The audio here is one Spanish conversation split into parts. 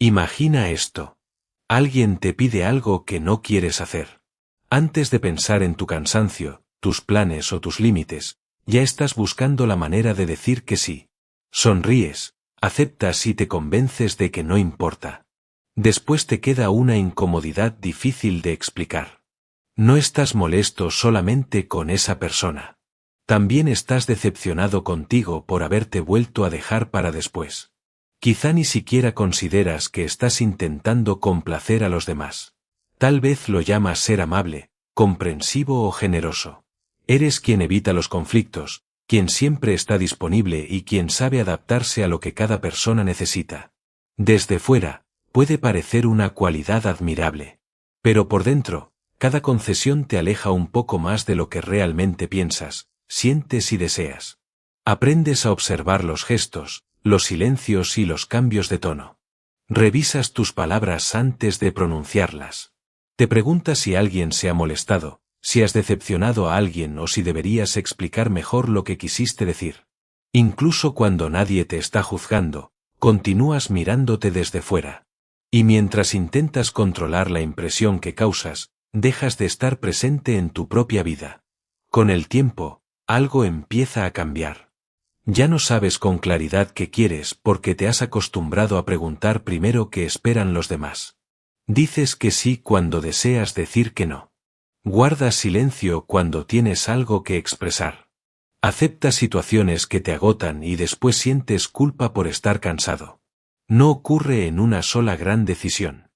Imagina esto. Alguien te pide algo que no quieres hacer. Antes de pensar en tu cansancio, tus planes o tus límites, ya estás buscando la manera de decir que sí. Sonríes, aceptas y te convences de que no importa. Después te queda una incomodidad difícil de explicar. No estás molesto solamente con esa persona. También estás decepcionado contigo por haberte vuelto a dejar para después. Quizá ni siquiera consideras que estás intentando complacer a los demás. Tal vez lo llamas ser amable, comprensivo o generoso. Eres quien evita los conflictos, quien siempre está disponible y quien sabe adaptarse a lo que cada persona necesita. Desde fuera, puede parecer una cualidad admirable. Pero por dentro, cada concesión te aleja un poco más de lo que realmente piensas, sientes y deseas. Aprendes a observar los gestos, los silencios y los cambios de tono. Revisas tus palabras antes de pronunciarlas. Te preguntas si alguien se ha molestado, si has decepcionado a alguien o si deberías explicar mejor lo que quisiste decir. Incluso cuando nadie te está juzgando, continúas mirándote desde fuera. Y mientras intentas controlar la impresión que causas, dejas de estar presente en tu propia vida. Con el tiempo, algo empieza a cambiar. Ya no sabes con claridad qué quieres porque te has acostumbrado a preguntar primero qué esperan los demás. Dices que sí cuando deseas decir que no. Guardas silencio cuando tienes algo que expresar. Aceptas situaciones que te agotan y después sientes culpa por estar cansado. No ocurre en una sola gran decisión.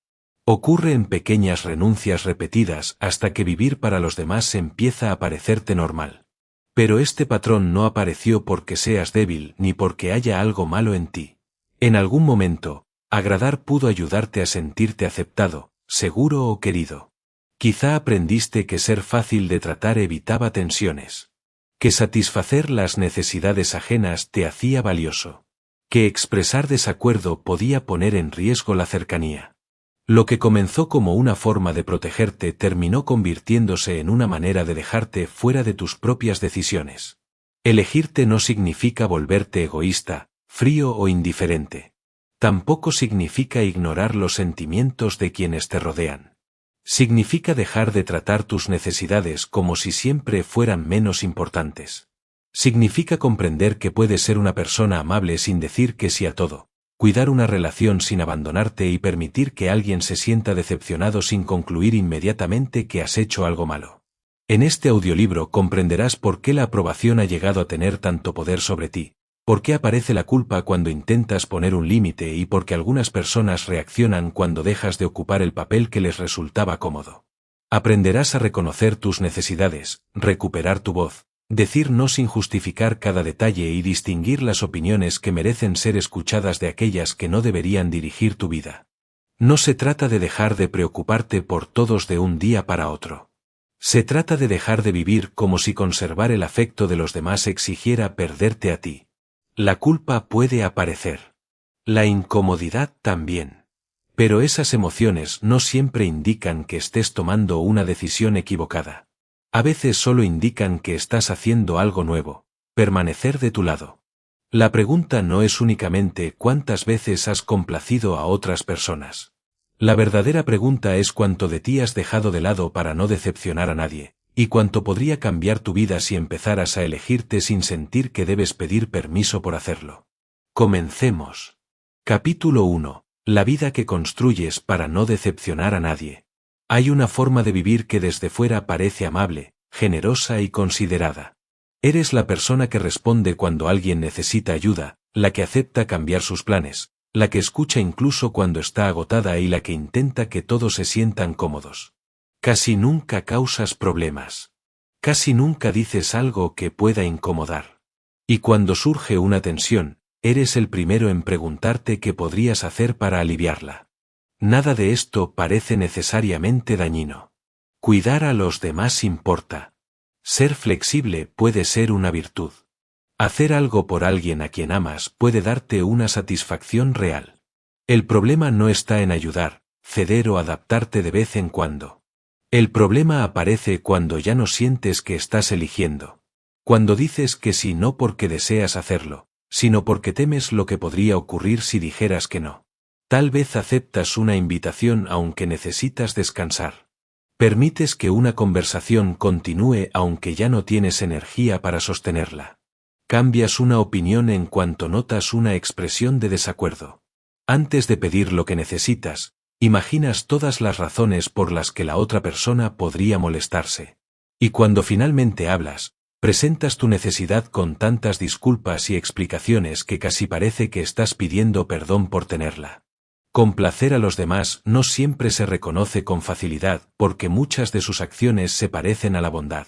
Ocurre en pequeñas renuncias repetidas hasta que vivir para los demás empieza a parecerte normal. Pero este patrón no apareció porque seas débil ni porque haya algo malo en ti. En algún momento, agradar pudo ayudarte a sentirte aceptado, seguro o querido. Quizá aprendiste que ser fácil de tratar evitaba tensiones. Que satisfacer las necesidades ajenas te hacía valioso. Que expresar desacuerdo podía poner en riesgo la cercanía. Lo que comenzó como una forma de protegerte terminó convirtiéndose en una manera de dejarte fuera de tus propias decisiones. Elegirte no significa volverte egoísta, frío o indiferente. Tampoco significa ignorar los sentimientos de quienes te rodean. Significa dejar de tratar tus necesidades como si siempre fueran menos importantes. Significa comprender que puedes ser una persona amable sin decir que sí a todo. Cuidar una relación sin abandonarte y permitir que alguien se sienta decepcionado sin concluir inmediatamente que has hecho algo malo. En este audiolibro comprenderás por qué la aprobación ha llegado a tener tanto poder sobre ti, por qué aparece la culpa cuando intentas poner un límite y por qué algunas personas reaccionan cuando dejas de ocupar el papel que les resultaba cómodo. Aprenderás a reconocer tus necesidades, recuperar tu voz, decir no sin justificar cada detalle y distinguir las opiniones que merecen ser escuchadas de aquellas que no deberían dirigir tu vida. No se trata de dejar de preocuparte por todos de un día para otro. Se trata de dejar de vivir como si conservar el afecto de los demás exigiera perderte a ti. La culpa puede aparecer. La incomodidad también. Pero esas emociones no siempre indican que estés tomando una decisión equivocada. A veces solo indican que estás haciendo algo nuevo, permanecer de tu lado. La pregunta no es únicamente cuántas veces has complacido a otras personas. La verdadera pregunta es cuánto de ti has dejado de lado para no decepcionar a nadie, y cuánto podría cambiar tu vida si empezaras a elegirte sin sentir que debes pedir permiso por hacerlo. Comencemos. Capítulo 1. La vida que construyes para no decepcionar a nadie. Hay una forma de vivir que desde fuera parece amable, generosa y considerada. Eres la persona que responde cuando alguien necesita ayuda, la que acepta cambiar sus planes, la que escucha incluso cuando está agotada y la que intenta que todos se sientan cómodos. Casi nunca causas problemas. Casi nunca dices algo que pueda incomodar. Y cuando surge una tensión, eres el primero en preguntarte qué podrías hacer para aliviarla. Nada de esto parece necesariamente dañino. Cuidar a los demás importa. Ser flexible puede ser una virtud. Hacer algo por alguien a quien amas puede darte una satisfacción real. El problema no está en ayudar, ceder o adaptarte de vez en cuando. El problema aparece cuando ya no sientes que estás eligiendo. Cuando dices que sí no porque deseas hacerlo, sino porque temes lo que podría ocurrir si dijeras que no. Tal vez aceptas una invitación aunque necesitas descansar. Permites que una conversación continúe aunque ya no tienes energía para sostenerla. Cambias una opinión en cuanto notas una expresión de desacuerdo. Antes de pedir lo que necesitas, imaginas todas las razones por las que la otra persona podría molestarse. Y cuando finalmente hablas, presentas tu necesidad con tantas disculpas y explicaciones que casi parece que estás pidiendo perdón por tenerla. Complacer a los demás no siempre se reconoce con facilidad porque muchas de sus acciones se parecen a la bondad.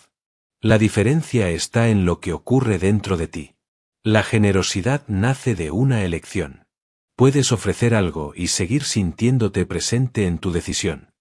La diferencia está en lo que ocurre dentro de ti. La generosidad nace de una elección. Puedes ofrecer algo y seguir sintiéndote presente en tu decisión.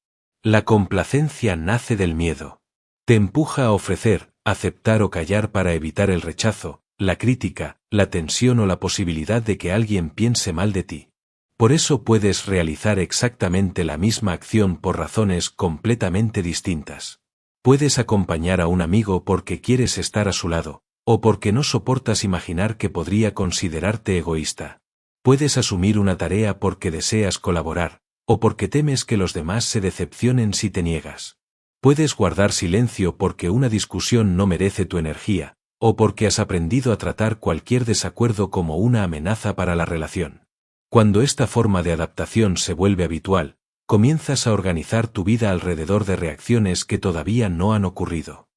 La complacencia nace del miedo. Te empuja a ofrecer, aceptar o callar para evitar el rechazo, la crítica, la tensión o la posibilidad de que alguien piense mal de ti. Por eso puedes realizar exactamente la misma acción por razones completamente distintas. Puedes acompañar a un amigo porque quieres estar a su lado, o porque no soportas imaginar que podría considerarte egoísta. Puedes asumir una tarea porque deseas colaborar, o porque temes que los demás se decepcionen si te niegas. Puedes guardar silencio porque una discusión no merece tu energía, o porque has aprendido a tratar cualquier desacuerdo como una amenaza para la relación. Cuando esta forma de adaptación se vuelve habitual, comienzas a organizar tu vida alrededor de reacciones que todavía no han ocurrido.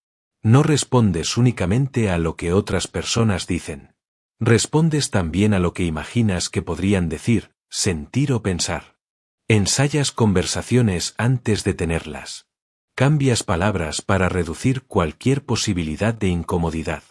No respondes únicamente a lo que otras personas dicen. Respondes también a lo que imaginas que podrían decir, sentir o pensar. Ensayas conversaciones antes de tenerlas. Cambias palabras para reducir cualquier posibilidad de incomodidad.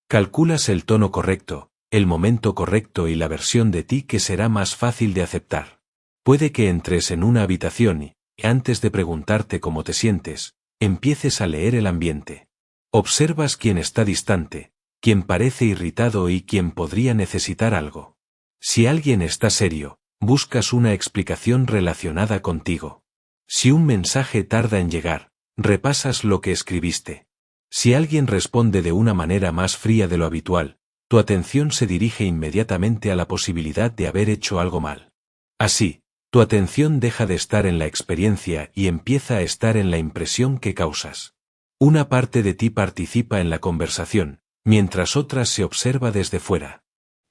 Calculas el tono correcto, el momento correcto y la versión de ti que será más fácil de aceptar. Puede que entres en una habitación y, antes de preguntarte cómo te sientes, empieces a leer el ambiente. Observas quién está distante, quién parece irritado y quién podría necesitar algo. Si alguien está serio, buscas una explicación relacionada contigo. Si un mensaje tarda en llegar, repasas lo que escribiste. Si alguien responde de una manera más fría de lo habitual, tu atención se dirige inmediatamente a la posibilidad de haber hecho algo mal. Así, tu atención deja de estar en la experiencia y empieza a estar en la impresión que causas. Una parte de ti participa en la conversación, mientras otra se observa desde fuera.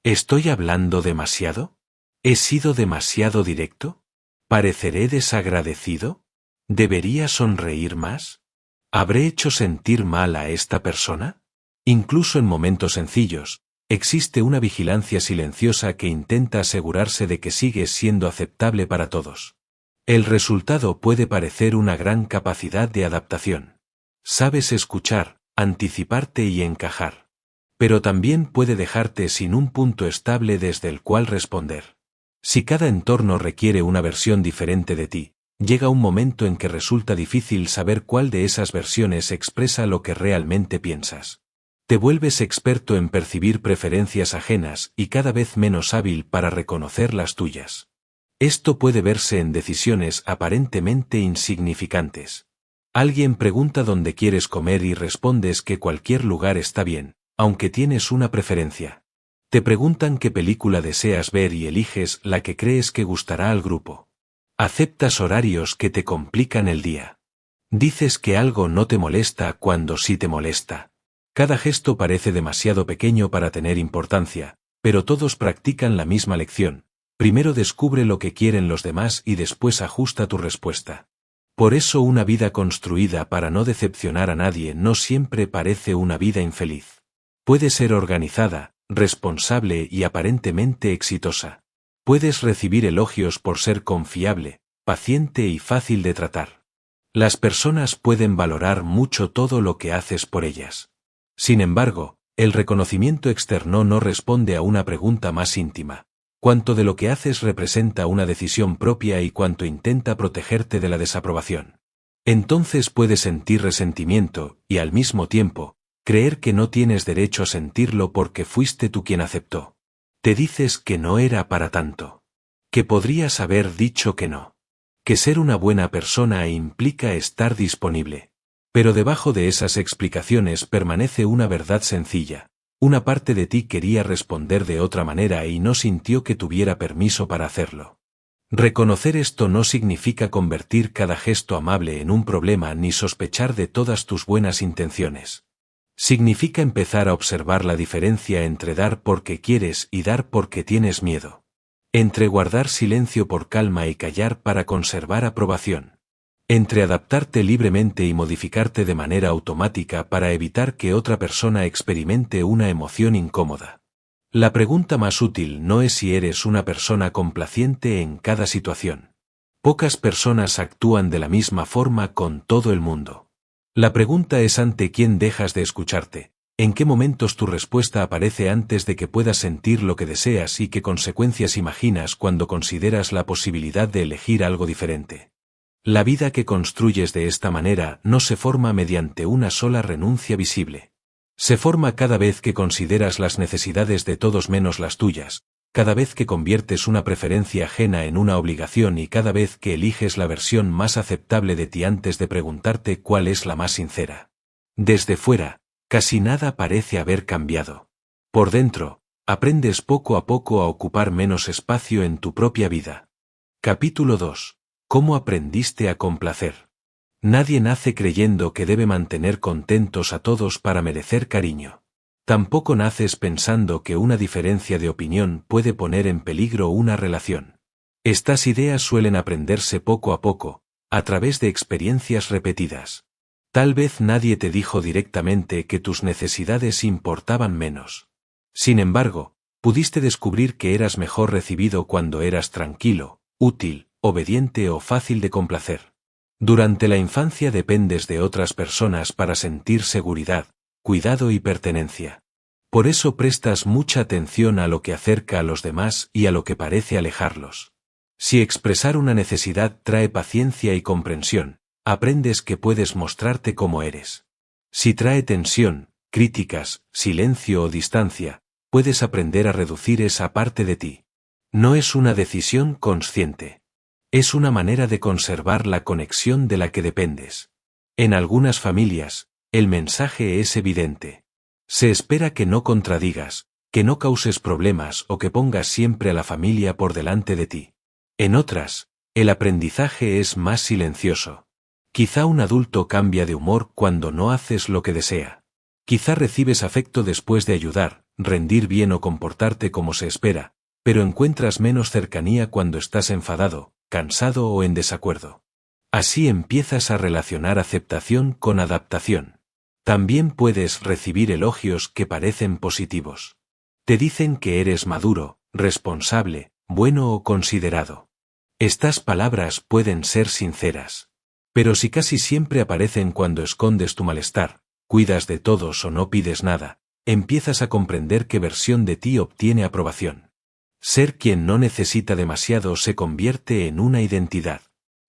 ¿Estoy hablando demasiado? ¿He sido demasiado directo? ¿Pareceré desagradecido? ¿Debería sonreír más? ¿Habré hecho sentir mal a esta persona? Incluso en momentos sencillos, existe una vigilancia silenciosa que intenta asegurarse de que sigues siendo aceptable para todos. El resultado puede parecer una gran capacidad de adaptación. Sabes escuchar, anticiparte y encajar. Pero también puede dejarte sin un punto estable desde el cual responder. Si cada entorno requiere una versión diferente de ti, llega un momento en que resulta difícil saber cuál de esas versiones expresa lo que realmente piensas. Te vuelves experto en percibir preferencias ajenas y cada vez menos hábil para reconocer las tuyas. Esto puede verse en decisiones aparentemente insignificantes. Alguien pregunta dónde quieres comer y respondes que cualquier lugar está bien, aunque tienes una preferencia. Te preguntan qué película deseas ver y eliges la que crees que gustará al grupo. Aceptas horarios que te complican el día. Dices que algo no te molesta cuando sí te molesta. Cada gesto parece demasiado pequeño para tener importancia, pero todos practican la misma lección. Primero descubre lo que quieren los demás y después ajusta tu respuesta. Por eso una vida construida para no decepcionar a nadie no siempre parece una vida infeliz. Puede ser organizada, responsable y aparentemente exitosa. Puedes recibir elogios por ser confiable, paciente y fácil de tratar. Las personas pueden valorar mucho todo lo que haces por ellas. Sin embargo, el reconocimiento externo no responde a una pregunta más íntima. ¿Cuánto de lo que haces representa una decisión propia y cuánto intenta protegerte de la desaprobación? Entonces puedes sentir resentimiento y, al mismo tiempo, creer que no tienes derecho a sentirlo porque fuiste tú quien aceptó. Te dices que no era para tanto. Que podrías haber dicho que no. Que ser una buena persona implica estar disponible. Pero debajo de esas explicaciones permanece una verdad sencilla. Una parte de ti quería responder de otra manera y no sintió que tuviera permiso para hacerlo. Reconocer esto no significa convertir cada gesto amable en un problema ni sospechar de todas tus buenas intenciones. Significa empezar a observar la diferencia entre dar porque quieres y dar porque tienes miedo. Entre guardar silencio por calma y callar para conservar aprobación. Entre adaptarte libremente y modificarte de manera automática para evitar que otra persona experimente una emoción incómoda. La pregunta más útil no es si eres una persona complaciente en cada situación. Pocas personas actúan de la misma forma con todo el mundo. La pregunta es ante quién dejas de escucharte, en qué momentos tu respuesta aparece antes de que puedas sentir lo que deseas y qué consecuencias imaginas cuando consideras la posibilidad de elegir algo diferente. La vida que construyes de esta manera no se forma mediante una sola renuncia visible. Se forma cada vez que consideras las necesidades de todos menos las tuyas, cada vez que conviertes una preferencia ajena en una obligación y cada vez que eliges la versión más aceptable de ti antes de preguntarte cuál es la más sincera. Desde fuera, casi nada parece haber cambiado. Por dentro, aprendes poco a poco a ocupar menos espacio en tu propia vida. Capítulo 2. ¿Cómo aprendiste a complacer? Nadie nace creyendo que debe mantener contentos a todos para merecer cariño. Tampoco naces pensando que una diferencia de opinión puede poner en peligro una relación. Estas ideas suelen aprenderse poco a poco, a través de experiencias repetidas. Tal vez nadie te dijo directamente que tus necesidades importaban menos. Sin embargo, pudiste descubrir que eras mejor recibido cuando eras tranquilo, útil, obediente o fácil de complacer. Durante la infancia dependes de otras personas para sentir seguridad, cuidado y pertenencia. Por eso prestas mucha atención a lo que acerca a los demás y a lo que parece alejarlos. Si expresar una necesidad trae paciencia y comprensión, aprendes que puedes mostrarte como eres. Si trae tensión, críticas, silencio o distancia, puedes aprender a reducir esa parte de ti. No es una decisión consciente. Es una manera de conservar la conexión de la que dependes. En algunas familias, el mensaje es evidente. Se espera que no contradigas, que no causes problemas o que pongas siempre a la familia por delante de ti. En otras, el aprendizaje es más silencioso. Quizá un adulto cambia de humor cuando no haces lo que desea. Quizá recibes afecto después de ayudar, rendir bien o comportarte como se espera, pero encuentras menos cercanía cuando estás enfadado, cansado o en desacuerdo. Así empiezas a relacionar aceptación con adaptación. También puedes recibir elogios que parecen positivos. Te dicen que eres maduro, responsable, bueno o considerado. Estas palabras pueden ser sinceras. Pero si casi siempre aparecen cuando escondes tu malestar, cuidas de todos o no pides nada, empiezas a comprender qué versión de ti obtiene aprobación. Ser quien no necesita demasiado se convierte en una identidad.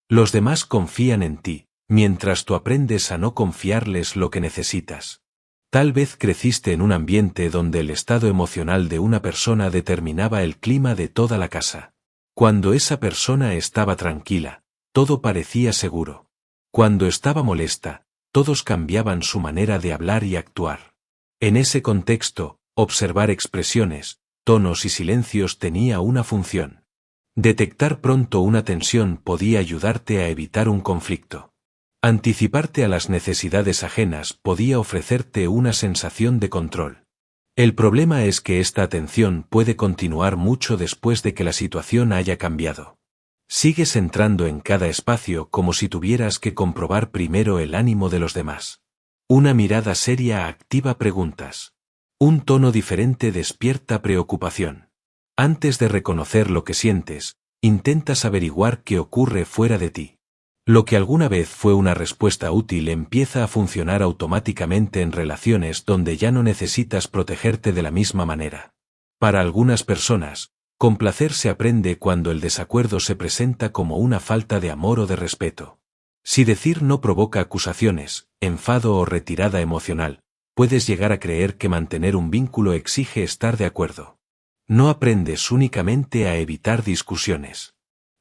Los demás confían en ti, mientras tú aprendes a no confiarles lo que necesitas. Tal vez creciste en un ambiente donde el estado emocional de una persona determinaba el clima de toda la casa. Cuando esa persona estaba tranquila, todo parecía seguro. Cuando estaba molesta, todos cambiaban su manera de hablar y actuar. En ese contexto, observar expresiones, tonos y silencios tenía una función. Detectar pronto una tensión podía ayudarte a evitar un conflicto. Anticiparte a las necesidades ajenas podía ofrecerte una sensación de control. El problema es que esta atención puede continuar mucho después de que la situación haya cambiado. Sigues entrando en cada espacio como si tuvieras que comprobar primero el ánimo de los demás. Una mirada seria activa preguntas. Un tono diferente despierta preocupación. Antes de reconocer lo que sientes, intentas averiguar qué ocurre fuera de ti. Lo que alguna vez fue una respuesta útil empieza a funcionar automáticamente en relaciones donde ya no necesitas protegerte de la misma manera. Para algunas personas, complacer se aprende cuando el desacuerdo se presenta como una falta de amor o de respeto. Si decir no provoca acusaciones, enfado o retirada emocional, puedes llegar a creer que mantener un vínculo exige estar de acuerdo. No aprendes únicamente a evitar discusiones.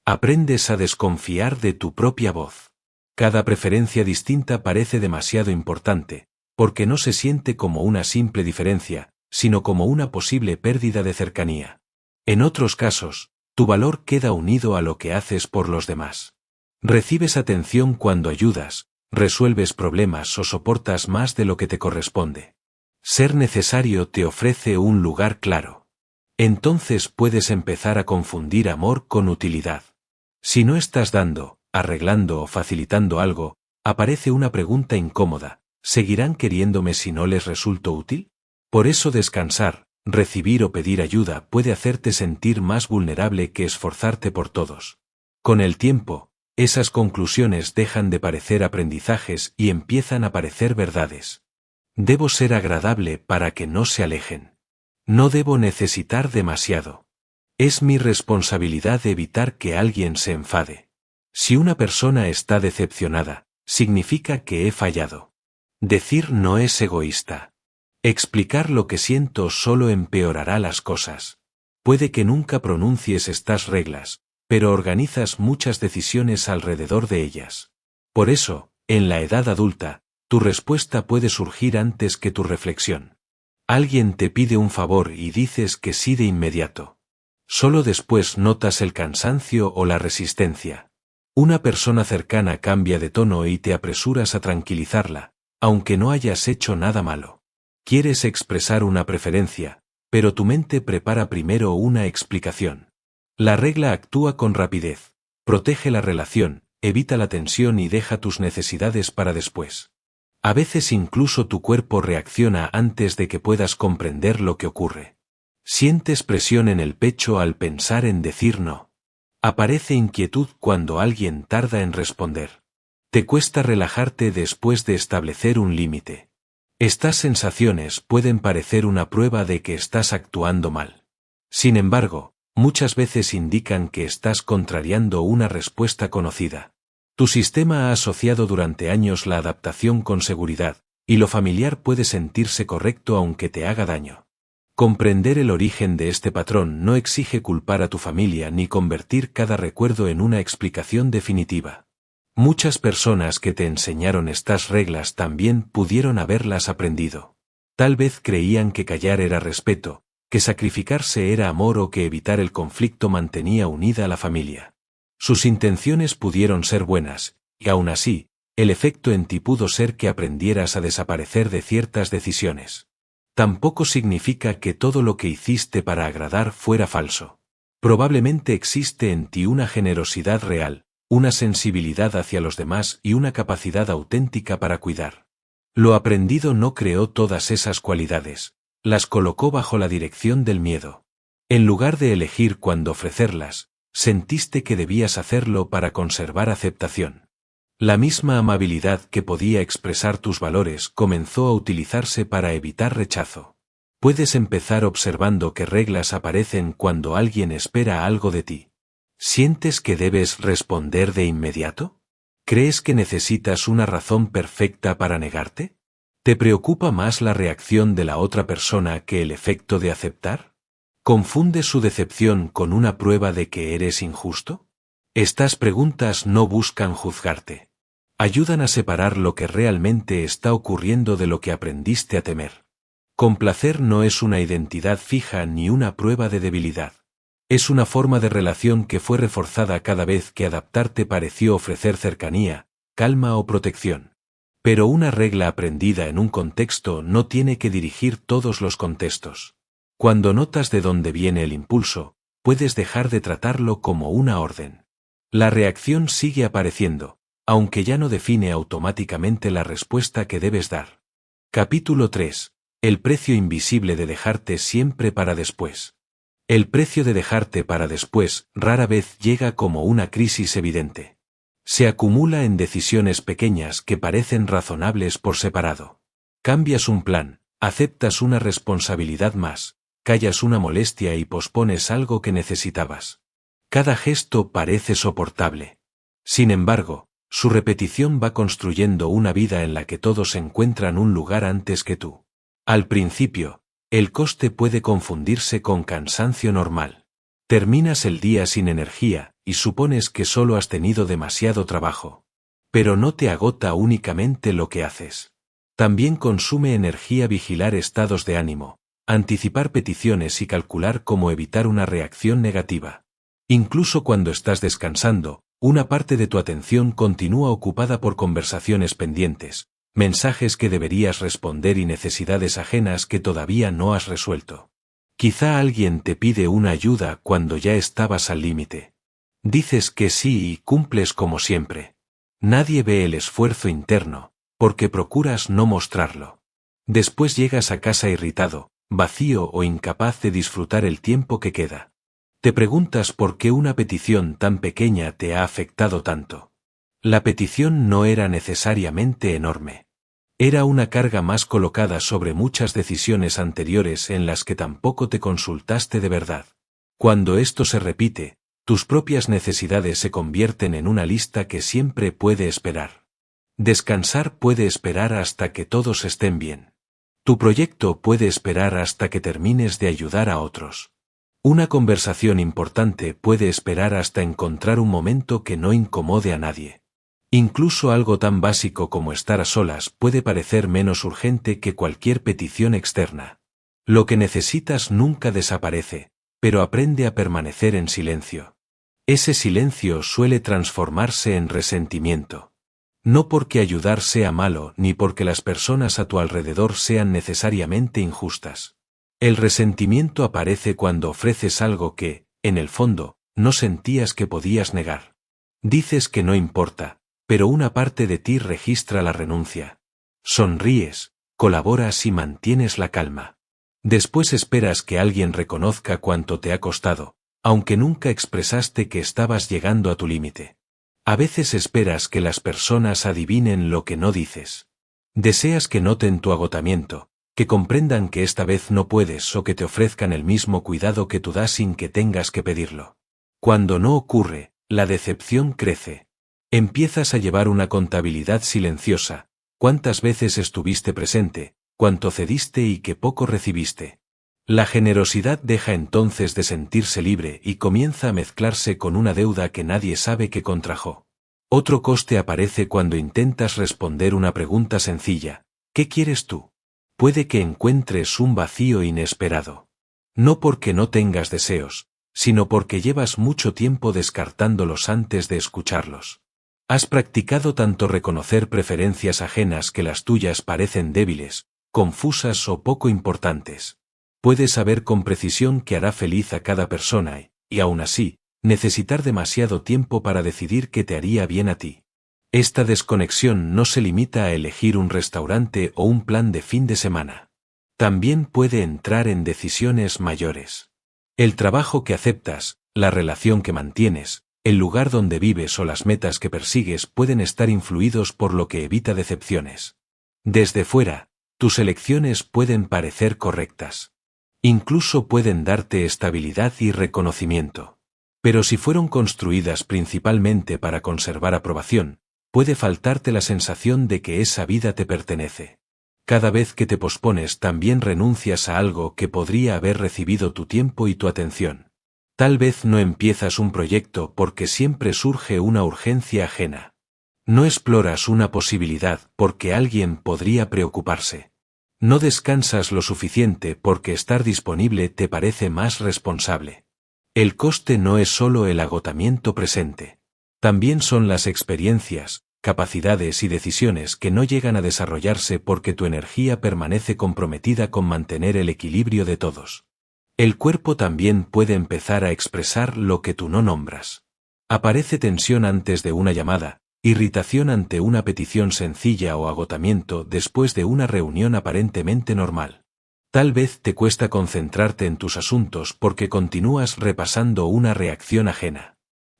Aprendes a desconfiar de tu propia voz. Cada preferencia distinta parece demasiado importante, porque no se siente como una simple diferencia, sino como una posible pérdida de cercanía. En otros casos, Tu valor queda unido a lo que haces por los demás. Recibes atención cuando ayudas, resuelves problemas o soportas más de lo que te corresponde. Ser necesario te ofrece un lugar claro. Entonces puedes empezar a confundir amor con utilidad. Si no estás dando, arreglando o facilitando algo, aparece una pregunta incómoda: ¿seguirán queriéndome si no les resulto útil? Por eso descansar, recibir o pedir ayuda puede hacerte sentir más vulnerable que esforzarte por todos. Con el tiempo, esas conclusiones dejan de parecer aprendizajes y empiezan a parecer verdades. Debo ser agradable para que no se alejen. No debo necesitar demasiado. Es mi responsabilidad evitar que alguien se enfade. Si una persona está decepcionada, significa que he fallado. Decir no es egoísta. Explicar lo que siento solo empeorará las cosas. Puede que nunca pronuncies estas reglas, pero organizas muchas decisiones alrededor de ellas. Por eso, en la edad adulta, tu respuesta puede surgir antes que tu reflexión. Alguien te pide un favor y dices que sí de inmediato. Solo después notas el cansancio o la resistencia. Una persona cercana cambia de tono y te apresuras a tranquilizarla, aunque no hayas hecho nada malo. Quieres expresar una preferencia, pero tu mente prepara primero una explicación. La regla actúa con rapidez, protege la relación, evita la tensión y deja tus necesidades para después. A veces incluso tu cuerpo reacciona antes de que puedas comprender lo que ocurre. Sientes presión en el pecho al pensar en decir no. Aparece inquietud cuando alguien tarda en responder. Te cuesta relajarte después de establecer un límite. Estas sensaciones pueden parecer una prueba de que estás actuando mal. Sin embargo, muchas veces indican que estás contrariando una respuesta conocida. Tu sistema ha asociado durante años la adaptación con seguridad, y lo familiar puede sentirse correcto aunque te haga daño. Comprender el origen de este patrón no exige culpar a tu familia ni convertir cada recuerdo en una explicación definitiva. Muchas personas que te enseñaron estas reglas también pudieron haberlas aprendido. Tal vez creían que callar era respeto, que sacrificarse era amor o que evitar el conflicto mantenía unida a la familia. Sus intenciones pudieron ser buenas, y aún así, el efecto en ti pudo ser que aprendieras a desaparecer de ciertas decisiones. Tampoco significa que todo lo que hiciste para agradar fuera falso. Probablemente existe en ti una generosidad real, una sensibilidad hacia los demás y una capacidad auténtica para cuidar. Lo aprendido no creó todas esas cualidades, las colocó bajo la dirección del miedo. En lugar de elegir cuándo ofrecerlas, sentiste que debías hacerlo para conservar aceptación. La misma amabilidad que podía expresar tus valores comenzó a utilizarse para evitar rechazo. Puedes empezar observando qué reglas aparecen cuando alguien espera algo de ti. ¿Sientes que debes responder de inmediato? ¿Crees que necesitas una razón perfecta para negarte? ¿Te preocupa más la reacción de la otra persona que el efecto de aceptar? ¿Confundes su decepción con una prueba de que eres injusto? Estas preguntas no buscan juzgarte. Ayudan a separar lo que realmente está ocurriendo de lo que aprendiste a temer. Complacer no es una identidad fija ni una prueba de debilidad. Es una forma de relación que fue reforzada cada vez que adaptarte pareció ofrecer cercanía, calma o protección. Pero una regla aprendida en un contexto no tiene que dirigir todos los contextos. Cuando notas de dónde viene el impulso, puedes dejar de tratarlo como una orden. La reacción sigue apareciendo, aunque ya no define automáticamente la respuesta que debes dar. Capítulo 3. El precio invisible de dejarte siempre para después. El precio de dejarte para después rara vez llega como una crisis evidente. Se acumula en decisiones pequeñas que parecen razonables por separado. Cambias un plan, aceptas una responsabilidad más, callas una molestia y pospones algo que necesitabas. Cada gesto parece soportable. Sin embargo, su repetición va construyendo una vida en la que todos encuentran un lugar antes que tú. Al principio, el coste puede confundirse con cansancio normal. Terminas el día sin energía y supones que solo has tenido demasiado trabajo. Pero no te agota únicamente lo que haces. También consume energía vigilar estados de ánimo, anticipar peticiones y calcular cómo evitar una reacción negativa. Incluso cuando estás descansando, una parte de tu atención continúa ocupada por conversaciones pendientes, mensajes que deberías responder y necesidades ajenas que todavía no has resuelto. Quizá alguien te pide una ayuda cuando ya estabas al límite. Dices que sí y cumples como siempre. Nadie ve el esfuerzo interno, porque procuras no mostrarlo. Después llegas a casa irritado, vacío o incapaz de disfrutar el tiempo que queda. Te preguntas por qué una petición tan pequeña te ha afectado tanto. La petición no era necesariamente enorme. Era una carga más colocada sobre muchas decisiones anteriores en las que tampoco te consultaste de verdad. Cuando esto se repite, tus propias necesidades se convierten en una lista que siempre puede esperar. Descansar puede esperar hasta que todos estén bien. Tu proyecto puede esperar hasta que termines de ayudar a otros. Una conversación importante puede esperar hasta encontrar un momento que no incomode a nadie. Incluso algo tan básico como estar a solas puede parecer menos urgente que cualquier petición externa. Lo que necesitas nunca desaparece, pero aprende a permanecer en silencio. Ese silencio suele transformarse en resentimiento. No porque ayudar sea malo ni porque las personas a tu alrededor sean necesariamente injustas. El resentimiento aparece cuando ofreces algo que, en el fondo, no sentías que podías negar. Dices que no importa, pero una parte de ti registra la renuncia. Sonríes, colaboras y mantienes la calma. Después esperas que alguien reconozca cuánto te ha costado, aunque nunca expresaste que estabas llegando a tu límite. A veces esperas que las personas adivinen lo que no dices. Deseas que noten tu agotamiento, que comprendan que esta vez no puedes o que te ofrezcan el mismo cuidado que tú das sin que tengas que pedirlo. Cuando no ocurre, la decepción crece. Empiezas a llevar una contabilidad silenciosa. ¿Cuántas veces estuviste presente, cuánto cediste y qué poco recibiste? La generosidad deja entonces de sentirse libre y comienza a mezclarse con una deuda que nadie sabe que contrajo. Otro coste aparece cuando intentas responder una pregunta sencilla: ¿qué quieres tú? Puede que encuentres un vacío inesperado. No porque no tengas deseos, sino porque llevas mucho tiempo descartándolos antes de escucharlos. Has practicado tanto reconocer preferencias ajenas que las tuyas parecen débiles, confusas o poco importantes. Puedes saber con precisión que hará feliz a cada persona y aún así, necesitar demasiado tiempo para decidir qué te haría bien a ti. Esta desconexión no se limita a elegir un restaurante o un plan de fin de semana. También puede entrar en decisiones mayores. El trabajo que aceptas, la relación que mantienes, el lugar donde vives o las metas que persigues pueden estar influidos por lo que evita decepciones. Desde fuera, tus elecciones pueden parecer correctas. Incluso pueden darte estabilidad y reconocimiento. Pero si fueron construidas principalmente para conservar aprobación, puede faltarte la sensación de que esa vida te pertenece. Cada vez que te pospones también renuncias a algo que podría haber recibido tu tiempo y tu atención. Tal vez no empiezas un proyecto porque siempre surge una urgencia ajena. No exploras una posibilidad porque alguien podría preocuparse. No descansas lo suficiente porque estar disponible te parece más responsable. El coste no es solo el agotamiento presente. También son las experiencias, capacidades y decisiones que no llegan a desarrollarse porque tu energía permanece comprometida con mantener el equilibrio de todos. El cuerpo también puede empezar a expresar lo que tú no nombras. Aparece tensión antes de una llamada, irritación ante una petición sencilla o agotamiento después de una reunión aparentemente normal. Tal vez te cuesta concentrarte en tus asuntos porque continúas repasando una reacción ajena.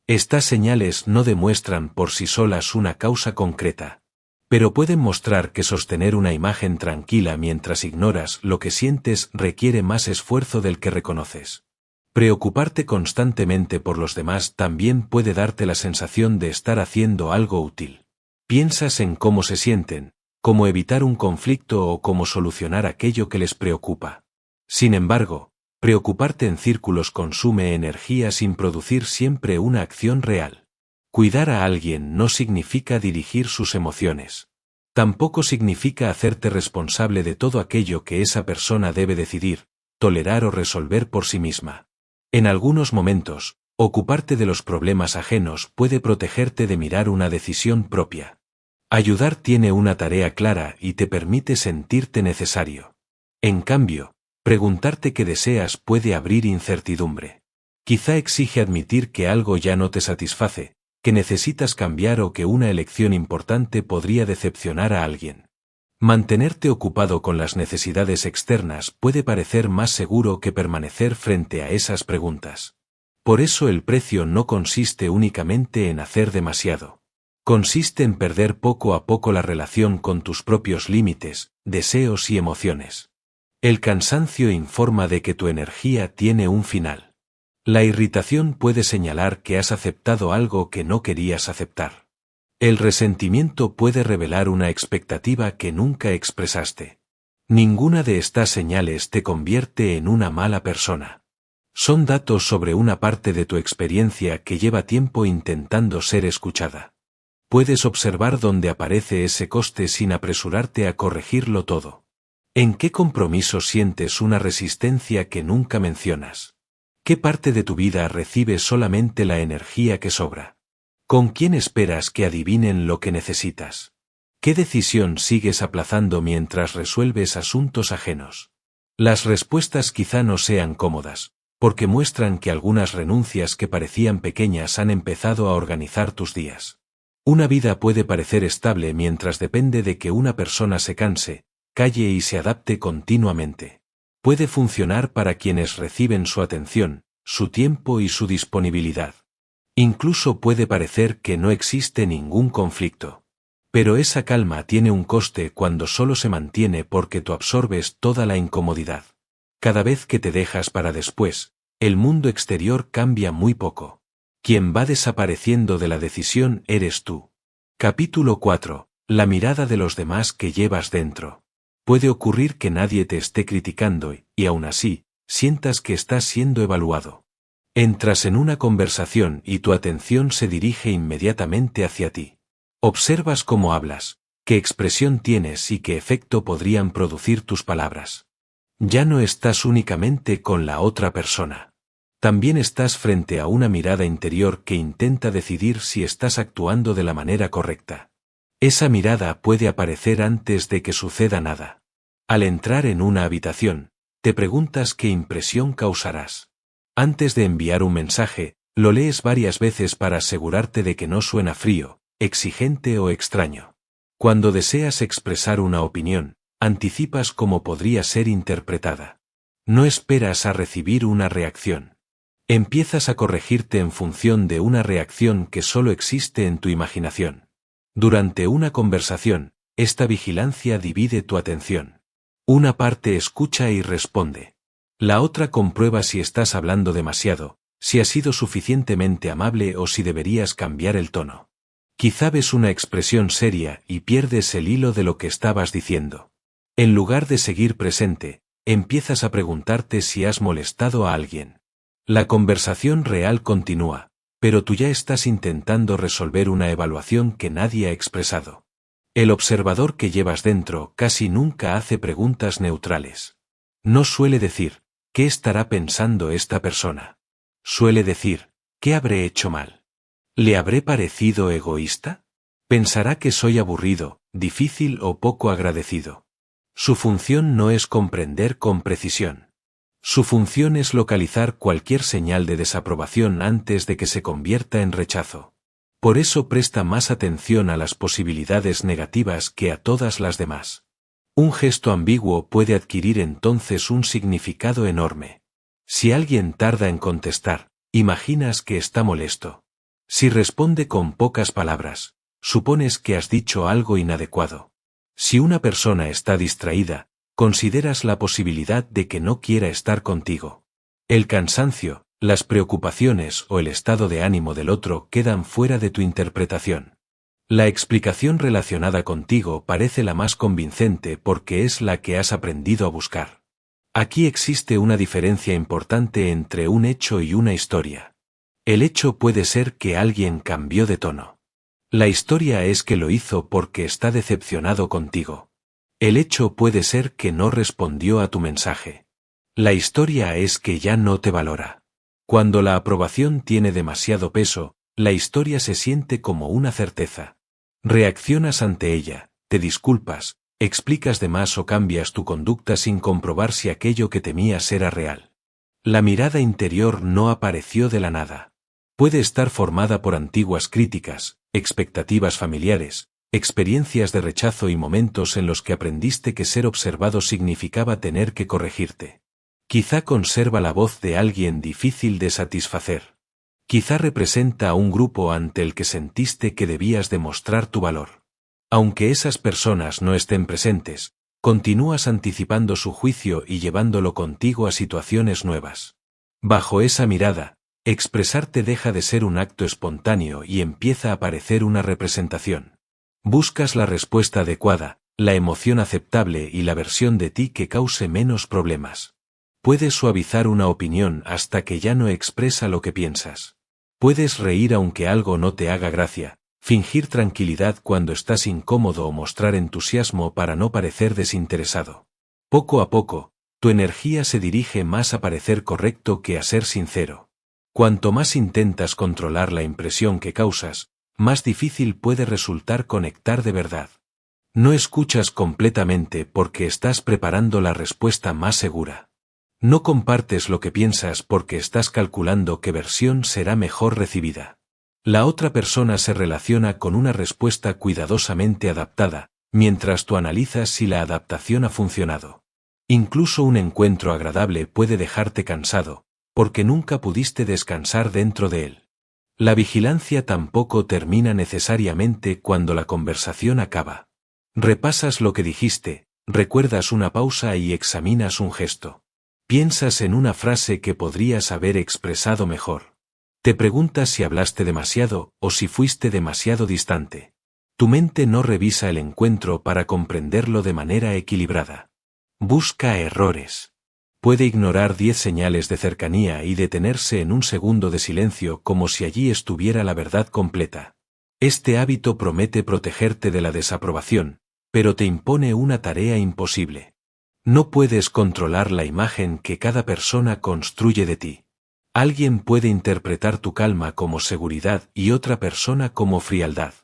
Estas señales no demuestran por sí solas una causa concreta, pero pueden mostrar que sostener una imagen tranquila mientras ignoras lo que sientes requiere más esfuerzo del que reconoces. Preocuparte constantemente por los demás también puede darte la sensación de estar haciendo algo útil. Piensas en cómo se sienten, cómo evitar un conflicto o cómo solucionar aquello que les preocupa. Sin embargo, preocuparte en círculos consume energía sin producir siempre una acción real. Cuidar a alguien no significa dirigir sus emociones. Tampoco significa hacerte responsable de todo aquello que esa persona debe decidir, tolerar o resolver por sí misma. En algunos momentos, Ocuparte de los problemas ajenos puede protegerte de mirar una decisión propia. Ayudar tiene una tarea clara y te permite sentirte necesario. En cambio, preguntarte qué deseas puede abrir incertidumbre. Quizá exige admitir que algo ya no te satisface, que necesitas cambiar o que una elección importante podría decepcionar a alguien. Mantenerte ocupado con las necesidades externas puede parecer más seguro que permanecer frente a esas preguntas. Por eso el precio no consiste únicamente en hacer demasiado. Consiste en perder poco a poco la relación con tus propios límites, deseos y emociones. El cansancio informa de que tu energía tiene un final. La irritación puede señalar que has aceptado algo que no querías aceptar. El resentimiento puede revelar una expectativa que nunca expresaste. Ninguna de estas señales te convierte en una mala persona. Son datos sobre una parte de tu experiencia que lleva tiempo intentando ser escuchada. Puedes observar dónde aparece ese coste sin apresurarte a corregirlo todo. ¿En qué compromiso sientes una resistencia que nunca mencionas? ¿Qué parte de tu vida recibe solamente la energía que sobra? ¿Con quién esperas que adivinen lo que necesitas? ¿Qué decisión sigues aplazando mientras resuelves asuntos ajenos? Las respuestas quizá no sean cómodas, porque muestran que algunas renuncias que parecían pequeñas han empezado a organizar tus días. Una vida puede parecer estable mientras depende de que una persona se canse, calle y se adapte continuamente. Puede funcionar para quienes reciben su atención, su tiempo y su disponibilidad. Incluso puede parecer que no existe ningún conflicto. Pero esa calma tiene un coste cuando solo se mantiene porque tú absorbes toda la incomodidad. Cada vez que te dejas para después, el mundo exterior cambia muy poco. Quien va desapareciendo de la decisión eres tú. Capítulo 4. La mirada de los demás que llevas dentro. Puede ocurrir que nadie te esté criticando y aún así, sientas que estás siendo evaluado. Entras en una conversación y tu atención se dirige inmediatamente hacia ti. Observas cómo hablas, qué expresión tienes y qué efecto podrían producir tus palabras. Ya no estás únicamente con la otra persona. También estás frente a una mirada interior que intenta decidir si estás actuando de la manera correcta. Esa mirada puede aparecer antes de que suceda nada. Al entrar en una habitación, te preguntas qué impresión causarás. Antes de enviar un mensaje, lo lees varias veces para asegurarte de que no suena frío, exigente o extraño. Cuando deseas expresar una opinión, anticipas cómo podría ser interpretada. No esperas a recibir una reacción. Empiezas a corregirte en función de una reacción que solo existe en tu imaginación. Durante una conversación, esta vigilancia divide tu atención. Una parte escucha y responde. La otra comprueba si estás hablando demasiado, si has sido suficientemente amable o si deberías cambiar el tono. Quizá ves una expresión seria y pierdes el hilo de lo que estabas diciendo. En lugar de seguir presente, empiezas a preguntarte si has molestado a alguien. La conversación real continúa, pero tú ya estás intentando resolver una evaluación que nadie ha expresado. El observador que llevas dentro casi nunca hace preguntas neutrales. No suele decir, ¿qué estará pensando esta persona? Suele decir, ¿qué habré hecho mal? ¿Le habré parecido egoísta? ¿Pensará que soy aburrido, difícil o poco agradecido? Su función no es comprender con precisión. Su función es localizar cualquier señal de desaprobación antes de que se convierta en rechazo. Por eso presta más atención a las posibilidades negativas que a todas las demás. Un gesto ambiguo puede adquirir entonces un significado enorme. Si alguien tarda en contestar, imaginas que está molesto. Si responde con pocas palabras, supones que has dicho algo inadecuado. Si una persona está distraída, consideras la posibilidad de que no quiera estar contigo. El cansancio, las preocupaciones o el estado de ánimo del otro quedan fuera de tu interpretación. La explicación relacionada contigo parece la más convincente porque es la que has aprendido a buscar. Aquí existe una diferencia importante entre un hecho y una historia. El hecho puede ser que alguien cambió de tono. La historia es que lo hizo porque está decepcionado contigo. El hecho puede ser que no respondió a tu mensaje. La historia es que ya no te valora. Cuando la aprobación tiene demasiado peso, la historia se siente como una certeza. Reaccionas ante ella, te disculpas, explicas de más o cambias tu conducta sin comprobar si aquello que temías era real. La mirada interior no apareció de la nada. Puede estar formada por antiguas críticas, expectativas familiares, experiencias de rechazo y momentos en los que aprendiste que ser observado significaba tener que corregirte. Quizá conserva la voz de alguien difícil de satisfacer. Quizá representa a un grupo ante el que sentiste que debías demostrar tu valor. Aunque esas personas no estén presentes, continúas anticipando su juicio y llevándolo contigo a situaciones nuevas. Bajo esa mirada, expresarte deja de ser un acto espontáneo y empieza a parecer una representación. Buscas la respuesta adecuada, la emoción aceptable y la versión de ti que cause menos problemas. Puedes suavizar una opinión hasta que ya no expresa lo que piensas. Puedes reír aunque algo no te haga gracia, fingir tranquilidad cuando estás incómodo o mostrar entusiasmo para no parecer desinteresado. Poco a poco, tu energía se dirige más a parecer correcto que a ser sincero. Cuanto más intentas controlar la impresión que causas, más difícil puede resultar conectar de verdad. No escuchas completamente porque estás preparando la respuesta más segura. No compartes lo que piensas porque estás calculando qué versión será mejor recibida. La otra persona se relaciona con una respuesta cuidadosamente adaptada, mientras tú analizas si la adaptación ha funcionado. Incluso un encuentro agradable puede dejarte cansado, porque nunca pudiste descansar dentro de él. La vigilancia tampoco termina necesariamente cuando la conversación acaba. Repasas lo que dijiste, recuerdas una pausa y examinas un gesto. Piensas en una frase que podrías haber expresado mejor. Te preguntas si hablaste demasiado o si fuiste demasiado distante. Tu mente no revisa el encuentro para comprenderlo de manera equilibrada. Busca errores. Puede ignorar 10 señales de cercanía y detenerse en un segundo de silencio como si allí estuviera la verdad completa. Este hábito promete protegerte de la desaprobación, pero te impone una tarea imposible. No puedes controlar la imagen que cada persona construye de ti. Alguien puede interpretar tu calma como seguridad y otra persona como frialdad.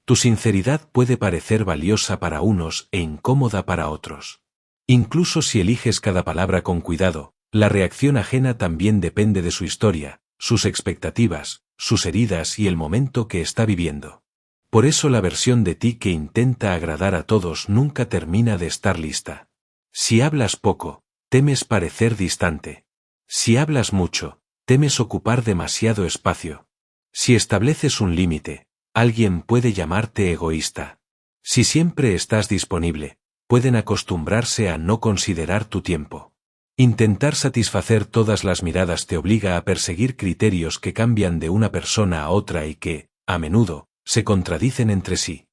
Tu sinceridad puede parecer valiosa para unos e incómoda para otros. Incluso si eliges cada palabra con cuidado, la reacción ajena también depende de su historia, sus expectativas, sus heridas y el momento que está viviendo. Por eso la versión de ti que intenta agradar a todos nunca termina de estar lista. Si hablas poco, temes parecer distante. Si hablas mucho, temes ocupar demasiado espacio. Si estableces un límite, alguien puede llamarte egoísta. Si siempre estás disponible, pueden acostumbrarse a no considerar tu tiempo. Intentar satisfacer todas las miradas te obliga a perseguir criterios que cambian de una persona a otra y que, a menudo, se contradicen entre sí.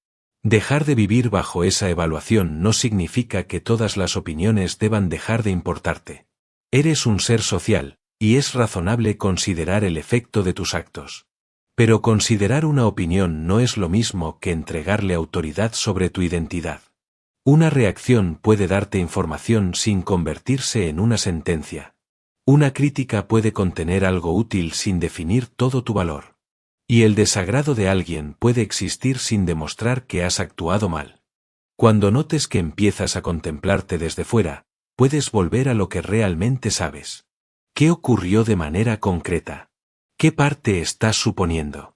Dejar de vivir bajo esa evaluación no significa que todas las opiniones deban dejar de importarte. Eres un ser social, y es razonable considerar el efecto de tus actos. Pero considerar una opinión no es lo mismo que entregarle autoridad sobre tu identidad. Una reacción puede darte información sin convertirse en una sentencia. Una crítica puede contener algo útil sin definir todo tu valor. Y el desagrado de alguien puede existir sin demostrar que has actuado mal. Cuando notes que empiezas a contemplarte desde fuera, puedes volver a lo que realmente sabes. ¿Qué ocurrió de manera concreta? ¿Qué parte estás suponiendo?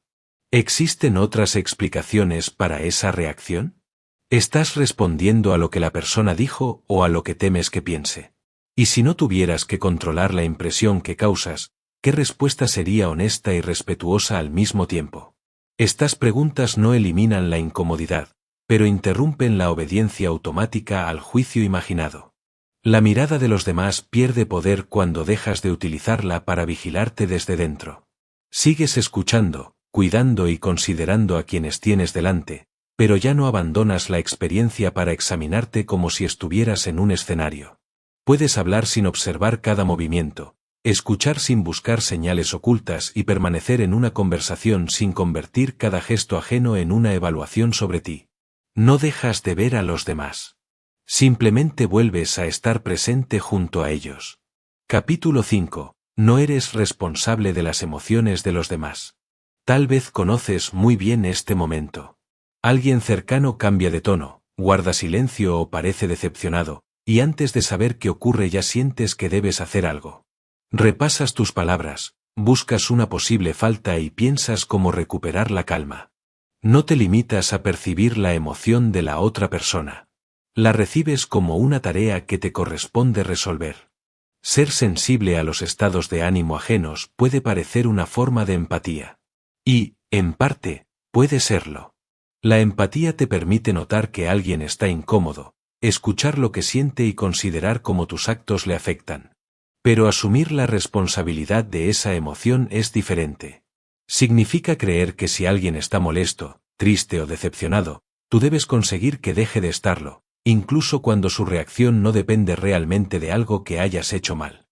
¿Existen otras explicaciones para esa reacción? ¿Estás respondiendo a lo que la persona dijo o a lo que temes que piense? Y si no tuvieras que controlar la impresión que causas, ¿qué respuesta sería honesta y respetuosa al mismo tiempo? Estas preguntas no eliminan la incomodidad, pero interrumpen la obediencia automática al juicio imaginado. La mirada de los demás pierde poder cuando dejas de utilizarla para vigilarte desde dentro. Sigues escuchando, cuidando y considerando a quienes tienes delante, pero ya no abandonas la experiencia para examinarte como si estuvieras en un escenario. Puedes hablar sin observar cada movimiento, escuchar sin buscar señales ocultas y permanecer en una conversación sin convertir cada gesto ajeno en una evaluación sobre ti. No dejas de ver a los demás. Simplemente vuelves a estar presente junto a ellos. Capítulo 5. No eres responsable de las emociones de los demás. Tal vez conoces muy bien este momento. Alguien cercano cambia de tono, guarda silencio o parece decepcionado, y antes de saber qué ocurre ya sientes que debes hacer algo. Repasas tus palabras, buscas una posible falta y piensas cómo recuperar la calma. No te limitas a percibir la emoción de la otra persona. La recibes como una tarea que te corresponde resolver. Ser sensible a los estados de ánimo ajenos puede parecer una forma de empatía. Y, en parte, puede serlo. La empatía te permite notar que alguien está incómodo, escuchar lo que siente y considerar cómo tus actos le afectan. Pero asumir la responsabilidad de esa emoción es diferente. Significa creer que si alguien está molesto, triste o decepcionado, tú debes conseguir que deje de estarlo, incluso cuando su reacción no depende realmente de algo que hayas hecho mal.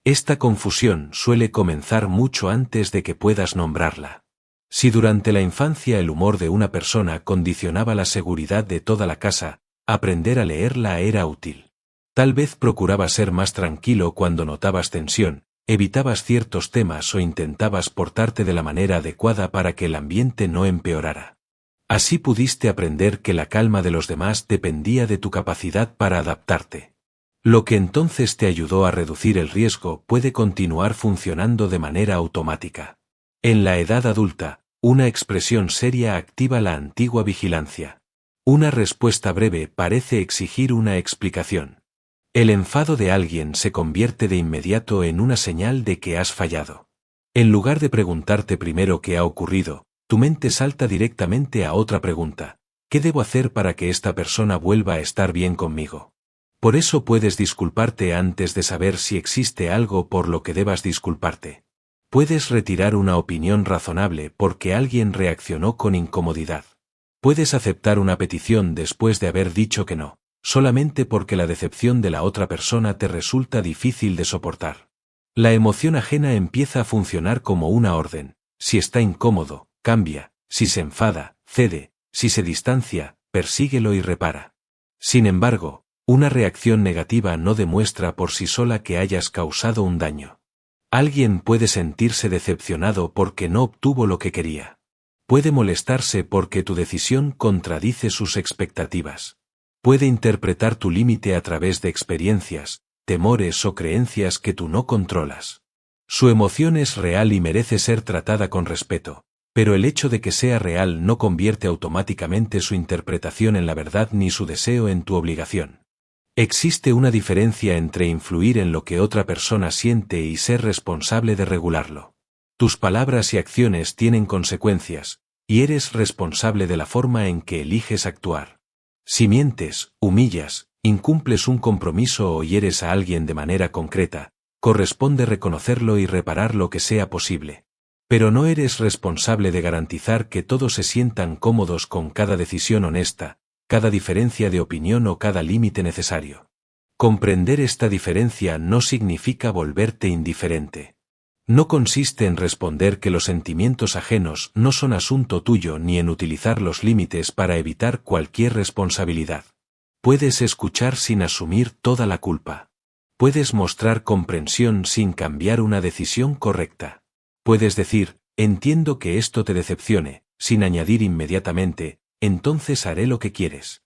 Esta confusión suele comenzar mucho antes de que puedas nombrarla. Si durante la infancia el humor de una persona condicionaba la seguridad de toda la casa, aprender a leerla era útil. Tal vez procurabas ser más tranquilo cuando notabas tensión, evitabas ciertos temas o intentabas portarte de la manera adecuada para que el ambiente no empeorara. Así pudiste aprender que la calma de los demás dependía de tu capacidad para adaptarte. Lo que entonces te ayudó a reducir el riesgo puede continuar funcionando de manera automática. En la edad adulta, una expresión seria activa la antigua vigilancia. Una respuesta breve parece exigir una explicación. El enfado de alguien se convierte de inmediato en una señal de que has fallado. En lugar de preguntarte primero qué ha ocurrido, tu mente salta directamente a otra pregunta: ¿qué debo hacer para que esta persona vuelva a estar bien conmigo? Por eso puedes disculparte antes de saber si existe algo por lo que debas disculparte. Puedes retirar una opinión razonable porque alguien reaccionó con incomodidad. Puedes aceptar una petición después de haber dicho que no, solamente porque la decepción de la otra persona te resulta difícil de soportar. La emoción ajena empieza a funcionar como una orden: si está incómodo, cambia; si se enfada, cede; si se distancia, persíguelo y repara. Sin embargo, una reacción negativa no demuestra por sí sola que hayas causado un daño. Alguien puede sentirse decepcionado porque no obtuvo lo que quería. Puede molestarse porque tu decisión contradice sus expectativas. Puede interpretar tu límite a través de experiencias, temores o creencias que tú no controlas. Su emoción es real y merece ser tratada con respeto, pero el hecho de que sea real no convierte automáticamente su interpretación en la verdad ni su deseo en tu obligación. Existe una diferencia entre influir en lo que otra persona siente y ser responsable de regularlo. Tus palabras y acciones tienen consecuencias, y eres responsable de la forma en que eliges actuar. Si mientes, humillas, incumples un compromiso o hieres a alguien de manera concreta, corresponde reconocerlo y reparar lo que sea posible. Pero no eres responsable de garantizar que todos se sientan cómodos con cada decisión honesta, cada diferencia de opinión o cada límite necesario. Comprender esta diferencia no significa volverte indiferente. No consiste en responder que los sentimientos ajenos no son asunto tuyo ni en utilizar los límites para evitar cualquier responsabilidad. Puedes escuchar sin asumir toda la culpa. Puedes mostrar comprensión sin cambiar una decisión correcta. Puedes decir: entiendo que esto te decepcione, sin añadir inmediatamente: entonces haré lo que quieres.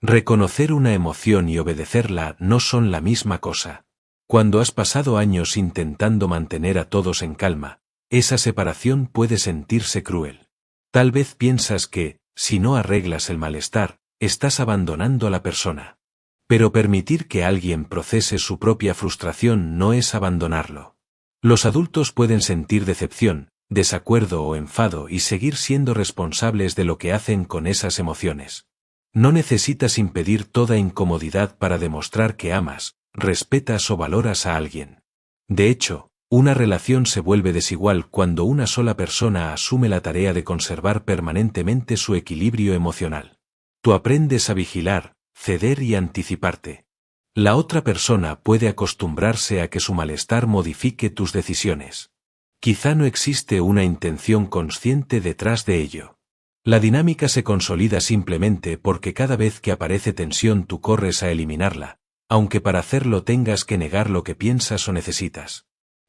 Reconocer una emoción y obedecerla no son la misma cosa. Cuando has pasado años intentando mantener a todos en calma, esa separación puede sentirse cruel. Tal vez piensas que, si no arreglas el malestar, estás abandonando a la persona. Pero permitir que alguien procese su propia frustración no es abandonarlo. Los adultos pueden sentir decepción, desacuerdo o enfado y seguir siendo responsables de lo que hacen con esas emociones. No necesitas impedir toda incomodidad para demostrar que amas, respetas o valoras a alguien. De hecho, una relación se vuelve desigual cuando una sola persona asume la tarea de conservar permanentemente su equilibrio emocional. Tú aprendes a vigilar, ceder y anticiparte. La otra persona puede acostumbrarse a que su malestar modifique tus decisiones. Quizá no existe una intención consciente detrás de ello. La dinámica se consolida simplemente porque cada vez que aparece tensión tú corres a eliminarla, aunque para hacerlo tengas que negar lo que piensas o necesitas.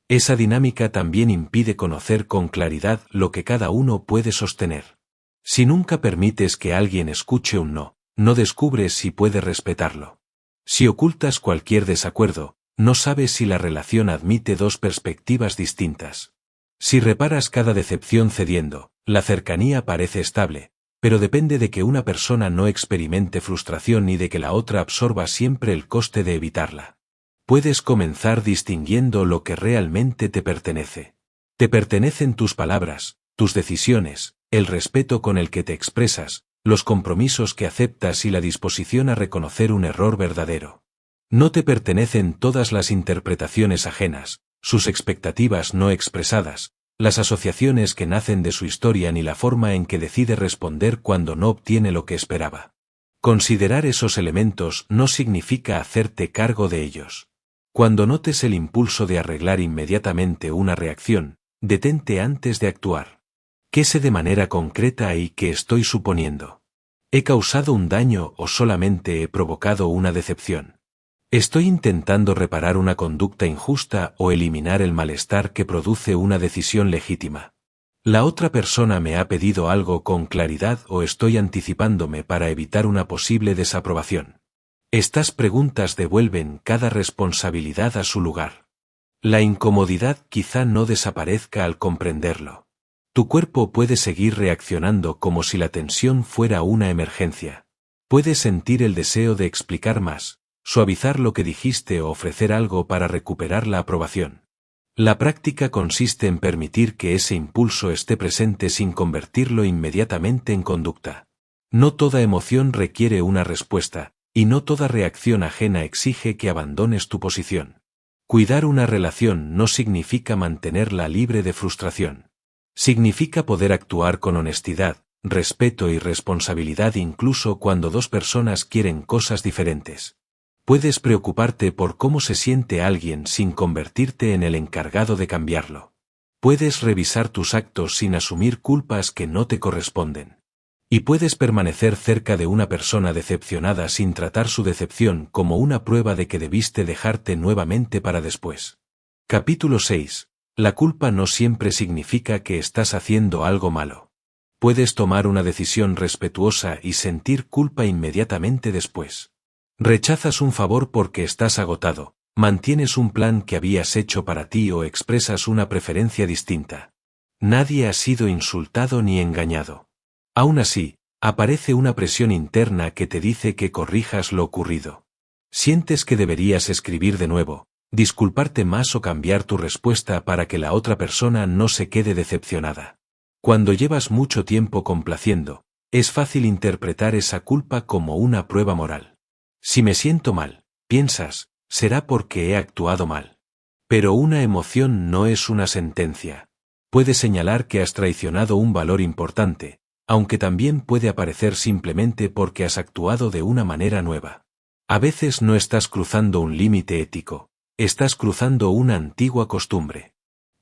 Esa dinámica también impide conocer con claridad lo que cada uno puede sostener. Si nunca permites que alguien escuche un no, no descubres si puede respetarlo. Si ocultas cualquier desacuerdo, no sabes si la relación admite dos perspectivas distintas. Si reparas cada decepción cediendo, la cercanía parece estable, pero depende de que una persona no experimente frustración y de que la otra absorba siempre el coste de evitarla. Puedes comenzar distinguiendo lo que realmente te pertenece. Te pertenecen tus palabras, tus decisiones, el respeto con el que te expresas, los compromisos que aceptas y la disposición a reconocer un error verdadero. No te pertenecen todas las interpretaciones ajenas, sus expectativas no expresadas, las asociaciones que nacen de su historia ni la forma en que decide responder cuando no obtiene lo que esperaba. Considerar esos elementos no significa hacerte cargo de ellos. Cuando notes el impulso de arreglar inmediatamente una reacción, detente antes de actuar. ¿Qué sé de manera concreta y qué estoy suponiendo? ¿He causado un daño o solamente he provocado una decepción? ¿Estoy intentando reparar una conducta injusta o eliminar el malestar que produce una decisión legítima? ¿La otra persona me ha pedido algo con claridad o estoy anticipándome para evitar una posible desaprobación? Estas preguntas devuelven cada responsabilidad a su lugar. La incomodidad quizá no desaparezca al comprenderlo. Tu cuerpo puede seguir reaccionando como si la tensión fuera una emergencia. Puedes sentir el deseo de explicar más, suavizar lo que dijiste o ofrecer algo para recuperar la aprobación. La práctica consiste en permitir que ese impulso esté presente sin convertirlo inmediatamente en conducta. No toda emoción requiere una respuesta, y no toda reacción ajena exige que abandones tu posición. Cuidar una relación no significa mantenerla libre de frustración. Significa poder actuar con honestidad, respeto y responsabilidad incluso cuando dos personas quieren cosas diferentes. Puedes preocuparte por cómo se siente alguien sin convertirte en el encargado de cambiarlo. Puedes revisar tus actos sin asumir culpas que no te corresponden. Y puedes permanecer cerca de una persona decepcionada sin tratar su decepción como una prueba de que debiste dejarte nuevamente para después. Capítulo 6. La culpa no siempre significa que estás haciendo algo malo. Puedes tomar una decisión respetuosa y sentir culpa inmediatamente después. Rechazas un favor porque estás agotado, mantienes un plan que habías hecho para ti o expresas una preferencia distinta. Nadie ha sido insultado ni engañado. Aún así, aparece una presión interna que te dice que corrijas lo ocurrido. Sientes que deberías escribir de nuevo, disculparte más o cambiar tu respuesta para que la otra persona no se quede decepcionada. Cuando llevas mucho tiempo complaciendo, es fácil interpretar esa culpa como una prueba moral. Si me siento mal, piensas, será porque he actuado mal. Pero una emoción no es una sentencia. Puede señalar que has traicionado un valor importante, aunque también puede aparecer simplemente porque has actuado de una manera nueva. A veces no estás cruzando un límite ético, estás cruzando una antigua costumbre.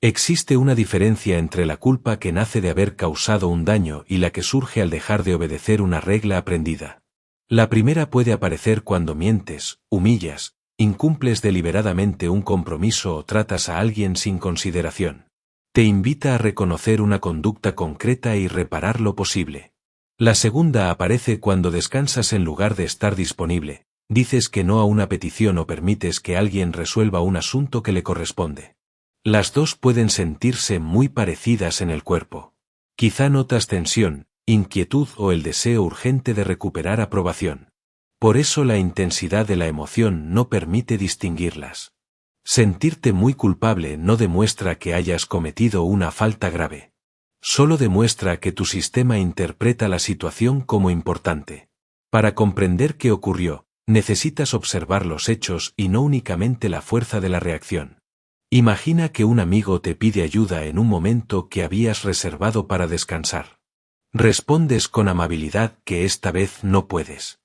Existe una diferencia entre la culpa que nace de haber causado un daño y la que surge al dejar de obedecer una regla aprendida. La primera puede aparecer cuando mientes, humillas, incumples deliberadamente un compromiso o tratas a alguien sin consideración. Te invita a reconocer una conducta concreta y reparar lo posible. La segunda aparece cuando descansas en lugar de estar disponible, dices que no a una petición o permites que alguien resuelva un asunto que le corresponde. Las dos pueden sentirse muy parecidas en el cuerpo. Quizá notas tensión, inquietud o el deseo urgente de recuperar aprobación. Por eso la intensidad de la emoción no permite distinguirlas. Sentirte muy culpable no demuestra que hayas cometido una falta grave. Solo demuestra que tu sistema interpreta la situación como importante. Para comprender qué ocurrió, necesitas observar los hechos y no únicamente la fuerza de la reacción. Imagina que un amigo te pide ayuda en un momento que habías reservado para descansar. Respondes con amabilidad que esta vez no puedes.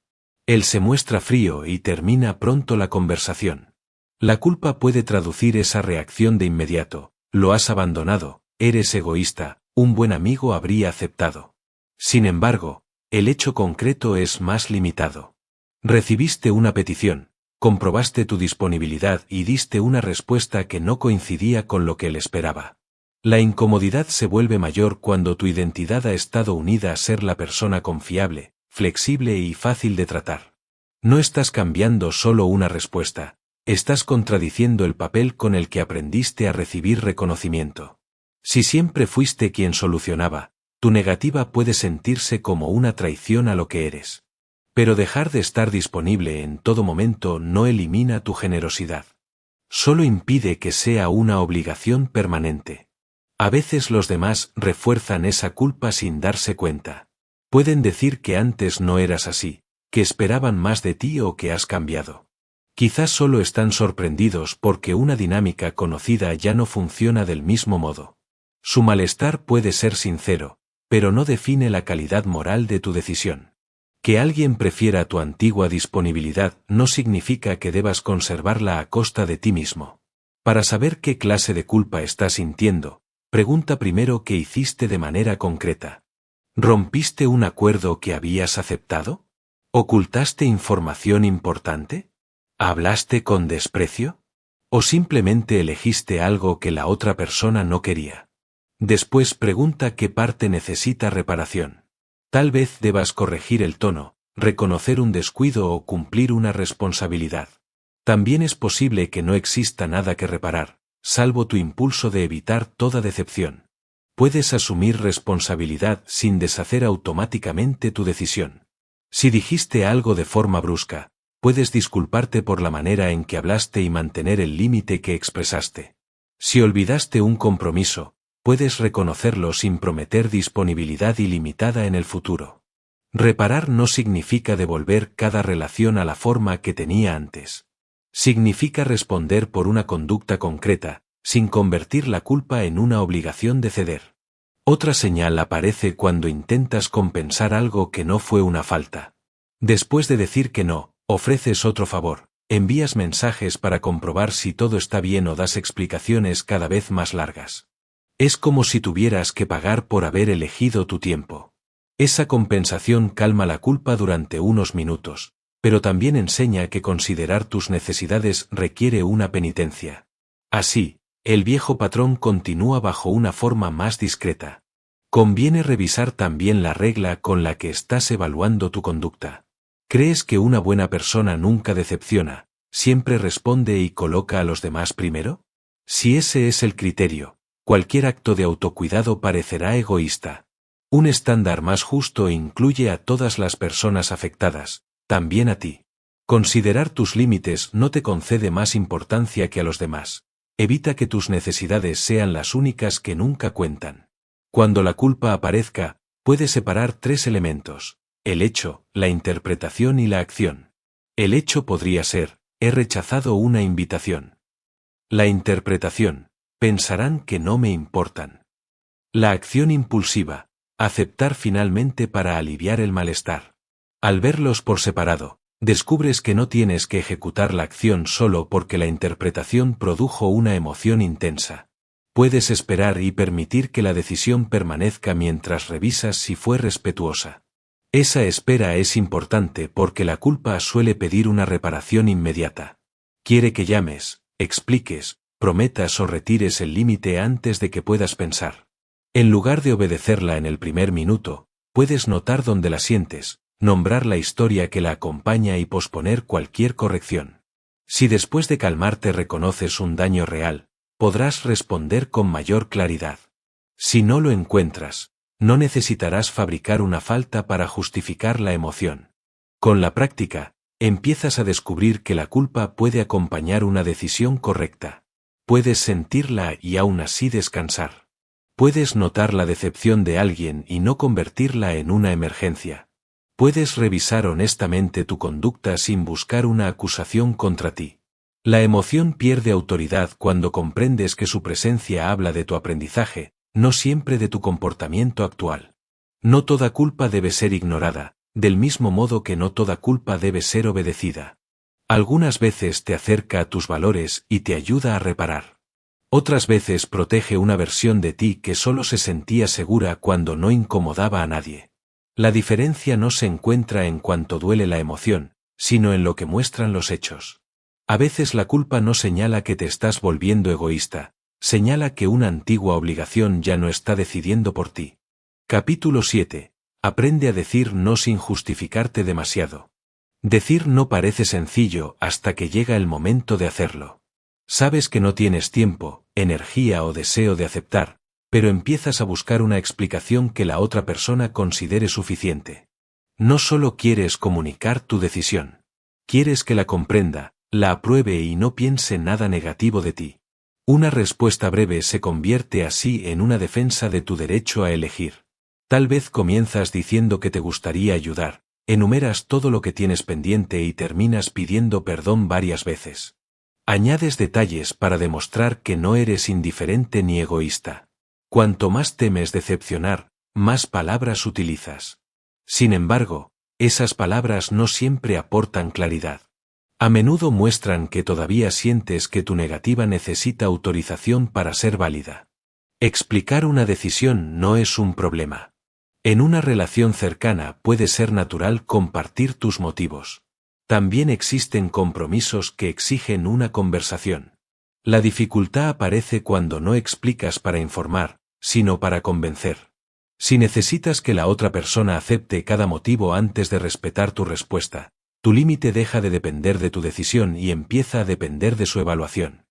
Él se muestra frío y termina pronto la conversación. La culpa puede traducir esa reacción de inmediato: lo has abandonado, eres egoísta, un buen amigo habría aceptado. Sin embargo, el hecho concreto es más limitado. Recibiste una petición, comprobaste tu disponibilidad y diste una respuesta que no coincidía con lo que él esperaba. La incomodidad se vuelve mayor cuando tu identidad ha estado unida a ser la persona confiable, flexible y fácil de tratar. No estás cambiando solo una respuesta, estás contradiciendo el papel con el que aprendiste a recibir reconocimiento. Si siempre fuiste quien solucionaba, tu negativa puede sentirse como una traición a lo que eres. Pero dejar de estar disponible en todo momento no elimina tu generosidad. Solo impide que sea una obligación permanente. A veces los demás refuerzan esa culpa sin darse cuenta. Pueden decir que antes no eras así, que esperaban más de ti o que has cambiado. Quizás solo están sorprendidos porque una dinámica conocida ya no funciona del mismo modo. Su malestar puede ser sincero, pero no define la calidad moral de tu decisión. Que alguien prefiera tu antigua disponibilidad no significa que debas conservarla a costa de ti mismo. Para saber qué clase de culpa estás sintiendo, pregunta primero qué hiciste de manera concreta. ¿Rompiste un acuerdo que habías aceptado? ¿Ocultaste información importante? ¿Hablaste con desprecio? ¿O simplemente elegiste algo que la otra persona no quería? Después pregunta qué parte necesita reparación. Tal vez debas corregir el tono, reconocer un descuido o cumplir una responsabilidad. También es posible que no exista nada que reparar, salvo tu impulso de evitar toda decepción. Puedes asumir responsabilidad sin deshacer automáticamente tu decisión. Si dijiste algo de forma brusca, puedes disculparte por la manera en que hablaste y mantener el límite que expresaste. Si olvidaste un compromiso, puedes reconocerlo sin prometer disponibilidad ilimitada en el futuro. Reparar no significa devolver cada relación a la forma que tenía antes. Significa responder por una conducta concreta, sin convertir la culpa en una obligación de ceder. Otra señal aparece cuando intentas compensar algo que no fue una falta. Después de decir que no, ofreces otro favor, envías mensajes para comprobar si todo está bien o das explicaciones cada vez más largas. Es como si tuvieras que pagar por haber elegido tu tiempo. Esa compensación calma la culpa durante unos minutos, pero también enseña que considerar tus necesidades requiere una penitencia. Así, el viejo patrón continúa bajo una forma más discreta. Conviene revisar también la regla con la que estás evaluando tu conducta. ¿Crees que una buena persona nunca decepciona, siempre responde y coloca a los demás primero? Si ese es el criterio, cualquier acto de autocuidado parecerá egoísta. Un estándar más justo incluye a todas las personas afectadas, también a ti. Considerar tus límites no te concede más importancia que a los demás. Evita que tus necesidades sean las únicas que nunca cuentan. Cuando la culpa aparezca, puedes separar tres elementos: el hecho, la interpretación y la acción. El hecho podría ser: he rechazado una invitación. La interpretación: pensarán que no me importan. La acción impulsiva: aceptar finalmente para aliviar el malestar. Al verlos por separado, descubres que no tienes que ejecutar la acción solo porque la interpretación produjo una emoción intensa. Puedes esperar y permitir que la decisión permanezca mientras revisas si fue respetuosa. Esa espera es importante porque la culpa suele pedir una reparación inmediata. Quiere que llames, expliques, prometas o retires el límite antes de que puedas pensar. En lugar de obedecerla en el primer minuto, puedes notar dónde la sientes, nombrar la historia que la acompaña y posponer cualquier corrección. Si después de calmarte reconoces un daño real, podrás responder con mayor claridad. Si no lo encuentras, no necesitarás fabricar una falta para justificar la emoción. Con la práctica, empiezas a descubrir que la culpa puede acompañar una decisión correcta. Puedes sentirla y aún así descansar. Puedes notar la decepción de alguien y no convertirla en una emergencia. Puedes revisar honestamente tu conducta sin buscar una acusación contra ti. La emoción pierde autoridad cuando comprendes que su presencia habla de tu aprendizaje, no siempre de tu comportamiento actual. No toda culpa debe ser ignorada, del mismo modo que no toda culpa debe ser obedecida. Algunas veces te acerca a tus valores y te ayuda a reparar. Otras veces protege una versión de ti que solo se sentía segura cuando no incomodaba a nadie. La diferencia no se encuentra en cuánto duele la emoción, sino en lo que muestran los hechos. A veces la culpa no señala que te estás volviendo egoísta, señala que una antigua obligación ya no está decidiendo por ti. Capítulo 7. Aprende a decir no sin justificarte demasiado. Decir no parece sencillo hasta que llega el momento de hacerlo. Sabes que no tienes tiempo, energía o deseo de aceptar, pero empiezas a buscar una explicación que la otra persona considere suficiente. No solo quieres comunicar tu decisión. Quieres que la comprenda, la apruebe y no piense nada negativo de ti. Una respuesta breve se convierte así en una defensa de tu derecho a elegir. Tal vez comienzas diciendo que te gustaría ayudar, enumeras todo lo que tienes pendiente y terminas pidiendo perdón varias veces. Añades detalles para demostrar que no eres indiferente ni egoísta. Cuanto más temes decepcionar, más palabras utilizas. Sin embargo, esas palabras no siempre aportan claridad. A menudo muestran que todavía sientes que tu negativa necesita autorización para ser válida. Explicar una decisión no es un problema. En una relación cercana puede ser natural compartir tus motivos. También existen compromisos que exigen una conversación. La dificultad aparece cuando no explicas para informar, sino para convencer. Si necesitas que la otra persona acepte cada motivo antes de respetar tu respuesta, tu límite deja de depender de tu decisión y empieza a depender de su evaluación.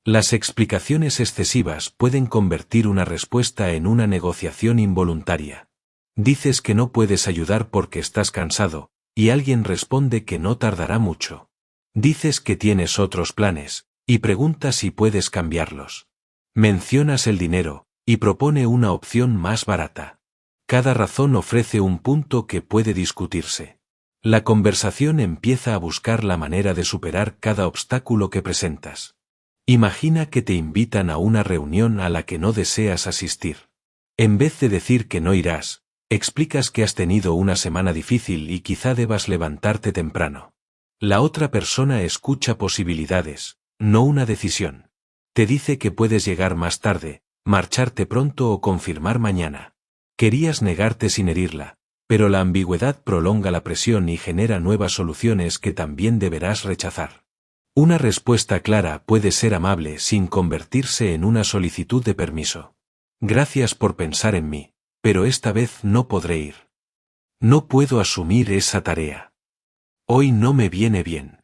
Las explicaciones excesivas pueden convertir una respuesta en una negociación involuntaria. Dices que no puedes ayudar porque estás cansado, y alguien responde que no tardará mucho. Dices que tienes otros planes, y preguntas si puedes cambiarlos. Mencionas el dinero, y propone una opción más barata. Cada razón ofrece un punto que puede discutirse. La conversación empieza a buscar la manera de superar cada obstáculo que presentas. Imagina que te invitan a una reunión a la que no deseas asistir. En vez de decir que no irás, explicas que has tenido una semana difícil y quizá debas levantarte temprano. La otra persona escucha posibilidades, no una decisión. Te dice que puedes llegar más tarde, marcharte pronto o confirmar mañana. Querías negarte sin herirla, pero la ambigüedad prolonga la presión y genera nuevas soluciones que también deberás rechazar. Una respuesta clara puede ser amable sin convertirse en una solicitud de permiso. Gracias por pensar en mí, pero esta vez no podré ir. No puedo asumir esa tarea. Hoy no me viene bien.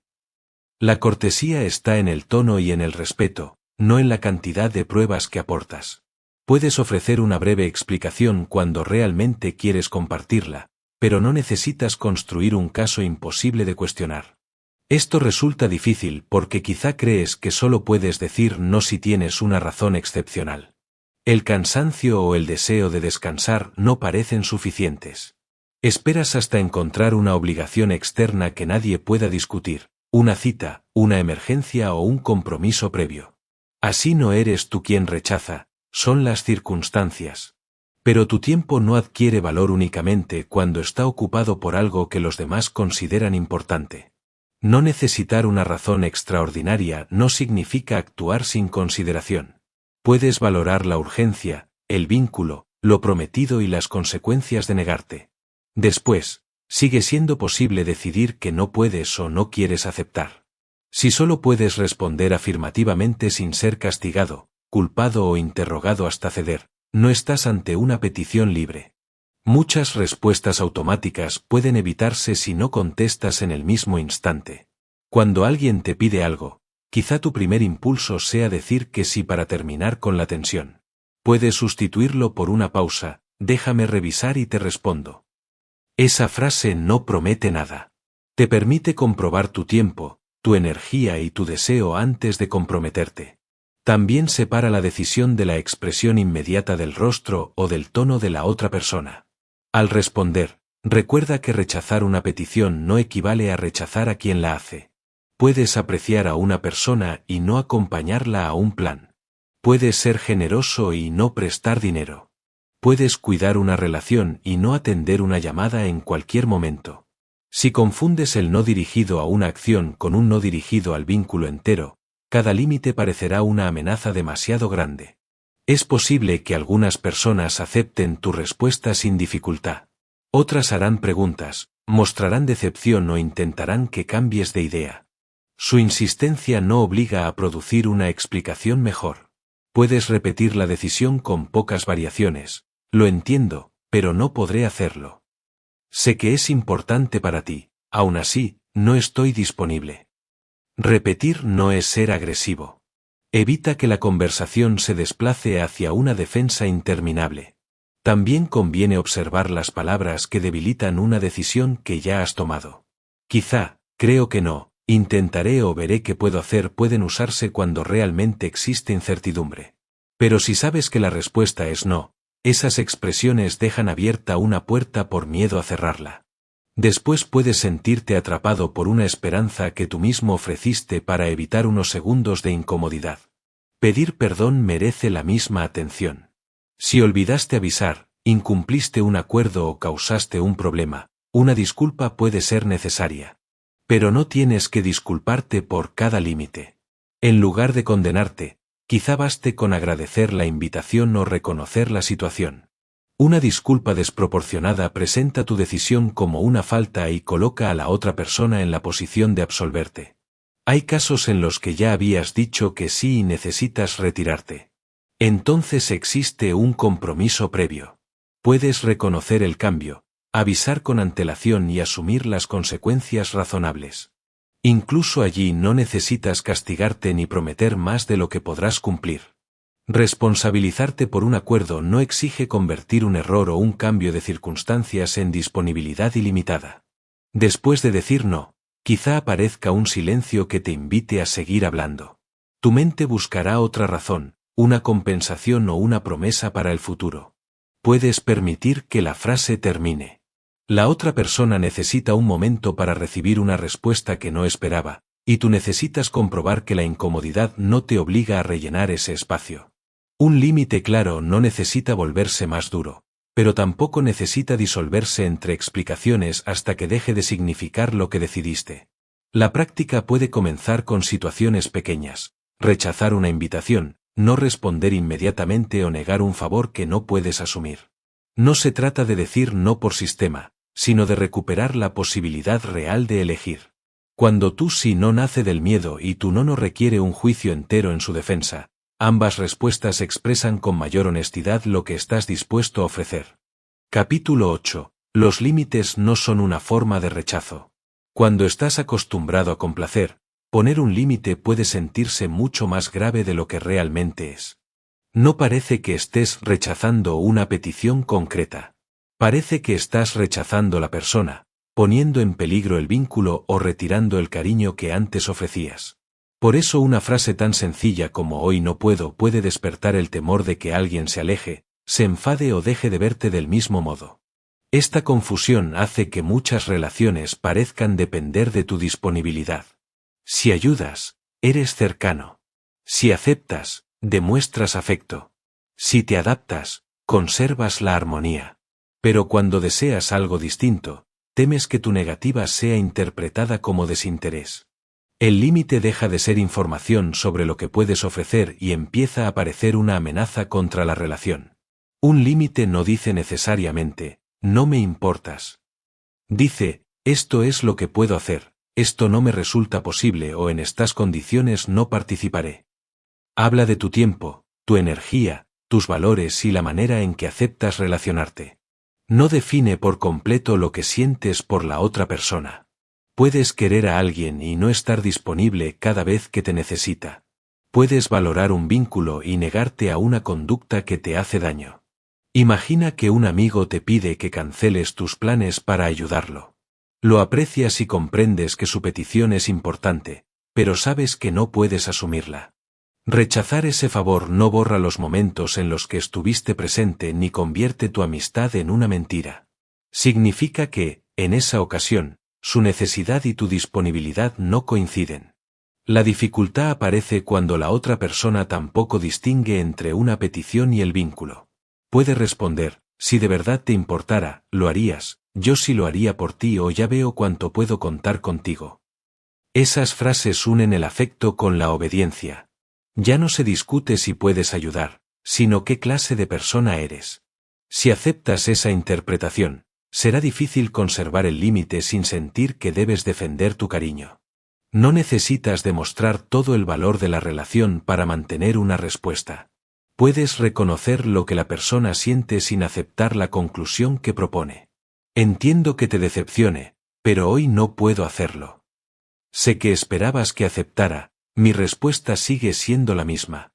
La cortesía está en el tono y en el respeto, no en la cantidad de pruebas que aportas. Puedes ofrecer una breve explicación cuando realmente quieres compartirla, pero no necesitas construir un caso imposible de cuestionar. Esto resulta difícil porque quizá crees que solo puedes decir no si tienes una razón excepcional. El cansancio o el deseo de descansar no parecen suficientes. Esperas hasta encontrar una obligación externa que nadie pueda discutir, una cita, una emergencia o un compromiso previo. Así no eres tú quien rechaza, son las circunstancias. Pero tu tiempo no adquiere valor únicamente cuando está ocupado por algo que los demás consideran importante. No necesitar una razón extraordinaria no significa actuar sin consideración. Puedes valorar la urgencia, el vínculo, lo prometido y las consecuencias de negarte. Después, sigue siendo posible decidir que no puedes o no quieres aceptar. Si solo puedes responder afirmativamente sin ser castigado, culpado o interrogado hasta ceder, no estás ante una petición libre. Muchas respuestas automáticas pueden evitarse si no contestas en el mismo instante. Cuando alguien te pide algo, quizá tu primer impulso sea decir que sí para terminar con la tensión. Puedes sustituirlo por una pausa, déjame revisar y te respondo. Esa frase no promete nada. Te permite comprobar tu tiempo, tu energía y tu deseo antes de comprometerte. También separa la decisión de la expresión inmediata del rostro o del tono de la otra persona. Al responder, recuerda que rechazar una petición no equivale a rechazar a quien la hace. Puedes apreciar a una persona y no acompañarla a un plan. Puedes ser generoso y no prestar dinero. Puedes cuidar una relación y no atender una llamada en cualquier momento. Si confundes el no dirigido a una acción con un no dirigido al vínculo entero, cada límite parecerá una amenaza demasiado grande. Es posible que algunas personas acepten tu respuesta sin dificultad. Otras harán preguntas, mostrarán decepción o intentarán que cambies de idea. Su insistencia no obliga a producir una explicación mejor. Puedes repetir la decisión con pocas variaciones. Lo entiendo, pero no podré hacerlo. Sé que es importante para ti, aún así, no estoy disponible. Repetir no es ser agresivo. Evita que la conversación se desplace hacia una defensa interminable. También conviene observar las palabras que debilitan una decisión que ya has tomado. Quizá, creo que no, intentaré o veré qué puedo hacer pueden usarse cuando realmente existe incertidumbre. Pero si sabes que la respuesta es no, esas expresiones dejan abierta una puerta por miedo a cerrarla. Después puedes sentirte atrapado por una esperanza que tú mismo ofreciste para evitar unos segundos de incomodidad. Pedir perdón merece la misma atención. Si olvidaste avisar, incumpliste un acuerdo o causaste un problema, una disculpa puede ser necesaria. Pero no tienes que disculparte por cada límite. En lugar de condenarte, quizá baste con agradecer la invitación o reconocer la situación. Una disculpa desproporcionada presenta tu decisión como una falta y coloca a la otra persona en la posición de absolverte. Hay casos en los que ya habías dicho que sí y necesitas retirarte. Entonces existe un compromiso previo. Puedes reconocer el cambio, avisar con antelación y asumir las consecuencias razonables. Incluso allí no necesitas castigarte ni prometer más de lo que podrás cumplir. Responsabilizarte por un acuerdo no exige convertir un error o un cambio de circunstancias en disponibilidad ilimitada. Después de decir no, quizá aparezca un silencio que te invite a seguir hablando. Tu mente buscará otra razón, una compensación o una promesa para el futuro. Puedes permitir que la frase termine. La otra persona necesita un momento para recibir una respuesta que no esperaba, y tú necesitas comprobar que la incomodidad no te obliga a rellenar ese espacio. Un límite claro no necesita volverse más duro, pero tampoco necesita disolverse entre explicaciones hasta que deje de significar lo que decidiste. La práctica puede comenzar con situaciones pequeñas: rechazar una invitación, no responder inmediatamente o negar un favor que no puedes asumir. No se trata de decir no por sistema, sino de recuperar la posibilidad real de elegir. Cuando tu sí no nace del miedo y tu no requiere un juicio entero en su defensa, ambas respuestas expresan con mayor honestidad lo que estás dispuesto a ofrecer. Capítulo 8. Los límites no son una forma de rechazo. Cuando estás acostumbrado a complacer, poner un límite puede sentirse mucho más grave de lo que realmente es. No parece que estés rechazando una petición concreta. Parece que estás rechazando la persona, poniendo en peligro el vínculo o retirando el cariño que antes ofrecías. Por eso una frase tan sencilla como hoy no puedo puede despertar el temor de que alguien se aleje, se enfade o deje de verte del mismo modo. Esta confusión hace que muchas relaciones parezcan depender de tu disponibilidad. Si ayudas, eres cercano. Si aceptas, demuestras afecto. Si te adaptas, conservas la armonía. Pero cuando deseas algo distinto, temes que tu negativa sea interpretada como desinterés. El límite deja de ser información sobre lo que puedes ofrecer y empieza a parecer una amenaza contra la relación. Un límite no dice necesariamente, no me importas. Dice, esto es lo que puedo hacer, esto no me resulta posible o en estas condiciones no participaré. Habla de tu tiempo, tu energía, tus valores y la manera en que aceptas relacionarte. No define por completo lo que sientes por la otra persona. Puedes querer a alguien y no estar disponible cada vez que te necesita. Puedes valorar un vínculo y negarte a una conducta que te hace daño. Imagina que un amigo te pide que canceles tus planes para ayudarlo. Lo aprecias y comprendes que su petición es importante, pero sabes que no puedes asumirla. Rechazar ese favor no borra los momentos en los que estuviste presente ni convierte tu amistad en una mentira. Significa que, en esa ocasión, su necesidad y tu disponibilidad no coinciden. La dificultad aparece cuando la otra persona tampoco distingue entre una petición y el vínculo. Puede responder, si de verdad te importara, lo harías, yo sí lo haría por ti o ya veo cuánto puedo contar contigo. Esas frases unen el afecto con la obediencia. Ya no se discute si puedes ayudar, sino qué clase de persona eres. Si aceptas esa interpretación, será difícil conservar el límite sin sentir que debes defender tu cariño. No necesitas demostrar todo el valor de la relación para mantener una respuesta. Puedes reconocer lo que la persona siente sin aceptar la conclusión que propone. Entiendo que te decepcione, pero hoy no puedo hacerlo. Sé que esperabas que aceptara, mi respuesta sigue siendo la misma.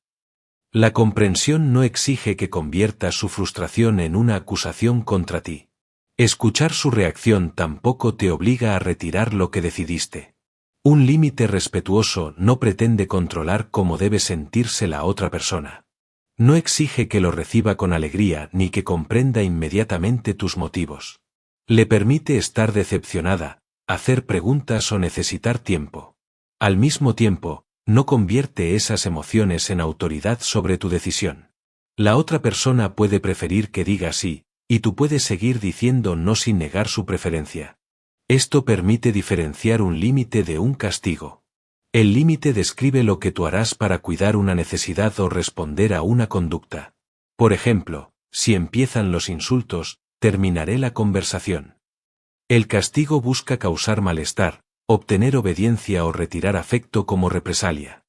La comprensión no exige que conviertas su frustración en una acusación contra ti. Escuchar su reacción tampoco te obliga a retirar lo que decidiste. Un límite respetuoso no pretende controlar cómo debe sentirse la otra persona. No exige que lo reciba con alegría ni que comprenda inmediatamente tus motivos. Le permite estar decepcionada, hacer preguntas o necesitar tiempo. Al mismo tiempo, no convierte esas emociones en autoridad sobre tu decisión. La otra persona puede preferir que diga sí, y tú puedes seguir diciendo no sin negar su preferencia. Esto permite diferenciar un límite de un castigo. El límite describe lo que tú harás para cuidar una necesidad o responder a una conducta. Por ejemplo, si empiezan los insultos, terminaré la conversación. El castigo busca causar malestar, obtener obediencia o retirar afecto como represalia.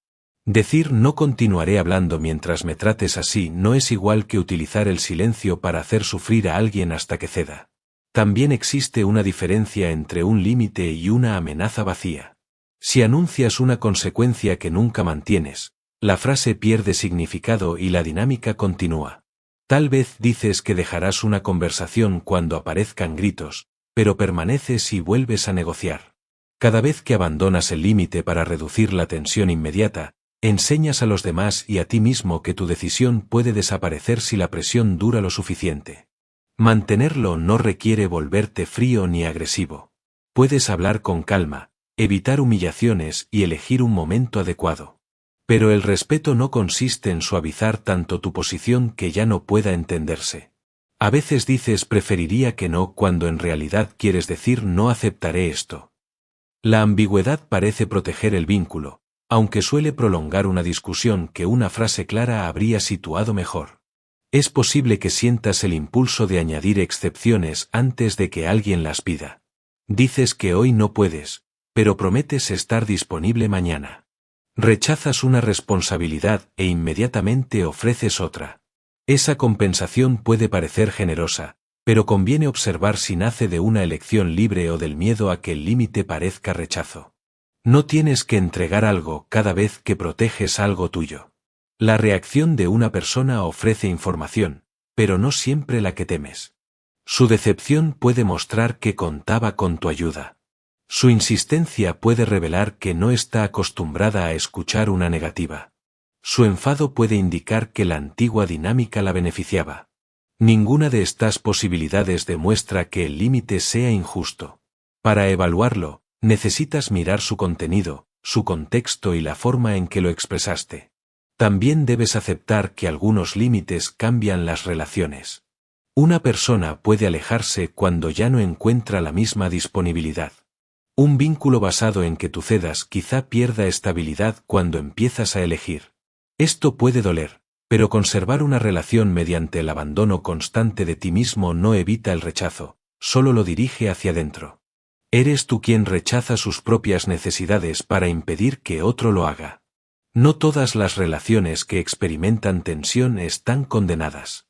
Decir no continuaré hablando mientras me trates así no es igual que utilizar el silencio para hacer sufrir a alguien hasta que ceda. También existe una diferencia entre un límite y una amenaza vacía. Si anuncias una consecuencia que nunca mantienes, la frase pierde significado y la dinámica continúa. Tal vez dices que dejarás una conversación cuando aparezcan gritos, pero permaneces y vuelves a negociar. Cada vez que abandonas el límite para reducir la tensión inmediata, enseñas a los demás y a ti mismo que tu decisión puede desaparecer si la presión dura lo suficiente. Mantenerlo no requiere volverte frío ni agresivo. Puedes hablar con calma, evitar humillaciones y elegir un momento adecuado. Pero el respeto no consiste en suavizar tanto tu posición que ya no pueda entenderse. A veces dices preferiría que no cuando en realidad quieres decir no aceptaré esto. La ambigüedad parece proteger el vínculo, aunque suele prolongar una discusión que una frase clara habría situado mejor. Es posible que sientas el impulso de añadir excepciones antes de que alguien las pida. Dices que hoy no puedes, pero prometes estar disponible mañana. Rechazas una responsabilidad e inmediatamente ofreces otra. Esa compensación puede parecer generosa, pero conviene observar si nace de una elección libre o del miedo a que el límite parezca rechazo. No tienes que entregar algo cada vez que proteges algo tuyo. La reacción de una persona ofrece información, pero no siempre la que temes. Su decepción puede mostrar que contaba con tu ayuda. Su insistencia puede revelar que no está acostumbrada a escuchar una negativa. Su enfado puede indicar que la antigua dinámica la beneficiaba. Ninguna de estas posibilidades demuestra que el límite sea injusto. Para evaluarlo, necesitas mirar su contenido, su contexto y la forma en que lo expresaste. También debes aceptar que algunos límites cambian las relaciones. Una persona puede alejarse cuando ya no encuentra la misma disponibilidad. Un vínculo basado en que tú cedas quizá pierda estabilidad cuando empiezas a elegir. Esto puede doler, pero conservar una relación mediante el abandono constante de ti mismo no evita el rechazo, solo lo dirige hacia adentro. Eres tú quien rechaza sus propias necesidades para impedir que otro lo haga. No todas las relaciones que experimentan tensión están condenadas.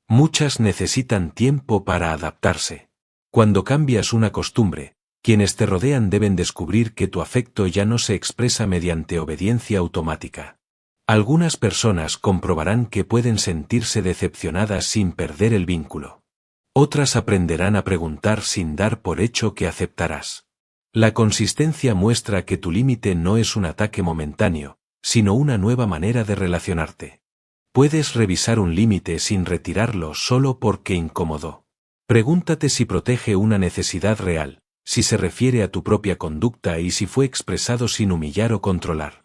Muchas necesitan tiempo para adaptarse. Cuando cambias una costumbre, quienes te rodean deben descubrir que tu afecto ya no se expresa mediante obediencia automática. Algunas personas comprobarán que pueden sentirse decepcionadas sin perder el vínculo. Otras aprenderán a preguntar sin dar por hecho que aceptarás. La consistencia muestra que tu límite no es un ataque momentáneo, sino una nueva manera de relacionarte. Puedes revisar un límite sin retirarlo solo porque incomodó. Pregúntate si protege una necesidad real, si se refiere a tu propia conducta y si fue expresado sin humillar o controlar.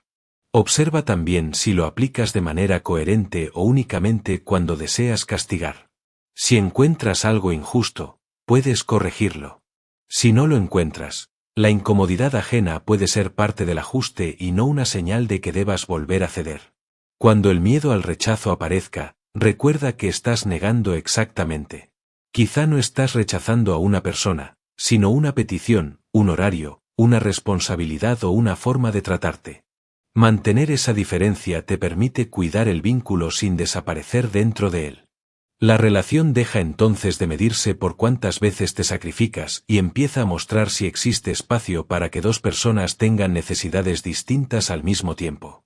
Observa también si lo aplicas de manera coherente o únicamente cuando deseas castigar. Si encuentras algo injusto, puedes corregirlo. Si no lo encuentras, la incomodidad ajena puede ser parte del ajuste y no una señal de que debas volver a ceder. Cuando el miedo al rechazo aparezca, recuerda que estás negando exactamente. Quizá no estás rechazando a una persona, sino una petición, un horario, una responsabilidad o una forma de tratarte. Mantener esa diferencia te permite cuidar el vínculo sin desaparecer dentro de él. La relación deja entonces de medirse por cuántas veces te sacrificas y empieza a mostrar si existe espacio para que dos personas tengan necesidades distintas al mismo tiempo.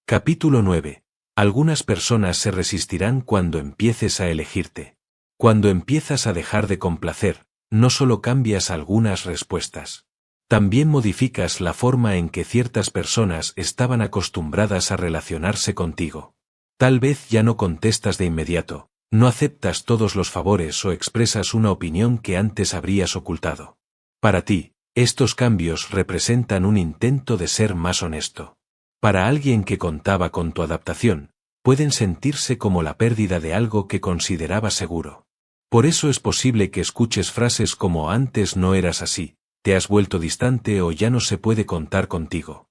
Capítulo 9. Algunas personas se resistirán cuando empieces a elegirte. Cuando empiezas a dejar de complacer, no solo cambias algunas respuestas. También modificas la forma en que ciertas personas estaban acostumbradas a relacionarse contigo. Tal vez ya no contestas de inmediato, no aceptas todos los favores o expresas una opinión que antes habrías ocultado. Para ti, estos cambios representan un intento de ser más honesto. Para alguien que contaba con tu adaptación, pueden sentirse como la pérdida de algo que consideraba seguro. Por eso es posible que escuches frases como antes no eras así, te has vuelto distante o ya no se puede contar contigo.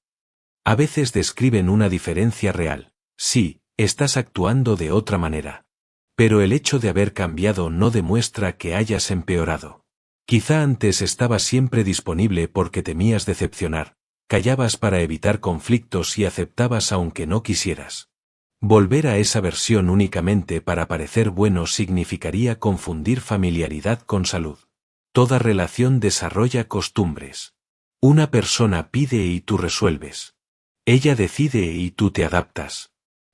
A veces describen una diferencia real. Sí, estás actuando de otra manera. Pero el hecho de haber cambiado no demuestra que hayas empeorado. Quizá antes estabas siempre disponible porque temías decepcionar, callabas para evitar conflictos y aceptabas aunque no quisieras. Volver a esa versión únicamente para parecer bueno significaría confundir familiaridad con salud. Toda relación desarrolla costumbres. Una persona pide y tú resuelves. Ella decide y tú te adaptas.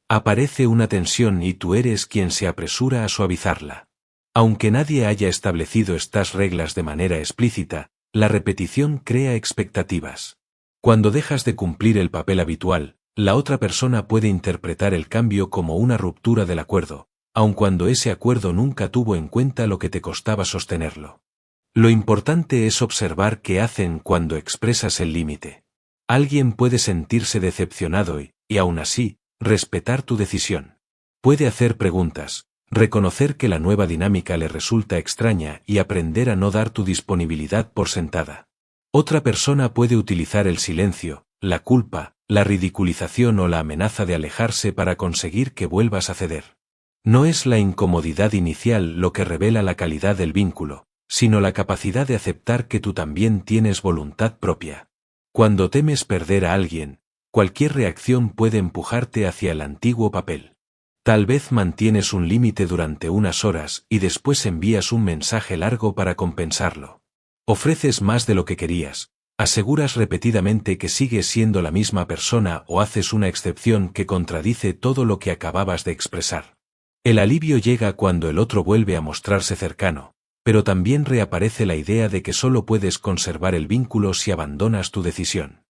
Aparece una tensión y tú eres quien se apresura a suavizarla. Aunque nadie haya establecido estas reglas de manera explícita, la repetición crea expectativas. Cuando dejas de cumplir el papel habitual, la otra persona puede interpretar el cambio como una ruptura del acuerdo, aun cuando ese acuerdo nunca tuvo en cuenta lo que te costaba sostenerlo. Lo importante es observar qué hacen cuando expresas el límite. Alguien puede sentirse decepcionado y aún así, respetar tu decisión. Puede hacer preguntas, reconocer que la nueva dinámica le resulta extraña y aprender a no dar tu disponibilidad por sentada. Otra persona puede utilizar el silencio, la culpa, la ridiculización o la amenaza de alejarse para conseguir que vuelvas a ceder. No es la incomodidad inicial lo que revela la calidad del vínculo, sino la capacidad de aceptar que tú también tienes voluntad propia. Cuando temes perder a alguien, cualquier reacción puede empujarte hacia el antiguo papel. Tal vez mantienes un límite durante unas horas y después envías un mensaje largo para compensarlo. Ofreces más de lo que querías, aseguras repetidamente que sigues siendo la misma persona o haces una excepción que contradice todo lo que acababas de expresar. El alivio llega cuando el otro vuelve a mostrarse cercano, pero también reaparece la idea de que solo puedes conservar el vínculo si abandonas tu decisión.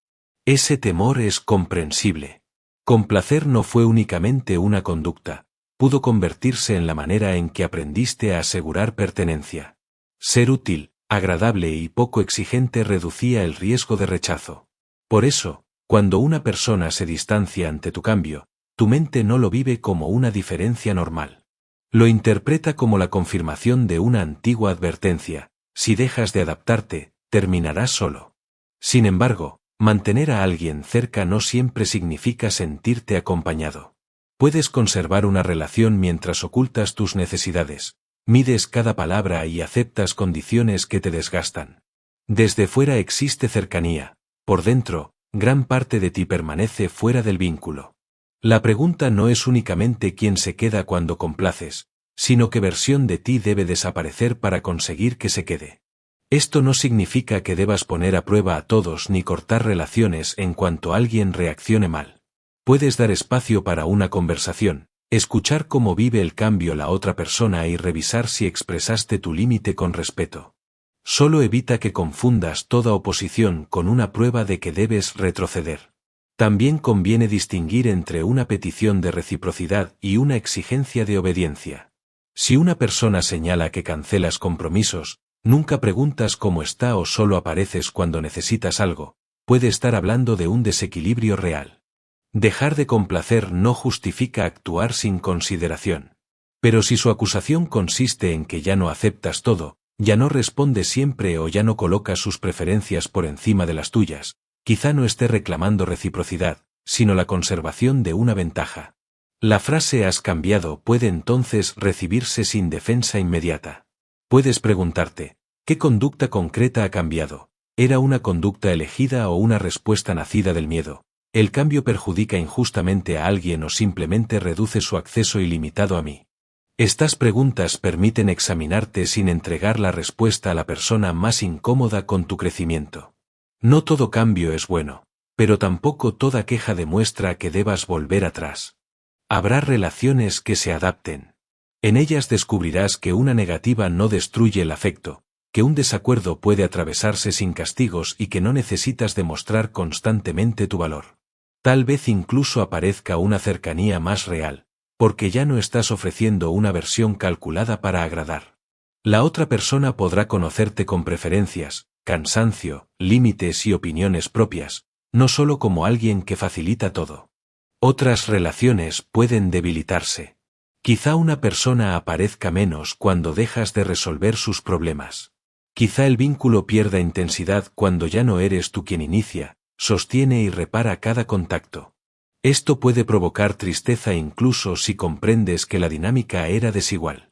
Ese temor es comprensible. Complacer no fue únicamente una conducta, pudo convertirse en la manera en que aprendiste a asegurar pertenencia. Ser útil, agradable y poco exigente reducía el riesgo de rechazo. Por eso, cuando una persona se distancia ante tu cambio, tu mente no lo vive como una diferencia normal. Lo interpreta como la confirmación de una antigua advertencia: si dejas de adaptarte, terminarás solo. Sin embargo, mantener a alguien cerca no siempre significa sentirte acompañado. Puedes conservar una relación mientras ocultas tus necesidades, mides cada palabra y aceptas condiciones que te desgastan. Desde fuera existe cercanía, por dentro, gran parte de ti permanece fuera del vínculo. La pregunta no es únicamente quién se queda cuando complaces, sino qué versión de ti debe desaparecer para conseguir que se quede. Esto no significa que debas poner a prueba a todos ni cortar relaciones en cuanto alguien reaccione mal. Puedes dar espacio para una conversación, escuchar cómo vive el cambio la otra persona y revisar si expresaste tu límite con respeto. Solo evita que confundas toda oposición con una prueba de que debes retroceder. También conviene distinguir entre una petición de reciprocidad y una exigencia de obediencia. Si una persona señala que cancelas compromisos, nunca preguntas cómo está o solo apareces cuando necesitas algo, puede estar hablando de un desequilibrio real. Dejar de complacer no justifica actuar sin consideración. Pero si su acusación consiste en que ya no aceptas todo, ya no responde siempre o ya no coloca sus preferencias por encima de las tuyas, quizá no esté reclamando reciprocidad, sino la conservación de una ventaja. La frase "has cambiado" puede entonces recibirse sin defensa inmediata. Puedes preguntarte, ¿qué conducta concreta ha cambiado? ¿Era una conducta elegida o una respuesta nacida del miedo? ¿El cambio perjudica injustamente a alguien o simplemente reduce su acceso ilimitado a mí? Estas preguntas permiten examinarte sin entregar la respuesta a la persona más incómoda con tu crecimiento. No todo cambio es bueno, pero tampoco toda queja demuestra que debas volver atrás. Habrá relaciones que se adapten. En ellas descubrirás que una negativa no destruye el afecto, que un desacuerdo puede atravesarse sin castigos y que no necesitas demostrar constantemente tu valor. Tal vez incluso aparezca una cercanía más real, porque ya no estás ofreciendo una versión calculada para agradar. La otra persona podrá conocerte con preferencias, cansancio, límites y opiniones propias, no solo como alguien que facilita todo. Otras relaciones pueden debilitarse. Quizá una persona aparezca menos cuando dejas de resolver sus problemas. Quizá el vínculo pierda intensidad cuando ya no eres tú quien inicia, sostiene y repara cada contacto. Esto puede provocar tristeza incluso si comprendes que la dinámica era desigual.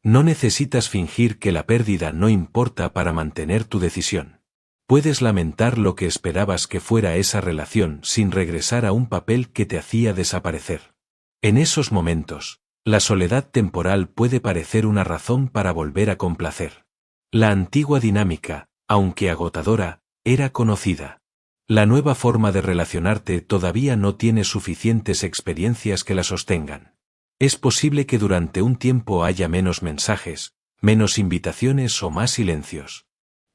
No necesitas fingir que la pérdida no importa para mantener tu decisión. Puedes lamentar lo que esperabas que fuera esa relación sin regresar a un papel que te hacía desaparecer. En esos momentos, la soledad temporal puede parecer una razón para volver a complacer. La antigua dinámica, aunque agotadora, era conocida. La nueva forma de relacionarte todavía no tiene suficientes experiencias que la sostengan. Es posible que durante un tiempo haya menos mensajes, menos invitaciones o más silencios.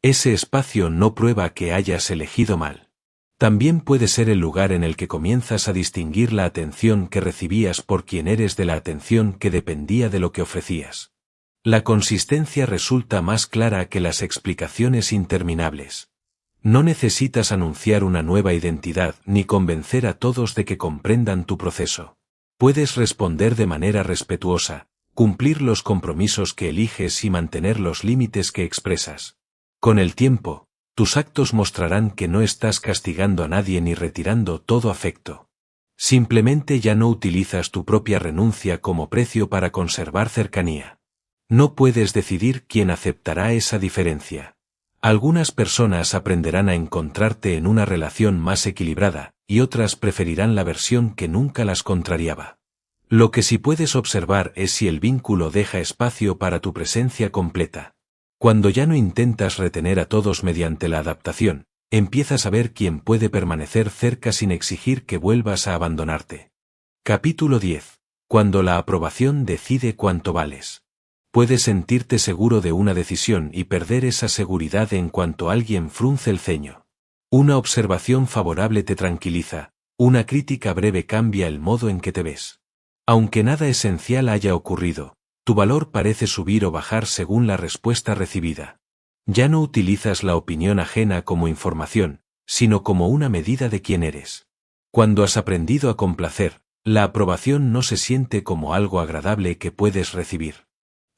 Ese espacio no prueba que hayas elegido mal. También puede ser el lugar en el que comienzas a distinguir la atención que recibías por quien eres de la atención que dependía de lo que ofrecías. La consistencia resulta más clara que las explicaciones interminables. No necesitas anunciar una nueva identidad ni convencer a todos de que comprendan tu proceso. Puedes responder de manera respetuosa, cumplir los compromisos que eliges y mantener los límites que expresas. Con el tiempo, tus actos mostrarán que no estás castigando a nadie ni retirando todo afecto. Simplemente ya no utilizas tu propia renuncia como precio para conservar cercanía. No puedes decidir quién aceptará esa diferencia. Algunas personas aprenderán a encontrarte en una relación más equilibrada, y otras preferirán la versión que nunca las contrariaba. Lo que sí puedes observar es si el vínculo deja espacio para tu presencia completa. Cuando ya no intentas retener a todos mediante la adaptación, empiezas a ver quién puede permanecer cerca sin exigir que vuelvas a abandonarte. Capítulo 10. Cuando la aprobación decide cuánto vales. Puedes sentirte seguro de una decisión y perder esa seguridad en cuanto alguien frunce el ceño. Una observación favorable te tranquiliza, una crítica breve cambia el modo en que te ves. Aunque nada esencial haya ocurrido, tu valor parece subir o bajar según la respuesta recibida. Ya no utilizas la opinión ajena como información, sino como una medida de quién eres. Cuando has aprendido a complacer, la aprobación no se siente como algo agradable que puedes recibir.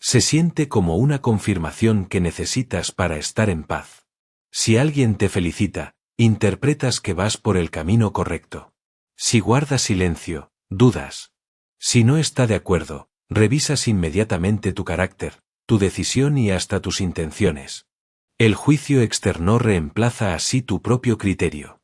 Se siente como una confirmación que necesitas para estar en paz. Si alguien te felicita, interpretas que vas por el camino correcto. Si guardas silencio, dudas. Si no está de acuerdo, revisas inmediatamente tu carácter, tu decisión y hasta tus intenciones. El juicio externo reemplaza así tu propio criterio.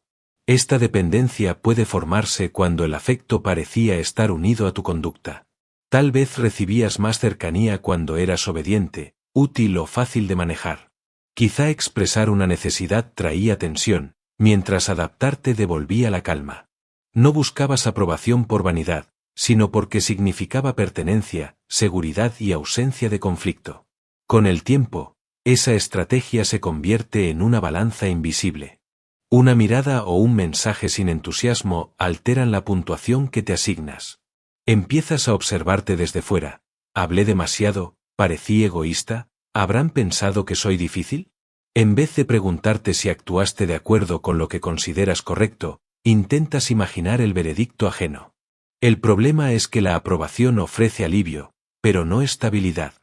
Esta dependencia puede formarse cuando el afecto parecía estar unido a tu conducta. Tal vez recibías más cercanía cuando eras obediente, útil o fácil de manejar. Quizá expresar una necesidad traía tensión, mientras adaptarte devolvía la calma. No buscabas aprobación por vanidad, sino porque significaba pertenencia, seguridad y ausencia de conflicto. Con el tiempo, esa estrategia se convierte en una balanza invisible. Una mirada o un mensaje sin entusiasmo alteran la puntuación que te asignas. Empiezas a observarte desde fuera. ¿Hablé demasiado? ¿Parecí egoísta? ¿Habrán pensado que soy difícil? En vez de preguntarte si actuaste de acuerdo con lo que consideras correcto, intentas imaginar el veredicto ajeno. El problema es que la aprobación ofrece alivio, pero no estabilidad.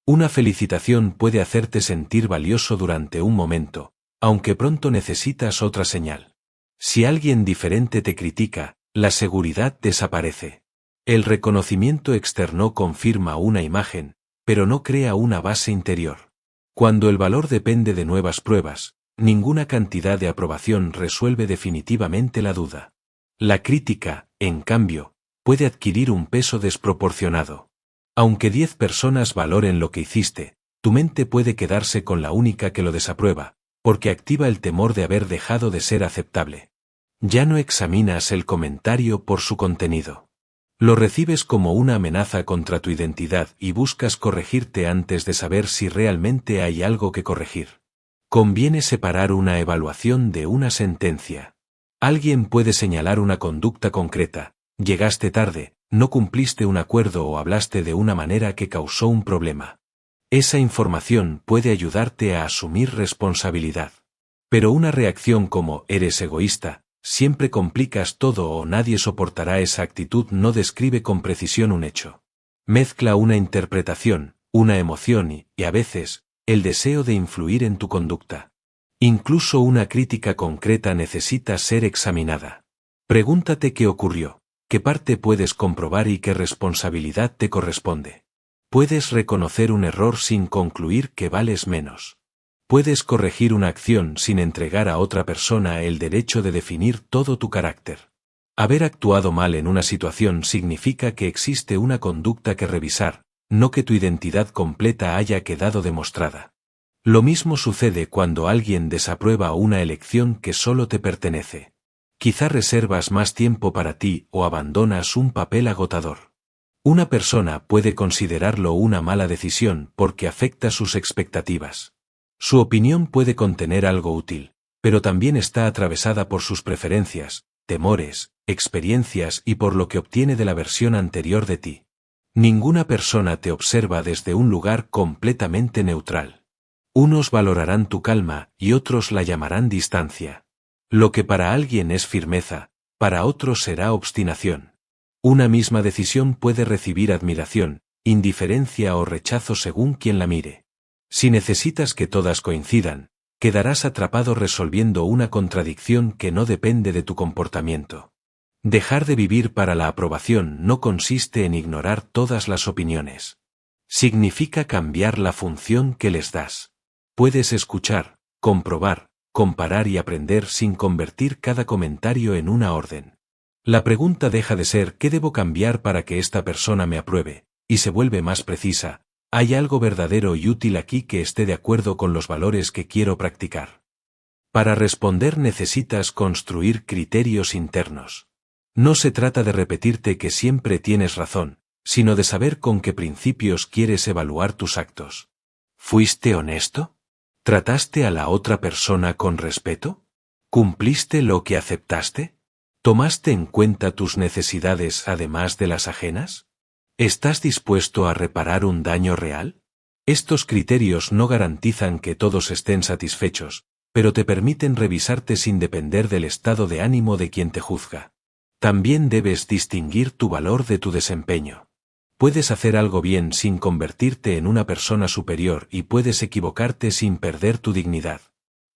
Una felicitación puede hacerte sentir valioso durante un momento, aunque pronto necesitas otra señal. Si alguien diferente te critica, la seguridad desaparece. El reconocimiento externo confirma una imagen, pero no crea una base interior. Cuando el valor depende de nuevas pruebas, Ninguna cantidad de aprobación resuelve definitivamente la duda. La crítica, en cambio, puede adquirir un peso desproporcionado. Aunque 10 personas valoren lo que hiciste, tu mente puede quedarse con la única que lo desaprueba, porque activa el temor de haber dejado de ser aceptable. Ya no examinas el comentario por su contenido. Lo recibes como una amenaza contra tu identidad y buscas corregirte antes de saber si realmente hay algo que corregir. Conviene separar una evaluación de una sentencia. Alguien puede señalar una conducta concreta: llegaste tarde, no cumpliste un acuerdo o hablaste de una manera que causó un problema. Esa información puede ayudarte a asumir responsabilidad. Pero una reacción como eres egoísta, siempre complicas todo o nadie soportará esa actitud no describe con precisión un hecho. Mezcla una interpretación, una emoción y, a veces, el deseo de influir en tu conducta. Incluso una crítica concreta necesita ser examinada. Pregúntate qué ocurrió, qué parte puedes comprobar y qué responsabilidad te corresponde. Puedes reconocer un error sin concluir que vales menos. Puedes corregir una acción sin entregar a otra persona el derecho de definir todo tu carácter. Haber actuado mal en una situación significa que existe una conducta que revisar, no que tu identidad completa haya quedado demostrada. Lo mismo sucede cuando alguien desaprueba una elección que solo te pertenece. Quizá reservas más tiempo para ti o abandonas un papel agotador. Una persona puede considerarlo una mala decisión porque afecta sus expectativas. Su opinión puede contener algo útil, pero también está atravesada por sus preferencias, temores, experiencias y por lo que obtiene de la versión anterior de ti. Ninguna persona te observa desde un lugar completamente neutral. Unos valorarán tu calma y otros la llamarán distancia. Lo que para alguien es firmeza, para otros será obstinación. Una misma decisión puede recibir admiración, indiferencia o rechazo según quien la mire. Si necesitas que todas coincidan, quedarás atrapado resolviendo una contradicción que no depende de tu comportamiento. Dejar de vivir para la aprobación no consiste en ignorar todas las opiniones. Significa cambiar la función que les das. Puedes escuchar, comprobar, comparar y aprender sin convertir cada comentario en una orden. La pregunta deja de ser ¿qué debo cambiar para que esta persona me apruebe? Y se vuelve más precisa: ¿hay algo verdadero y útil aquí que esté de acuerdo con los valores que quiero practicar? Para responder necesitas construir criterios internos. No se trata de repetirte que siempre tienes razón, sino de saber con qué principios quieres evaluar tus actos. ¿Fuiste honesto? ¿Trataste a la otra persona con respeto? ¿Cumpliste lo que aceptaste? ¿Tomaste en cuenta tus necesidades además de las ajenas? ¿Estás dispuesto a reparar un daño real? Estos criterios no garantizan que todos estén satisfechos, pero te permiten revisarte sin depender del estado de ánimo de quien te juzga. También debes distinguir tu valor de tu desempeño. Puedes hacer algo bien sin convertirte en una persona superior y puedes equivocarte sin perder tu dignidad.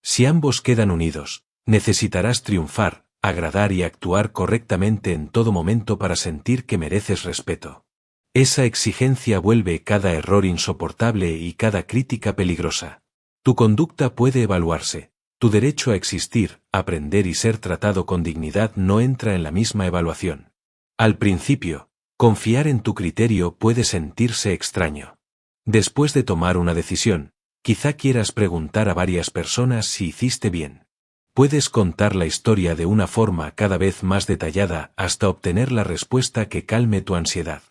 Si ambos quedan unidos, necesitarás triunfar, agradar y actuar correctamente en todo momento para sentir que mereces respeto. Esa exigencia vuelve cada error insoportable y cada crítica peligrosa. Tu conducta puede evaluarse. Tu derecho a existir, aprender y ser tratado con dignidad no entra en la misma evaluación. Al principio, confiar en tu criterio puede sentirse extraño. Después de tomar una decisión, quizá quieras preguntar a varias personas si hiciste bien. Puedes contar la historia de una forma cada vez más detallada hasta obtener la respuesta que calme tu ansiedad.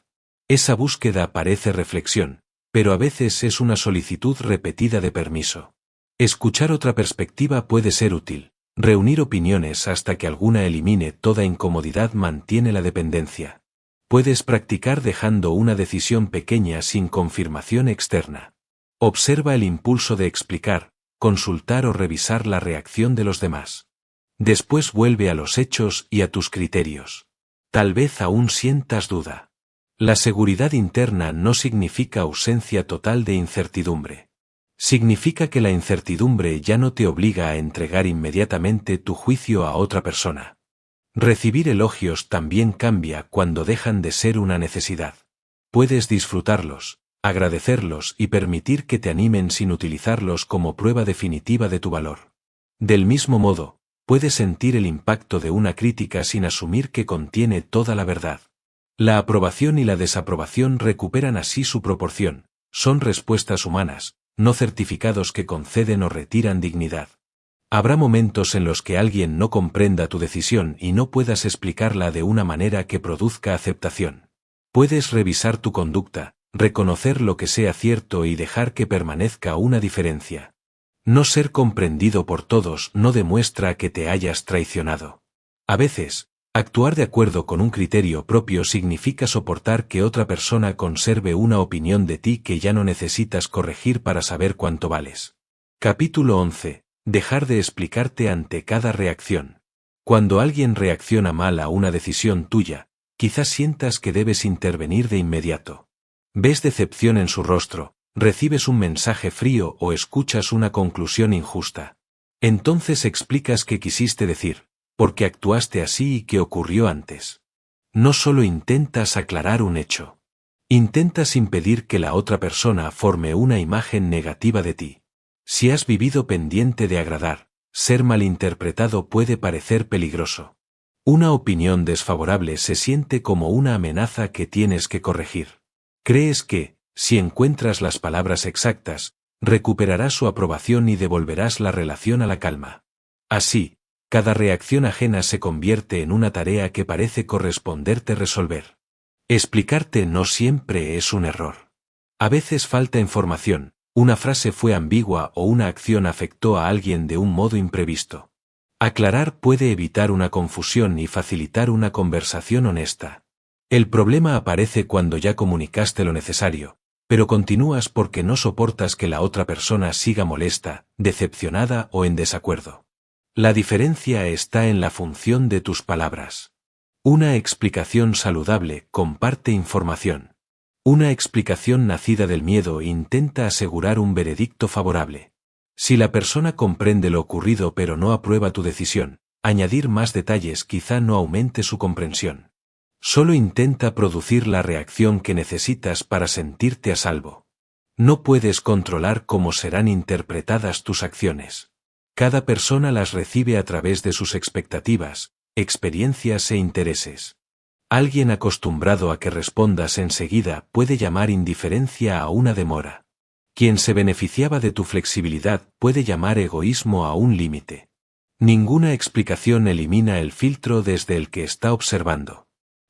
Esa búsqueda parece reflexión, pero a veces es una solicitud repetida de permiso. Escuchar otra perspectiva puede ser útil. Reunir opiniones hasta que alguna elimine toda incomodidad mantiene la dependencia. Puedes practicar dejando una decisión pequeña sin confirmación externa. Observa el impulso de explicar, consultar o revisar la reacción de los demás. Después vuelve a los hechos y a tus criterios. Tal vez aún sientas duda. La seguridad interna no significa ausencia total de incertidumbre. Significa que la incertidumbre ya no te obliga a entregar inmediatamente tu juicio a otra persona. Recibir elogios también cambia cuando dejan de ser una necesidad. Puedes disfrutarlos, agradecerlos y permitir que te animen sin utilizarlos como prueba definitiva de tu valor. Del mismo modo, puedes sentir el impacto de una crítica sin asumir que contiene toda la verdad. La aprobación y la desaprobación recuperan así su proporción, son respuestas humanas, no certificados que conceden o retiran dignidad. Habrá momentos en los que alguien no comprenda tu decisión y no puedas explicarla de una manera que produzca aceptación. Puedes revisar tu conducta, reconocer lo que sea cierto y dejar que permanezca una diferencia. No ser comprendido por todos no demuestra que te hayas traicionado. A veces, actuar de acuerdo con un criterio propio significa soportar que otra persona conserve una opinión de ti que ya no necesitas corregir para saber cuánto vales. Capítulo 11. Dejar de explicarte ante cada reacción. Cuando alguien reacciona mal a una decisión tuya, quizás sientas que debes intervenir de inmediato. Ves decepción en su rostro, recibes un mensaje frío o escuchas una conclusión injusta. Entonces explicas qué quisiste decir, por qué actuaste así y qué ocurrió antes. No solo intentas aclarar un hecho. Intentas impedir que la otra persona forme una imagen negativa de ti. Si has vivido pendiente de agradar, ser malinterpretado puede parecer peligroso. Una opinión desfavorable se siente como una amenaza que tienes que corregir. Crees que, si encuentras las palabras exactas, recuperarás su aprobación y devolverás la relación a la calma. Así, cada reacción ajena se convierte en una tarea que parece corresponderte resolver. Explicarte no siempre es un error. A veces falta información. Una frase fue ambigua o una acción afectó a alguien de un modo imprevisto. Aclarar puede evitar una confusión y facilitar una conversación honesta. El problema aparece cuando ya comunicaste lo necesario, pero continúas porque no soportas que la otra persona siga molesta, decepcionada o en desacuerdo. La diferencia está en la función de tus palabras. Una explicación saludable comparte información. Una explicación nacida del miedo intenta asegurar un veredicto favorable. Si la persona comprende lo ocurrido pero no aprueba tu decisión, añadir más detalles quizá no aumente su comprensión. Solo intenta producir la reacción que necesitas para sentirte a salvo. No puedes controlar cómo serán interpretadas tus acciones. Cada persona las recibe a través de sus expectativas, experiencias e intereses. Alguien acostumbrado a que respondas enseguida puede llamar indiferencia a una demora. Quien se beneficiaba de tu flexibilidad puede llamar egoísmo a un límite. Ninguna explicación elimina el filtro desde el que está observando.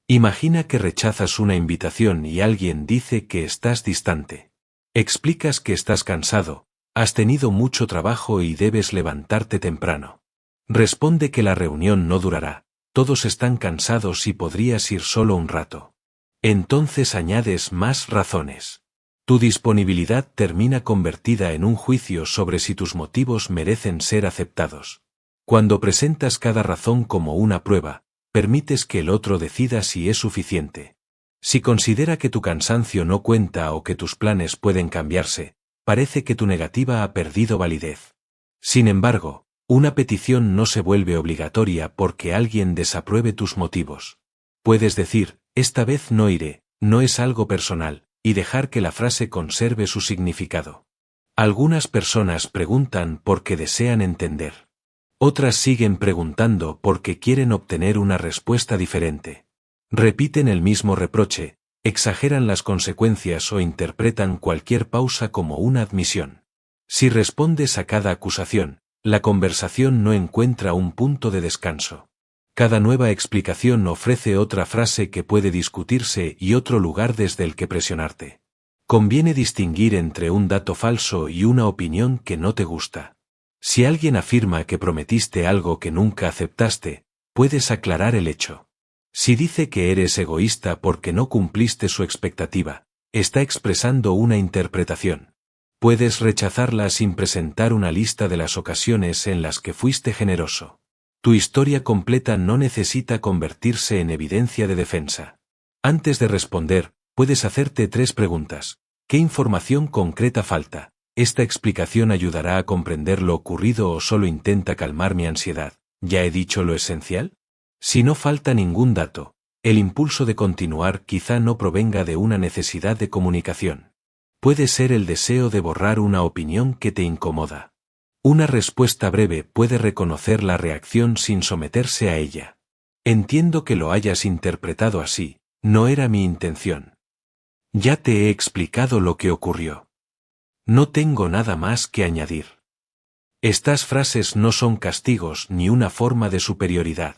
Imagina que rechazas una invitación y alguien dice que estás distante. Explicas que estás cansado, has tenido mucho trabajo y debes levantarte temprano. Responde que la reunión no durará. Todos están cansados y podrías ir solo un rato. Entonces añades más razones. Tu disponibilidad termina convertida en un juicio sobre si tus motivos merecen ser aceptados. Cuando presentas cada razón como una prueba, permites que el otro decida si es suficiente. Si considera que tu cansancio no cuenta o que tus planes pueden cambiarse, parece que tu negativa ha perdido validez. Sin embargo, una petición no se vuelve obligatoria porque alguien desapruebe tus motivos. Puedes decir, esta vez no iré, no es algo personal, y dejar que la frase conserve su significado. Algunas personas preguntan porque desean entender. Otras siguen preguntando porque quieren obtener una respuesta diferente. Repiten el mismo reproche, exageran las consecuencias o interpretan cualquier pausa como una admisión. Si respondes a cada acusación, la conversación no encuentra un punto de descanso. Cada nueva explicación ofrece otra frase que puede discutirse y otro lugar desde el que presionarte. Conviene distinguir entre un dato falso y una opinión que no te gusta. Si alguien afirma que prometiste algo que nunca aceptaste, puedes aclarar el hecho. Si dice que eres egoísta porque no cumpliste su expectativa, está expresando una interpretación. Puedes rechazarla sin presentar una lista de las ocasiones en las que fuiste generoso. Tu historia completa no necesita convertirse en evidencia de defensa. Antes de responder, puedes hacerte 3 preguntas. ¿Qué información concreta falta? ¿Esta explicación ayudará a comprender lo ocurrido o solo intenta calmar mi ansiedad? ¿Ya he dicho lo esencial? Si no falta ningún dato, el impulso de continuar quizá no provenga de una necesidad de comunicación. Puede ser el deseo de borrar una opinión que te incomoda. Una respuesta breve puede reconocer la reacción sin someterse a ella. Entiendo que lo hayas interpretado así, no era mi intención. Ya te he explicado lo que ocurrió. No tengo nada más que añadir. Estas frases no son castigos ni una forma de superioridad.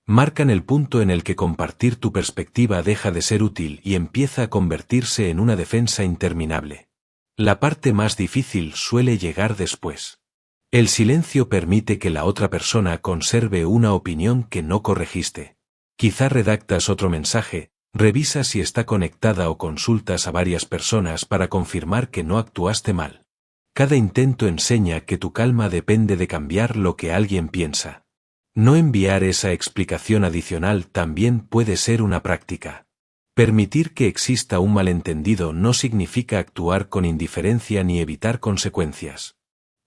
Marcan el punto en el que compartir tu perspectiva deja de ser útil y empieza a convertirse en una defensa interminable. La parte más difícil suele llegar después. El silencio permite que la otra persona conserve una opinión que no corregiste. Quizá redactas otro mensaje, revisas si está conectada o consultas a varias personas para confirmar que no actuaste mal. Cada intento enseña que tu calma depende de cambiar lo que alguien piensa. No enviar esa explicación adicional también puede ser una práctica. Permitir que exista un malentendido no significa actuar con indiferencia ni evitar consecuencias.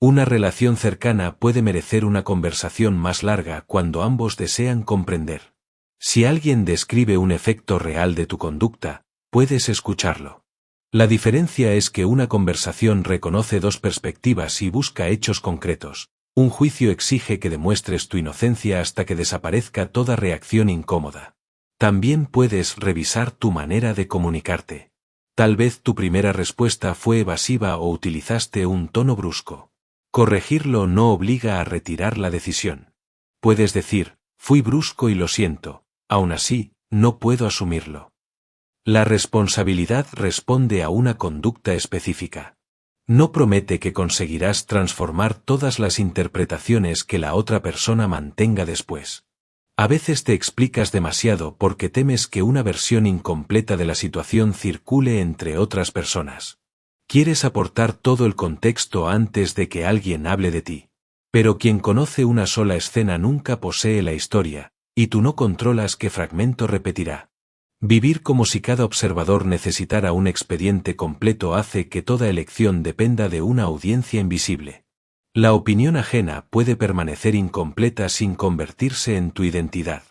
Una relación cercana puede merecer una conversación más larga cuando ambos desean comprender. Si alguien describe un efecto real de tu conducta, puedes escucharlo. La diferencia es que una conversación reconoce dos perspectivas y busca hechos concretos. Un juicio exige que demuestres tu inocencia hasta que desaparezca toda reacción incómoda. También puedes revisar tu manera de comunicarte. Tal vez tu primera respuesta fue evasiva o utilizaste un tono brusco. Corregirlo no obliga a retirar la decisión. Puedes decir, fui brusco y lo siento, aún así, no puedo asumirlo. La responsabilidad responde a una conducta específica. No promete que conseguirás transformar todas las interpretaciones que la otra persona mantenga después. A veces te explicas demasiado porque temes que una versión incompleta de la situación circule entre otras personas. Quieres aportar todo el contexto antes de que alguien hable de ti. Pero quien conoce una sola escena nunca posee la historia, y tú no controlas qué fragmento repetirá. Vivir como si cada observador necesitara un expediente completo hace que toda elección dependa de una audiencia invisible. La opinión ajena puede permanecer incompleta sin convertirse en tu identidad.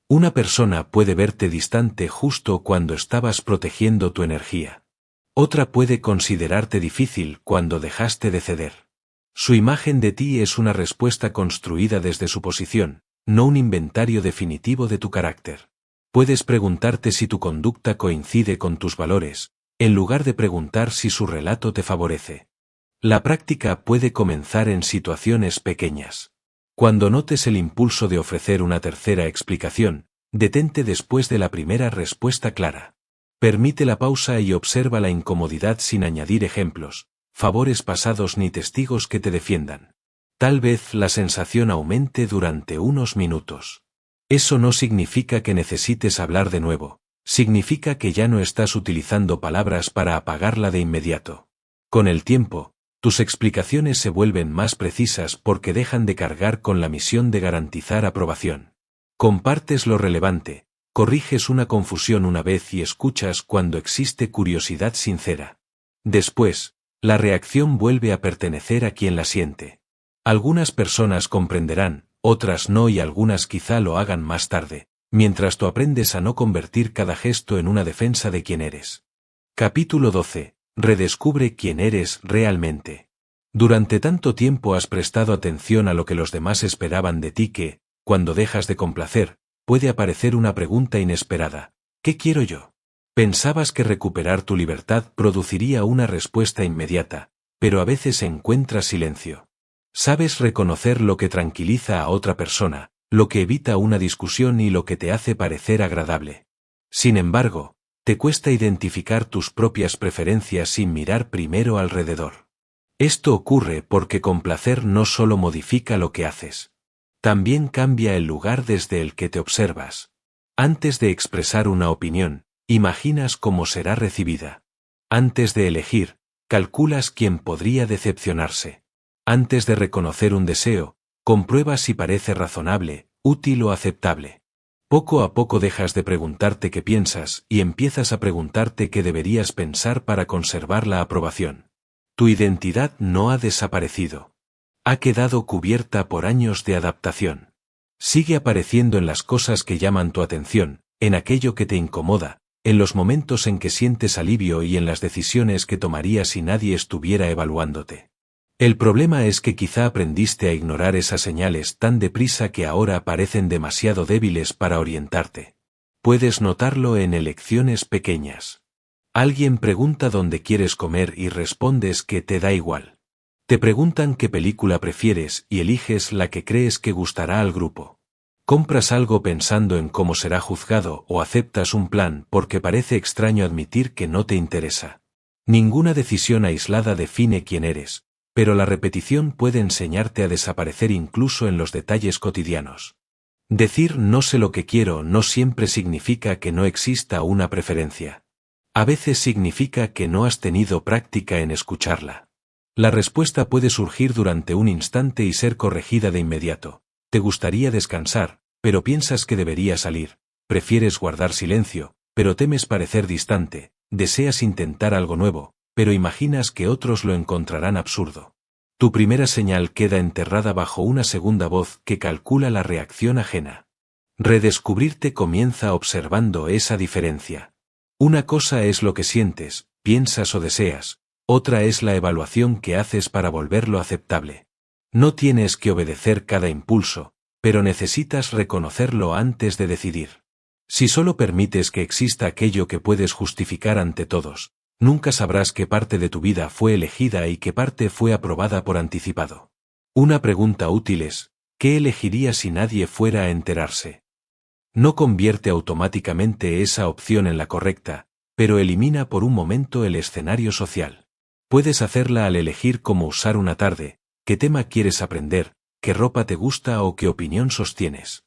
Una persona puede verte distante justo cuando estabas protegiendo tu energía. Otra puede considerarte difícil cuando dejaste de ceder. Su imagen de ti es una respuesta construida desde su posición, no un inventario definitivo de tu carácter. Puedes preguntarte si tu conducta coincide con tus valores, en lugar de preguntar si su relato te favorece. La práctica puede comenzar en situaciones pequeñas. Cuando notes el impulso de ofrecer una tercera explicación, detente después de la primera respuesta clara. Permite la pausa y observa la incomodidad sin añadir ejemplos, favores pasados ni testigos que te defiendan. Tal vez la sensación aumente durante unos minutos. Eso no significa que necesites hablar de nuevo, significa que ya no estás utilizando palabras para apagarla de inmediato. Con el tiempo, tus explicaciones se vuelven más precisas porque dejan de cargar con la misión de garantizar aprobación. Compartes lo relevante, corriges una confusión una vez y escuchas cuando existe curiosidad sincera. Después, la reacción vuelve a pertenecer a quien la siente. Algunas personas comprenderán, otras no y algunas quizá lo hagan más tarde, mientras tú aprendes a no convertir cada gesto en una defensa de quién eres. Capítulo 12. Redescubre quién eres realmente. Durante tanto tiempo has prestado atención a lo que los demás esperaban de ti que, cuando dejas de complacer, puede aparecer una pregunta inesperada. ¿Qué quiero yo? Pensabas que recuperar tu libertad produciría una respuesta inmediata, pero a veces encuentras silencio. Sabes reconocer lo que tranquiliza a otra persona, lo que evita una discusión y lo que te hace parecer agradable. Sin embargo, te cuesta identificar tus propias preferencias sin mirar primero alrededor. Esto ocurre porque complacer no solo modifica lo que haces. También cambia el lugar desde el que te observas. Antes de expresar una opinión, imaginas cómo será recibida. Antes de elegir, calculas quién podría decepcionarse. Antes de reconocer un deseo, comprueba si parece razonable, útil o aceptable. Poco a poco dejas de preguntarte qué piensas y empiezas a preguntarte qué deberías pensar para conservar la aprobación. Tu identidad no ha desaparecido. Ha quedado cubierta por años de adaptación. Sigue apareciendo en las cosas que llaman tu atención, en aquello que te incomoda, en los momentos en que sientes alivio y en las decisiones que tomarías si nadie estuviera evaluándote. El problema es que quizá aprendiste a ignorar esas señales tan deprisa que ahora parecen demasiado débiles para orientarte. Puedes notarlo en elecciones pequeñas. Alguien pregunta dónde quieres comer y respondes que te da igual. Te preguntan qué película prefieres y eliges la que crees que gustará al grupo. Compras algo pensando en cómo será juzgado o aceptas un plan porque parece extraño admitir que no te interesa. Ninguna decisión aislada define quién eres, pero la repetición puede enseñarte a desaparecer incluso en los detalles cotidianos. Decir no sé lo que quiero no siempre significa que no exista una preferencia. A veces significa que no has tenido práctica en escucharla. La respuesta puede surgir durante un instante y ser corregida de inmediato. Te gustaría descansar, pero piensas que deberías salir. Prefieres guardar silencio, pero temes parecer distante. Deseas intentar algo nuevo, pero imaginas que otros lo encontrarán absurdo. Tu primera señal queda enterrada bajo una segunda voz que calcula la reacción ajena. Redescubrirte comienza observando esa diferencia. Una cosa es lo que sientes, piensas o deseas, otra es la evaluación que haces para volverlo aceptable. No tienes que obedecer cada impulso, pero necesitas reconocerlo antes de decidir. Si solo permites que exista aquello que puedes justificar ante todos, nunca sabrás qué parte de tu vida fue elegida y qué parte fue aprobada por anticipado. Una pregunta útil es, ¿qué elegirías si nadie fuera a enterarse? No convierte automáticamente esa opción en la correcta, pero elimina por un momento el escenario social. Puedes hacerla al elegir cómo usar una tarde, qué tema quieres aprender, qué ropa te gusta o qué opinión sostienes.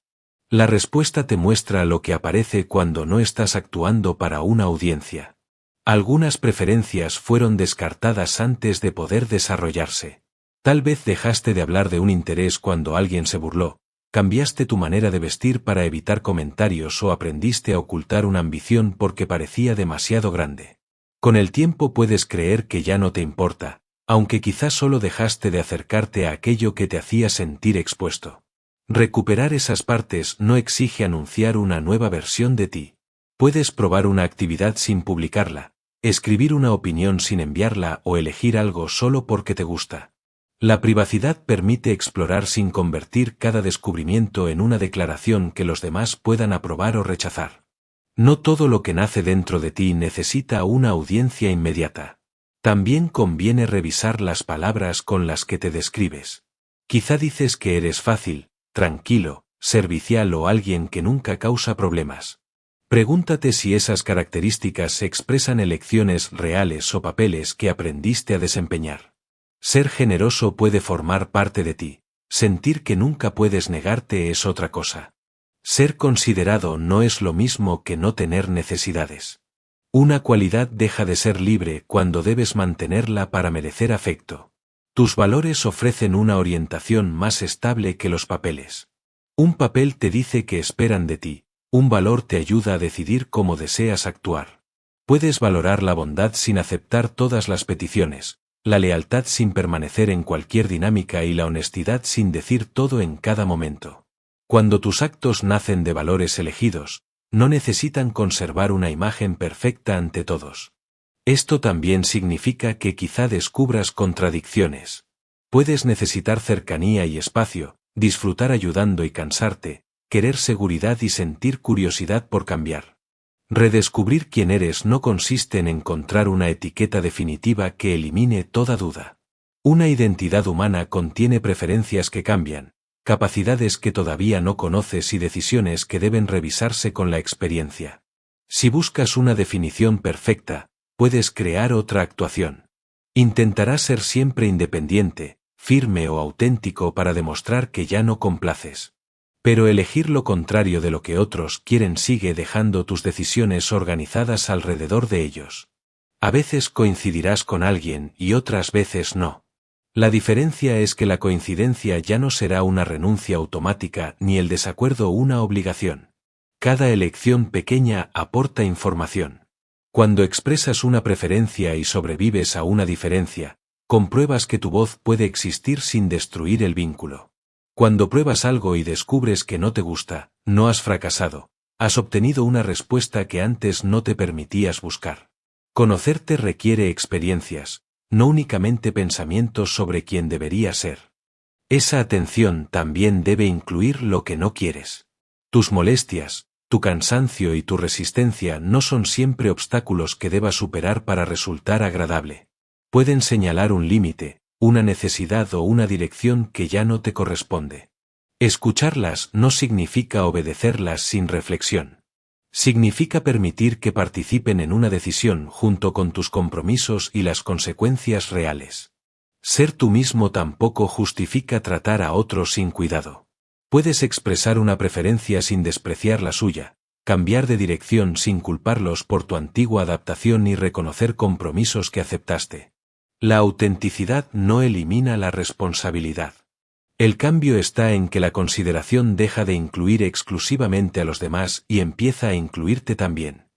La respuesta te muestra lo que aparece cuando no estás actuando para una audiencia. Algunas preferencias fueron descartadas antes de poder desarrollarse. Tal vez dejaste de hablar de un interés cuando alguien se burló, cambiaste tu manera de vestir para evitar comentarios o aprendiste a ocultar una ambición porque parecía demasiado grande. Con el tiempo puedes creer que ya no te importa, aunque quizás solo dejaste de acercarte a aquello que te hacía sentir expuesto. Recuperar esas partes no exige anunciar una nueva versión de ti. Puedes probar una actividad sin publicarla, escribir una opinión sin enviarla o elegir algo solo porque te gusta. La privacidad permite explorar sin convertir cada descubrimiento en una declaración que los demás puedan aprobar o rechazar. No todo lo que nace dentro de ti necesita una audiencia inmediata. También conviene revisar las palabras con las que te describes. Quizá dices que eres fácil, tranquilo, servicial o alguien que nunca causa problemas. Pregúntate si esas características expresan elecciones reales o papeles que aprendiste a desempeñar. Ser generoso puede formar parte de ti, sentir que nunca puedes negarte es otra cosa. Ser considerado no es lo mismo que no tener necesidades. Una cualidad deja de ser libre cuando debes mantenerla para merecer afecto. Tus valores ofrecen una orientación más estable que los papeles. Un papel te dice qué esperan de ti, un valor te ayuda a decidir cómo deseas actuar. Puedes valorar la bondad sin aceptar todas las peticiones, la lealtad sin permanecer en cualquier dinámica y la honestidad sin decir todo en cada momento. Cuando tus actos nacen de valores elegidos, no necesitan conservar una imagen perfecta ante todos. Esto también significa que quizá descubras contradicciones. Puedes necesitar cercanía y espacio, disfrutar ayudando y cansarte, querer seguridad y sentir curiosidad por cambiar. Redescubrir quién eres no consiste en encontrar una etiqueta definitiva que elimine toda duda. Una identidad humana contiene preferencias que cambian, capacidades que todavía no conoces y decisiones que deben revisarse con la experiencia. Si buscas una definición perfecta, puedes crear otra actuación. Intentarás ser siempre independiente, firme o auténtico para demostrar que ya no complaces. Pero elegir lo contrario de lo que otros quieren sigue dejando tus decisiones organizadas alrededor de ellos. A veces coincidirás con alguien y otras veces no. La diferencia es que la coincidencia ya no será una renuncia automática ni el desacuerdo una obligación. Cada elección pequeña aporta información. Cuando expresas una preferencia y sobrevives a una diferencia, compruebas que tu voz puede existir sin destruir el vínculo. Cuando pruebas algo y descubres que no te gusta, no has fracasado, has obtenido una respuesta que antes no te permitías buscar. Conocerte requiere experiencias, no únicamente pensamientos sobre quién debería ser. Esa atención también debe incluir lo que no quieres. Tus molestias, tu cansancio y tu resistencia no son siempre obstáculos que debas superar para resultar agradable. Pueden señalar un límite, una necesidad o una dirección que ya no te corresponde. Escucharlas no significa obedecerlas sin reflexión. Significa permitir que participen en una decisión junto con tus compromisos y las consecuencias reales. Ser tú mismo tampoco justifica tratar a otros sin cuidado. Puedes expresar una preferencia sin despreciar la suya, cambiar de dirección sin culparlos por tu antigua adaptación y reconocer compromisos que aceptaste. La autenticidad no elimina la responsabilidad. El cambio está en que la consideración deja de incluir exclusivamente a los demás y empieza a incluirte también.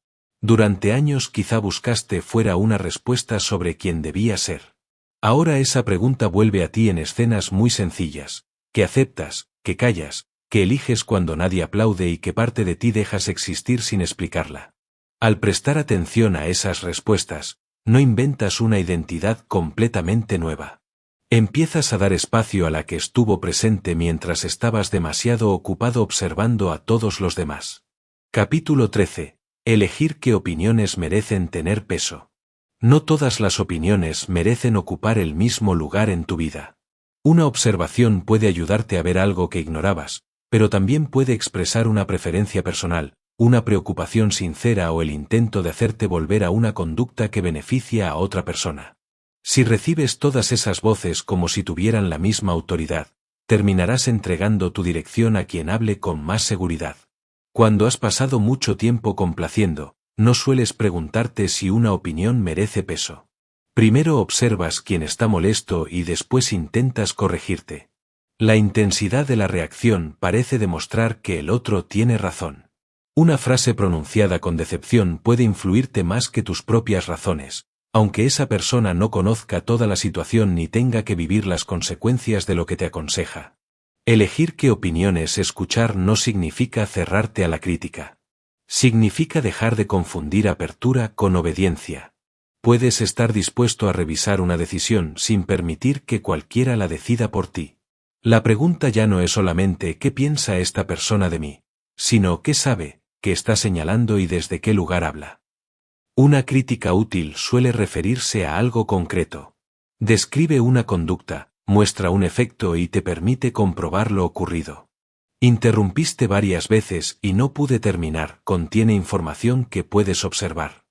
Durante años quizá buscaste fuera una respuesta sobre quién debía ser. Ahora esa pregunta vuelve a ti en escenas muy sencillas, que aceptas, que callas, que eliges cuando nadie aplaude y que parte de ti dejas existir sin explicarla. Al prestar atención a esas respuestas, no inventas una identidad completamente nueva. Empiezas a dar espacio a la que estuvo presente mientras estabas demasiado ocupado observando a todos los demás. Capítulo 13. Elegir qué opiniones merecen tener peso. No todas las opiniones merecen ocupar el mismo lugar en tu vida. Una observación puede ayudarte a ver algo que ignorabas, pero también puede expresar una preferencia personal, una preocupación sincera o el intento de hacerte volver a una conducta que beneficia a otra persona. Si recibes todas esas voces como si tuvieran la misma autoridad, terminarás entregando tu dirección a quien hable con más seguridad. Cuando has pasado mucho tiempo complaciendo, no sueles preguntarte si una opinión merece peso. Primero observas quién está molesto y después intentas corregirte. La intensidad de la reacción parece demostrar que el otro tiene razón. Una frase pronunciada con decepción puede influirte más que tus propias razones, aunque esa persona no conozca toda la situación ni tenga que vivir las consecuencias de lo que te aconseja. Elegir qué opiniones escuchar no significa cerrarte a la crítica. Significa dejar de confundir apertura con obediencia. Puedes estar dispuesto a revisar una decisión sin permitir que cualquiera la decida por ti. La pregunta ya no es solamente ¿qué piensa esta persona de mí?, sino ¿qué sabe?, qué está señalando y desde qué lugar habla. Una crítica útil suele referirse a algo concreto. Describe una conducta, muestra un efecto y te permite comprobar lo ocurrido. Interrumpiste varias veces y no pude terminar, contiene información que puedes observar.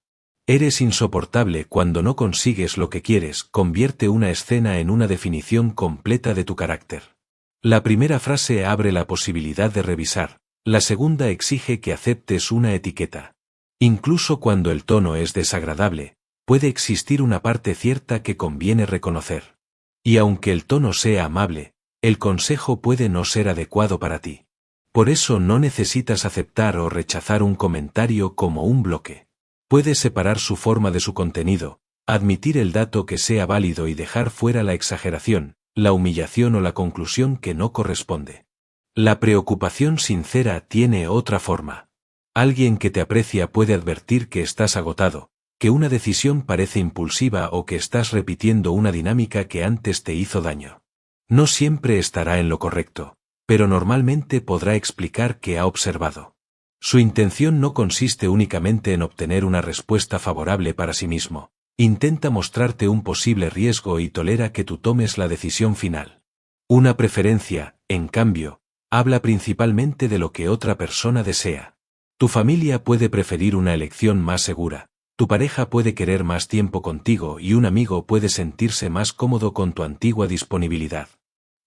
Eres insoportable cuando no consigues lo que quieres, convierte una escena en una definición completa de tu carácter. La primera frase abre la posibilidad de revisar, la segunda exige que aceptes una etiqueta. Incluso cuando el tono es desagradable, puede existir una parte cierta que conviene reconocer. Y aunque el tono sea amable, el consejo puede no ser adecuado para ti. Por eso no necesitas aceptar o rechazar un comentario como un bloque. Puedes separar su forma de su contenido, admitir el dato que sea válido y dejar fuera la exageración, la humillación o la conclusión que no corresponde. La preocupación sincera tiene otra forma. Alguien que te aprecia puede advertir que estás agotado, que una decisión parece impulsiva o que estás repitiendo una dinámica que antes te hizo daño. No siempre estará en lo correcto, pero normalmente podrá explicar qué ha observado. Su intención no consiste únicamente en obtener una respuesta favorable para sí mismo. Intenta mostrarte un posible riesgo y tolera que tú tomes la decisión final. Una preferencia, en cambio, habla principalmente de lo que otra persona desea. Tu familia puede preferir una elección más segura, tu pareja puede querer más tiempo contigo y un amigo puede sentirse más cómodo con tu antigua disponibilidad.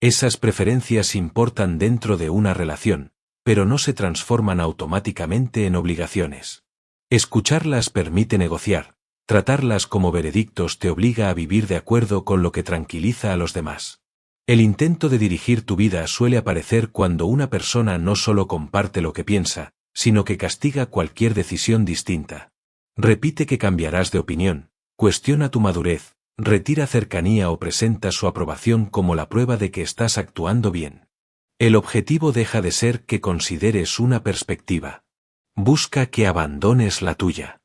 Esas preferencias importan dentro de una relación, pero no se transforman automáticamente en obligaciones. Escucharlas permite negociar, tratarlas como veredictos te obliga a vivir de acuerdo con lo que tranquiliza a los demás. El intento de dirigir tu vida suele aparecer cuando una persona no solo comparte lo que piensa, sino que castiga cualquier decisión distinta. Repite que cambiarás de opinión, cuestiona tu madurez, retira cercanía o presenta su aprobación como la prueba de que estás actuando bien. El objetivo deja de ser que consideres una perspectiva. Busca que abandones la tuya.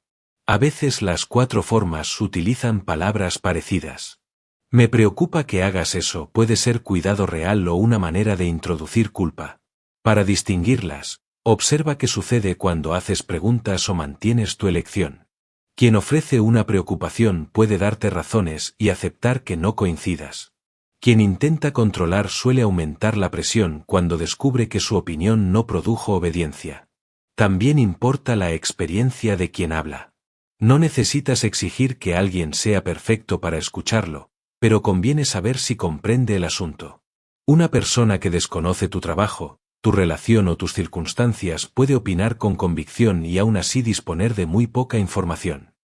A veces las 4 formas utilizan palabras parecidas. Me preocupa que hagas eso, puede ser cuidado real o una manera de introducir culpa. Para distinguirlas, observa qué sucede cuando haces preguntas o mantienes tu elección. Quien ofrece una preocupación puede darte razones y aceptar que no coincidas. Quien intenta controlar suele aumentar la presión cuando descubre que su opinión no produjo obediencia. También importa la experiencia de quien habla. No necesitas exigir que alguien sea perfecto para escucharlo, pero conviene saber si comprende el asunto. Una persona que desconoce tu trabajo, tu relación o tus circunstancias puede opinar con convicción y aún así disponer de muy poca información.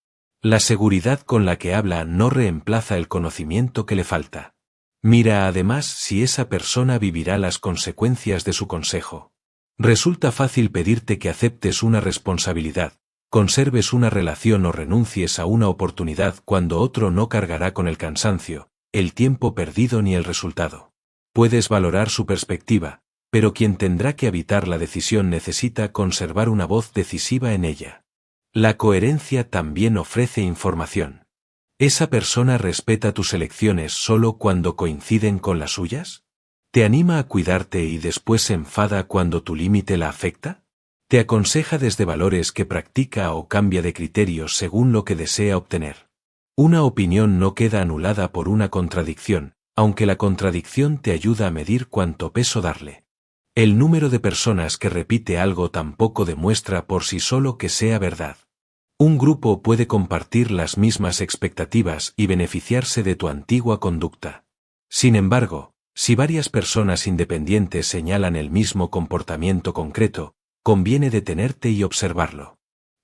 La seguridad con la que habla no reemplaza el conocimiento que le falta. Mira además si esa persona vivirá las consecuencias de su consejo. Resulta fácil pedirte que aceptes una responsabilidad, conserves una relación o renuncies a una oportunidad cuando otro no cargará con el cansancio, el tiempo perdido ni el resultado. Puedes valorar su perspectiva, pero quien tendrá que habitar la decisión necesita conservar una voz decisiva en ella. La coherencia también ofrece información. ¿Esa persona respeta tus elecciones solo cuando coinciden con las suyas? ¿Te anima a cuidarte y después se enfada cuando tu límite la afecta? ¿Te aconseja desde valores que practica o cambia de criterios según lo que desea obtener? Una opinión no queda anulada por una contradicción, aunque la contradicción te ayuda a medir cuánto peso darle. El número de personas que repite algo tampoco demuestra por sí solo que sea verdad. Un grupo puede compartir las mismas expectativas y beneficiarse de tu antigua conducta. Sin embargo, si varias personas independientes señalan el mismo comportamiento concreto, conviene detenerte y observarlo.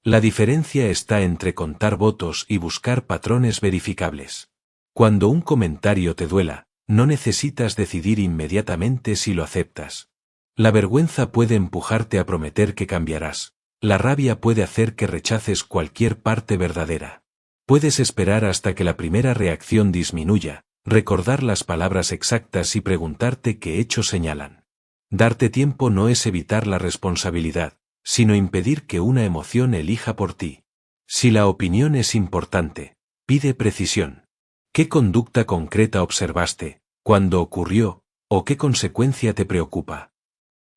La diferencia está entre contar votos y buscar patrones verificables. Cuando un comentario te duela, no necesitas decidir inmediatamente si lo aceptas. La vergüenza puede empujarte a prometer que cambiarás. La rabia puede hacer que rechaces cualquier parte verdadera. Puedes esperar hasta que la primera reacción disminuya, recordar las palabras exactas y preguntarte qué hechos señalan. Darte tiempo no es evitar la responsabilidad, sino impedir que una emoción elija por ti. Si la opinión es importante, pide precisión. ¿Qué conducta concreta observaste, cuándo ocurrió, o qué consecuencia te preocupa?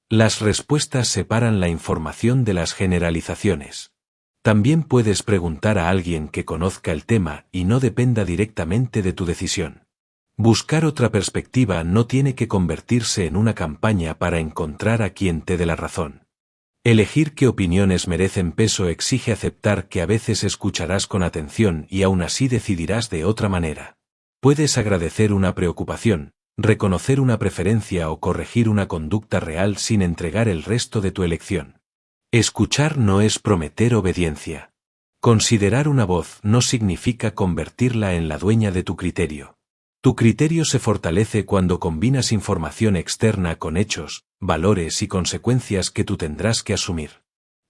Las respuestas separan la información de las generalizaciones. También puedes preguntar a alguien que conozca el tema y no dependa directamente de tu decisión. Buscar otra perspectiva no tiene que convertirse en una campaña para encontrar a quien te dé la razón. Elegir qué opiniones merecen peso exige aceptar que a veces escucharás con atención y aún así decidirás de otra manera. Puedes agradecer una preocupación, reconocer una preferencia o corregir una conducta real sin entregar el resto de tu elección. Escuchar no es prometer obediencia. Considerar una voz no significa convertirla en la dueña de tu criterio. Tu criterio se fortalece cuando combinas información externa con hechos, valores y consecuencias que tú tendrás que asumir.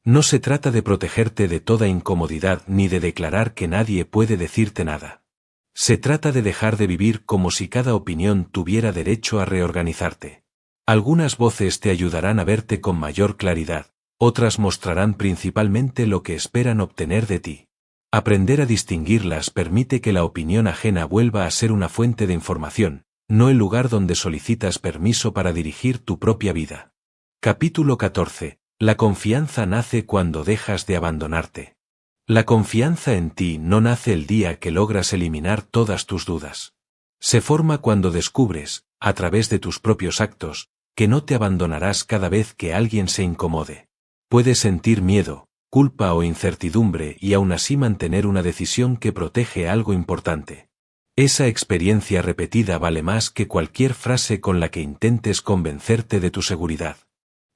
No se trata de protegerte de toda incomodidad ni de declarar que nadie puede decirte nada. Se trata de dejar de vivir como si cada opinión tuviera derecho a reorganizarte. Algunas voces te ayudarán a verte con mayor claridad, otras mostrarán principalmente lo que esperan obtener de ti. Aprender a distinguirlas permite que la opinión ajena vuelva a ser una fuente de información, no el lugar donde solicitas permiso para dirigir tu propia vida. Capítulo 14. La confianza nace cuando dejas de abandonarte. La confianza en ti no nace el día que logras eliminar todas tus dudas. Se forma cuando descubres, a través de tus propios actos, que no te abandonarás cada vez que alguien se incomode. Puedes sentir miedo, culpa o incertidumbre y aún así mantener una decisión que protege algo importante. Esa experiencia repetida vale más que cualquier frase con la que intentes convencerte de tu seguridad.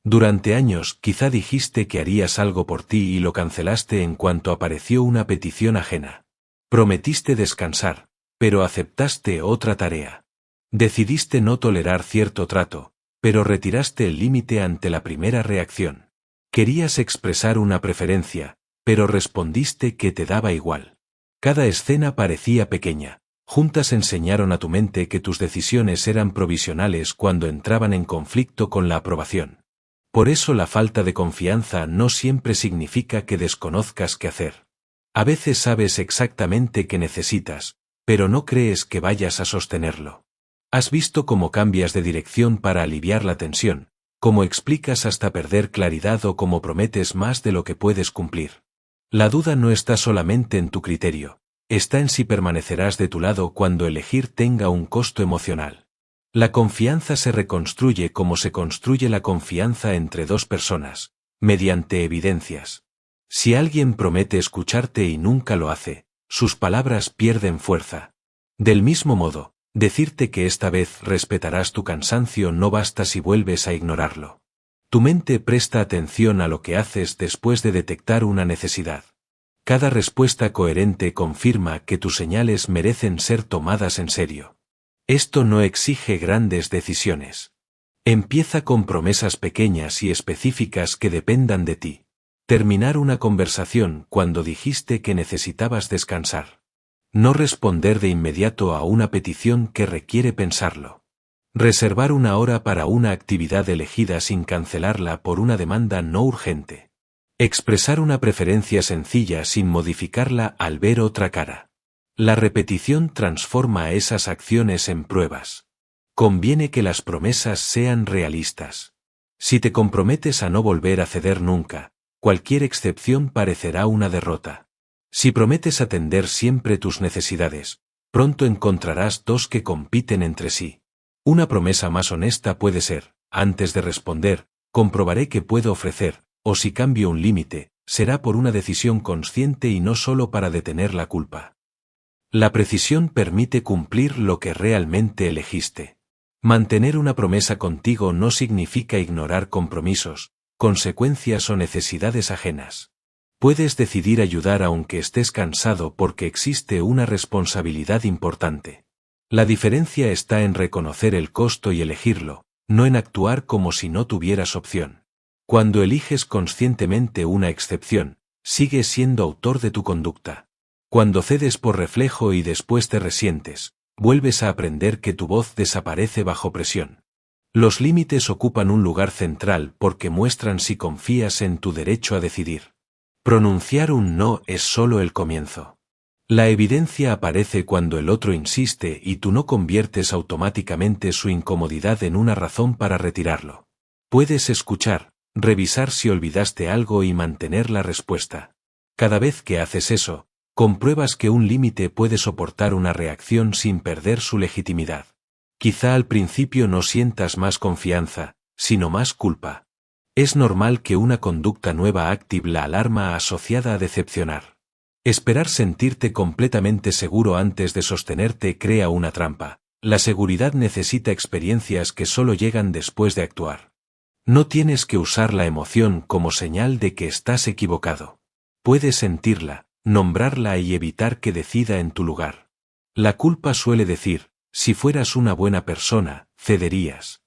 Durante años quizá dijiste que harías algo por ti y lo cancelaste en cuanto apareció una petición ajena. Prometiste descansar, pero aceptaste otra tarea. Decidiste no tolerar cierto trato, pero retiraste el límite ante la primera reacción. Querías expresar una preferencia, pero respondiste que te daba igual. Cada escena parecía pequeña. Juntas enseñaron a tu mente que tus decisiones eran provisionales cuando entraban en conflicto con la aprobación. Por eso la falta de confianza no siempre significa que desconozcas qué hacer. A veces sabes exactamente qué necesitas, pero no crees que vayas a sostenerlo. Has visto cómo cambias de dirección para aliviar la tensión, cómo explicas hasta perder claridad o cómo prometes más de lo que puedes cumplir. La duda no está solamente en tu criterio, está en si permanecerás de tu lado cuando elegir tenga un costo emocional. La confianza se reconstruye como se construye la confianza entre dos personas, mediante evidencias. Si alguien promete escucharte y nunca lo hace, sus palabras pierden fuerza. Del mismo modo, decirte que esta vez respetarás tu cansancio no basta si vuelves a ignorarlo. Tu mente presta atención a lo que haces después de detectar una necesidad. Cada respuesta coherente confirma que tus señales merecen ser tomadas en serio. Esto no exige grandes decisiones. Empieza con promesas pequeñas y específicas que dependan de ti. Terminar una conversación cuando dijiste que necesitabas descansar. No responder de inmediato a una petición que requiere pensarlo. Reservar una hora para una actividad elegida sin cancelarla por una demanda no urgente. Expresar una preferencia sencilla sin modificarla al ver otra cara. La repetición transforma esas acciones en pruebas. Conviene que las promesas sean realistas. Si te comprometes a no volver a ceder nunca, cualquier excepción parecerá una derrota. Si prometes atender siempre tus necesidades, pronto encontrarás dos que compiten entre sí. Una promesa más honesta puede ser, antes de responder, comprobaré qué puedo ofrecer, o si cambio un límite, será por una decisión consciente y no solo para detener la culpa. La precisión permite cumplir lo que realmente elegiste. Mantener una promesa contigo no significa ignorar compromisos, consecuencias o necesidades ajenas. Puedes decidir ayudar aunque estés cansado porque existe una responsabilidad importante. La diferencia está en reconocer el costo y elegirlo, no en actuar como si no tuvieras opción. Cuando eliges conscientemente una excepción, sigues siendo autor de tu conducta. Cuando cedes por reflejo y después te resientes, vuelves a aprender que tu voz desaparece bajo presión. Los límites ocupan un lugar central porque muestran si confías en tu derecho a decidir. Pronunciar un no es solo el comienzo. La evidencia aparece cuando el otro insiste y tú no conviertes automáticamente su incomodidad en una razón para retirarlo. Puedes escuchar, revisar si olvidaste algo y mantener la respuesta. Cada vez que haces eso, compruebas que un límite puede soportar una reacción sin perder su legitimidad. Quizá al principio no sientas más confianza, sino más culpa. Es normal que una conducta nueva active la alarma asociada a decepcionar. Esperar sentirte completamente seguro antes de sostenerte crea una trampa. La seguridad necesita experiencias que solo llegan después de actuar. No tienes que usar la emoción como señal de que estás equivocado. Puedes sentirla, nombrarla y evitar que decida en tu lugar. La culpa suele decir, si fueras una buena persona, cederías.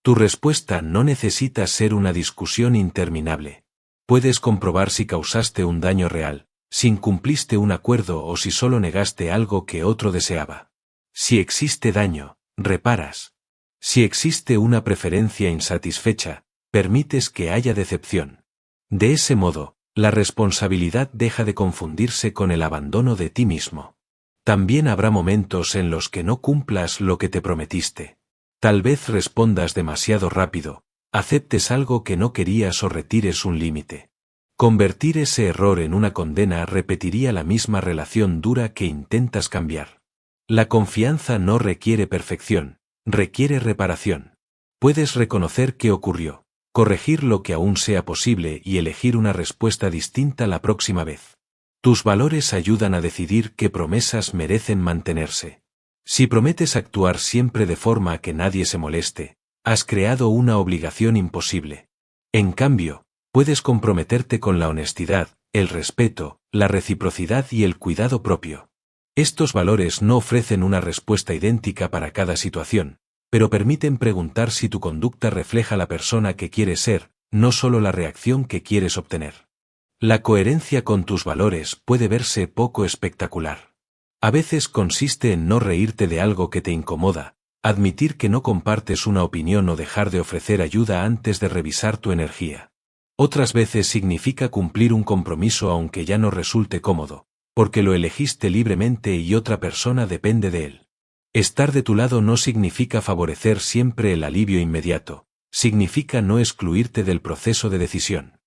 Tu respuesta no necesita ser una discusión interminable. Puedes comprobar si causaste un daño real, si incumpliste un acuerdo o si solo negaste algo que otro deseaba. Si existe daño, reparas. Si existe una preferencia insatisfecha, permites que haya decepción. De ese modo, la responsabilidad deja de confundirse con el abandono de ti mismo. También habrá momentos en los que no cumplas lo que te prometiste. Tal vez respondas demasiado rápido, aceptes algo que no querías o retires un límite. Convertir ese error en una condena repetiría la misma relación dura que intentas cambiar. La confianza no requiere perfección, requiere reparación. Puedes reconocer qué ocurrió, corregir lo que aún sea posible y elegir una respuesta distinta la próxima vez. Tus valores ayudan a decidir qué promesas merecen mantenerse. Si prometes actuar siempre de forma que nadie se moleste, has creado una obligación imposible. En cambio, puedes comprometerte con la honestidad, el respeto, la reciprocidad y el cuidado propio. Estos valores no ofrecen una respuesta idéntica para cada situación, pero permiten preguntar si tu conducta refleja la persona que quieres ser, no solo la reacción que quieres obtener. La coherencia con tus valores puede verse poco espectacular. A veces consiste en no reírte de algo que te incomoda, admitir que no compartes una opinión o dejar de ofrecer ayuda antes de revisar tu energía. Otras veces significa cumplir un compromiso aunque ya no resulte cómodo, porque lo elegiste libremente y otra persona depende de él. Estar de tu lado no significa favorecer siempre el alivio inmediato, significa no excluirte del proceso de decisión.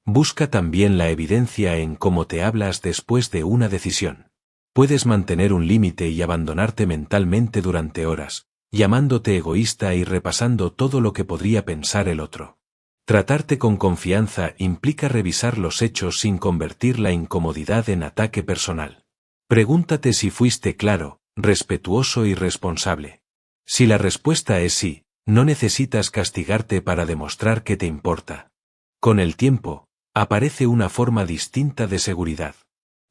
Busca también la evidencia en cómo te hablas después de una decisión. Puedes mantener un límite y abandonarte mentalmente durante horas, llamándote egoísta y repasando todo lo que podría pensar el otro. Tratarte con confianza implica revisar los hechos sin convertir la incomodidad en ataque personal. Pregúntate si fuiste claro, respetuoso y responsable. Si la respuesta es sí, no necesitas castigarte para demostrar que te importa. Con el tiempo, aparece una forma distinta de seguridad.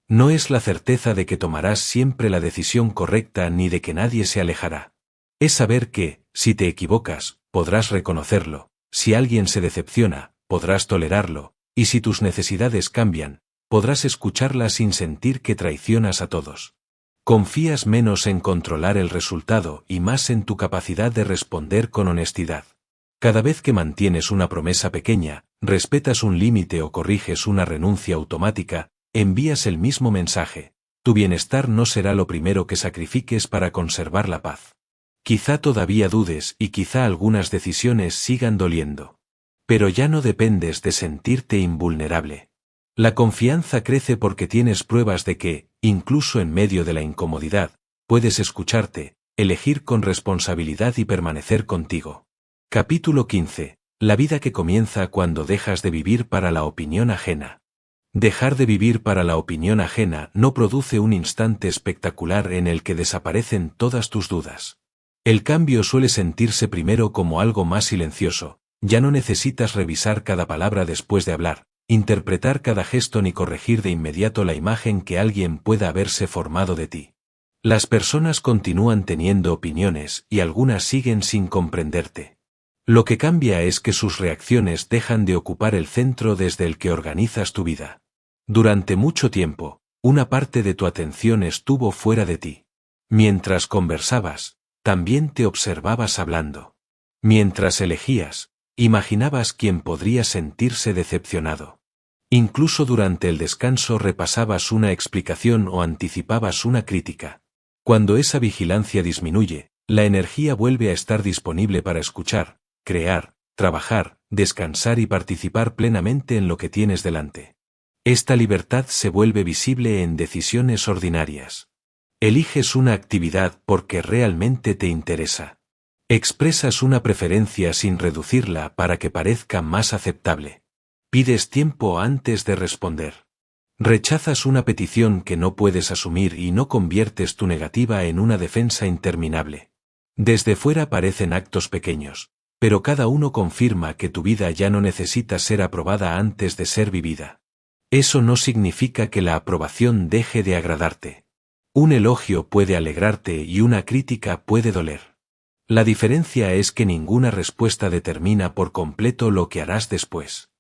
No es la certeza de que tomarás siempre la decisión correcta ni de que nadie se alejará. Es saber que, si te equivocas, podrás reconocerlo, si alguien se decepciona, podrás tolerarlo, y si tus necesidades cambian, podrás escucharlas sin sentir que traicionas a todos. Confías menos en controlar el resultado y más en tu capacidad de responder con honestidad. Cada vez que mantienes una promesa pequeña, respetas un límite o corriges una renuncia automática, envías el mismo mensaje. Tu bienestar no será lo primero que sacrifiques para conservar la paz. Quizá todavía dudes y quizá algunas decisiones sigan doliendo. Pero ya no dependes de sentirte invulnerable. La confianza crece porque tienes pruebas de que, incluso en medio de la incomodidad, puedes escucharte, elegir con responsabilidad y permanecer contigo. Capítulo 15. La vida que comienza cuando dejas de vivir para la opinión ajena. Dejar de vivir para la opinión ajena no produce un instante espectacular en el que desaparecen todas tus dudas. El cambio suele sentirse primero como algo más silencioso, ya no necesitas revisar cada palabra después de hablar, interpretar cada gesto ni corregir de inmediato la imagen que alguien pueda haberse formado de ti. Las personas continúan teniendo opiniones y algunas siguen sin comprenderte. Lo que cambia es que sus reacciones dejan de ocupar el centro desde el que organizas tu vida. Durante mucho tiempo, una parte de tu atención estuvo fuera de ti. Mientras conversabas, también te observabas hablando. Mientras elegías, imaginabas quién podría sentirse decepcionado. Incluso durante el descanso repasabas una explicación o anticipabas una crítica. Cuando esa vigilancia disminuye, la energía vuelve a estar disponible para escuchar, crear, trabajar, descansar y participar plenamente en lo que tienes delante. Esta libertad se vuelve visible en decisiones ordinarias. Eliges una actividad porque realmente te interesa. Expresas una preferencia sin reducirla para que parezca más aceptable. Pides tiempo antes de responder. Rechazas una petición que no puedes asumir y no conviertes tu negativa en una defensa interminable. Desde fuera parecen actos pequeños, pero cada uno confirma que tu vida ya no necesita ser aprobada antes de ser vivida. Eso no significa que la aprobación deje de agradarte. Un elogio puede alegrarte y una crítica puede doler. La diferencia es que ninguna respuesta determina por completo lo que harás después.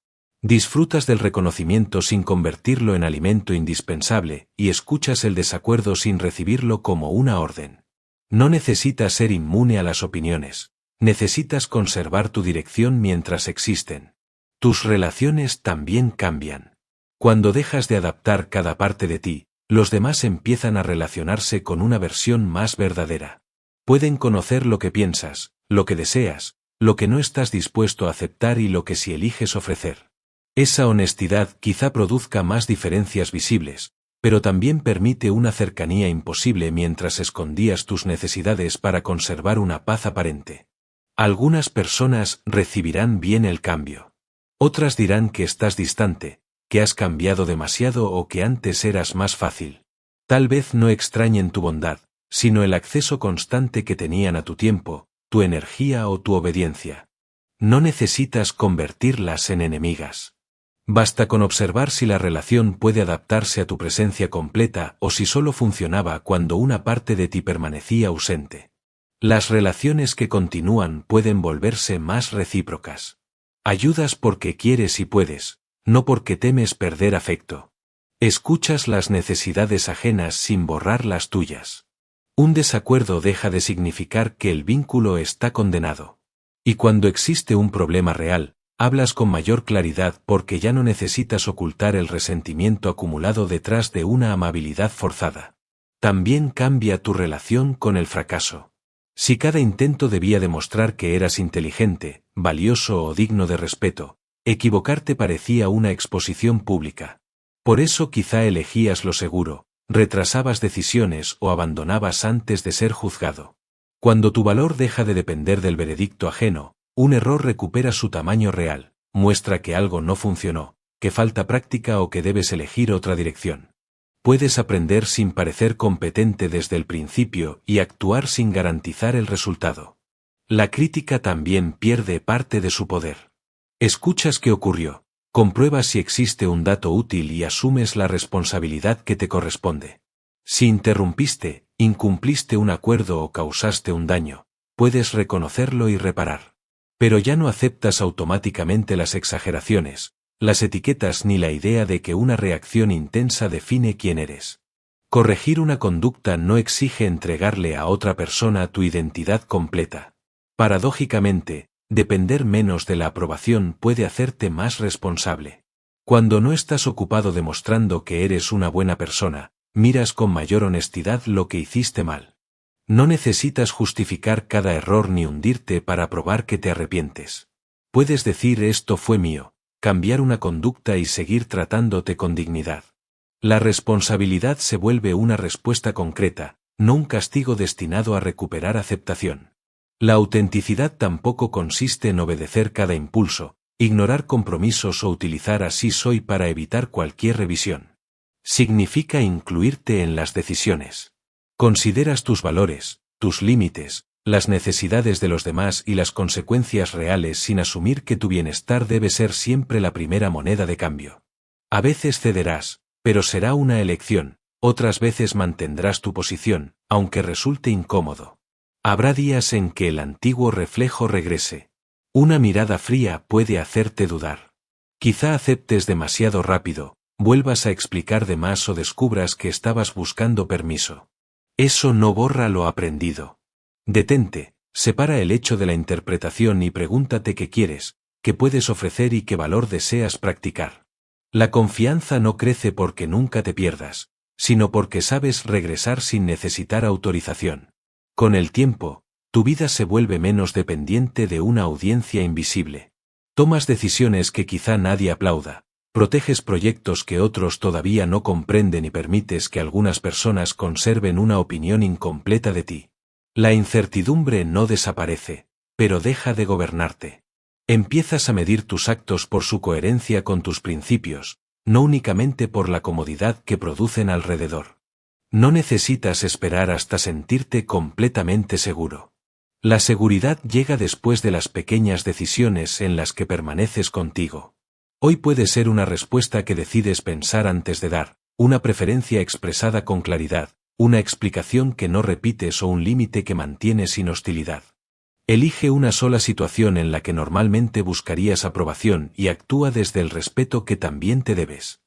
Disfrutas del reconocimiento sin convertirlo en alimento indispensable y escuchas el desacuerdo sin recibirlo como una orden. No necesitas ser inmune a las opiniones, necesitas conservar tu dirección mientras existen. Tus relaciones también cambian. Cuando dejas de adaptar cada parte de ti, los demás empiezan a relacionarse con una versión más verdadera. Pueden conocer lo que piensas, lo que deseas, lo que no estás dispuesto a aceptar y lo que sí eliges ofrecer. Esa honestidad quizá produzca más diferencias visibles, pero también permite una cercanía imposible mientras escondías tus necesidades para conservar una paz aparente. Algunas personas recibirán bien el cambio. Otras dirán que estás distante, que has cambiado demasiado o que antes eras más fácil. Tal vez no extrañen tu bondad, sino el acceso constante que tenían a tu tiempo, tu energía o tu obediencia. No necesitas convertirlas en enemigas. Basta con observar si la relación puede adaptarse a tu presencia completa o si solo funcionaba cuando una parte de ti permanecía ausente. Las relaciones que continúan pueden volverse más recíprocas. Ayudas porque quieres y puedes, no porque temes perder afecto. Escuchas las necesidades ajenas sin borrar las tuyas. Un desacuerdo deja de significar que el vínculo está condenado. Y cuando existe un problema real, Hablas con mayor claridad porque ya no necesitas ocultar el resentimiento acumulado detrás de una amabilidad forzada. También cambia tu relación con el fracaso. Si cada intento debía demostrar que eras inteligente, valioso o digno de respeto, equivocarte parecía una exposición pública. Por eso quizá elegías lo seguro, retrasabas decisiones o abandonabas antes de ser juzgado. Cuando tu valor deja de depender del veredicto ajeno, un error recupera su tamaño real, muestra que algo no funcionó, que falta práctica o que debes elegir otra dirección. Puedes aprender sin parecer competente desde el principio y actuar sin garantizar el resultado. La crítica también pierde parte de su poder. Escuchas qué ocurrió, compruebas si existe un dato útil y asumes la responsabilidad que te corresponde. Si interrumpiste, incumpliste un acuerdo o causaste un daño, puedes reconocerlo y reparar. Pero ya no aceptas automáticamente las exageraciones, las etiquetas ni la idea de que una reacción intensa define quién eres. Corregir una conducta no exige entregarle a otra persona tu identidad completa. Paradójicamente, depender menos de la aprobación puede hacerte más responsable. Cuando no estás ocupado demostrando que eres una buena persona, miras con mayor honestidad lo que hiciste mal. No necesitas justificar cada error ni hundirte para probar que te arrepientes. Puedes decir esto fue mío, cambiar una conducta y seguir tratándote con dignidad. La responsabilidad se vuelve una respuesta concreta, no un castigo destinado a recuperar aceptación. La autenticidad tampoco consiste en obedecer cada impulso, ignorar compromisos o utilizar así soy para evitar cualquier revisión. Significa incluirte en las decisiones. Consideras tus valores, tus límites, las necesidades de los demás y las consecuencias reales sin asumir que tu bienestar debe ser siempre la primera moneda de cambio. A veces cederás, pero será una elección, otras veces mantendrás tu posición, aunque resulte incómodo. Habrá días en que el antiguo reflejo regrese. Una mirada fría puede hacerte dudar. Quizá aceptes demasiado rápido, vuelvas a explicar de más o descubras que estabas buscando permiso. Eso no borra lo aprendido. Detente, separa el hecho de la interpretación y pregúntate qué quieres, qué puedes ofrecer y qué valor deseas practicar. La confianza no crece porque nunca te pierdas, sino porque sabes regresar sin necesitar autorización. Con el tiempo, tu vida se vuelve menos dependiente de una audiencia invisible. Tomas decisiones que quizá nadie aplauda, proteges proyectos que otros todavía no comprenden y permites que algunas personas conserven una opinión incompleta de ti. La incertidumbre no desaparece, pero deja de gobernarte. Empiezas a medir tus actos por su coherencia con tus principios, no únicamente por la comodidad que producen alrededor. No necesitas esperar hasta sentirte completamente seguro. La seguridad llega después de las pequeñas decisiones en las que permaneces contigo. Hoy puede ser una respuesta que decides pensar antes de dar, una preferencia expresada con claridad, una explicación que no repites o un límite que mantienes sin hostilidad. Elige una sola situación en la que normalmente buscarías aprobación y actúa desde el respeto que también te debes.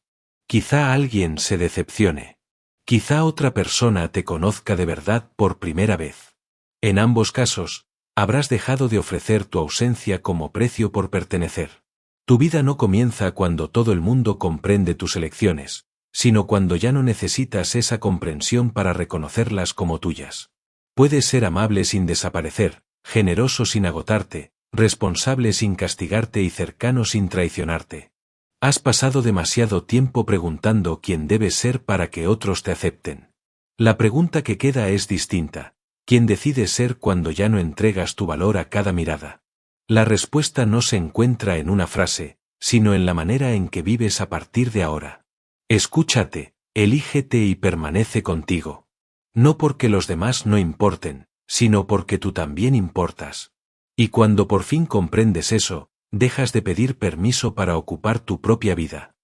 Quizá alguien se decepcione. Quizá otra persona te conozca de verdad por primera vez. En ambos casos, habrás dejado de ofrecer tu ausencia como precio por pertenecer. Tu vida no comienza cuando todo el mundo comprende tus elecciones, sino cuando ya no necesitas esa comprensión para reconocerlas como tuyas. Puedes ser amable sin desaparecer, generoso sin agotarte, responsable sin castigarte y cercano sin traicionarte. Has pasado demasiado tiempo preguntando quién debes ser para que otros te acepten. La pregunta que queda es distinta. ¿Quién decides ser cuando ya no entregas tu valor a cada mirada? La respuesta no se encuentra en una frase, sino en la manera en que vives a partir de ahora. Escúchate, elígete y permanece contigo. No porque los demás no importen, sino porque tú también importas. Y cuando por fin comprendes eso, dejas de pedir permiso para ocupar tu propia vida.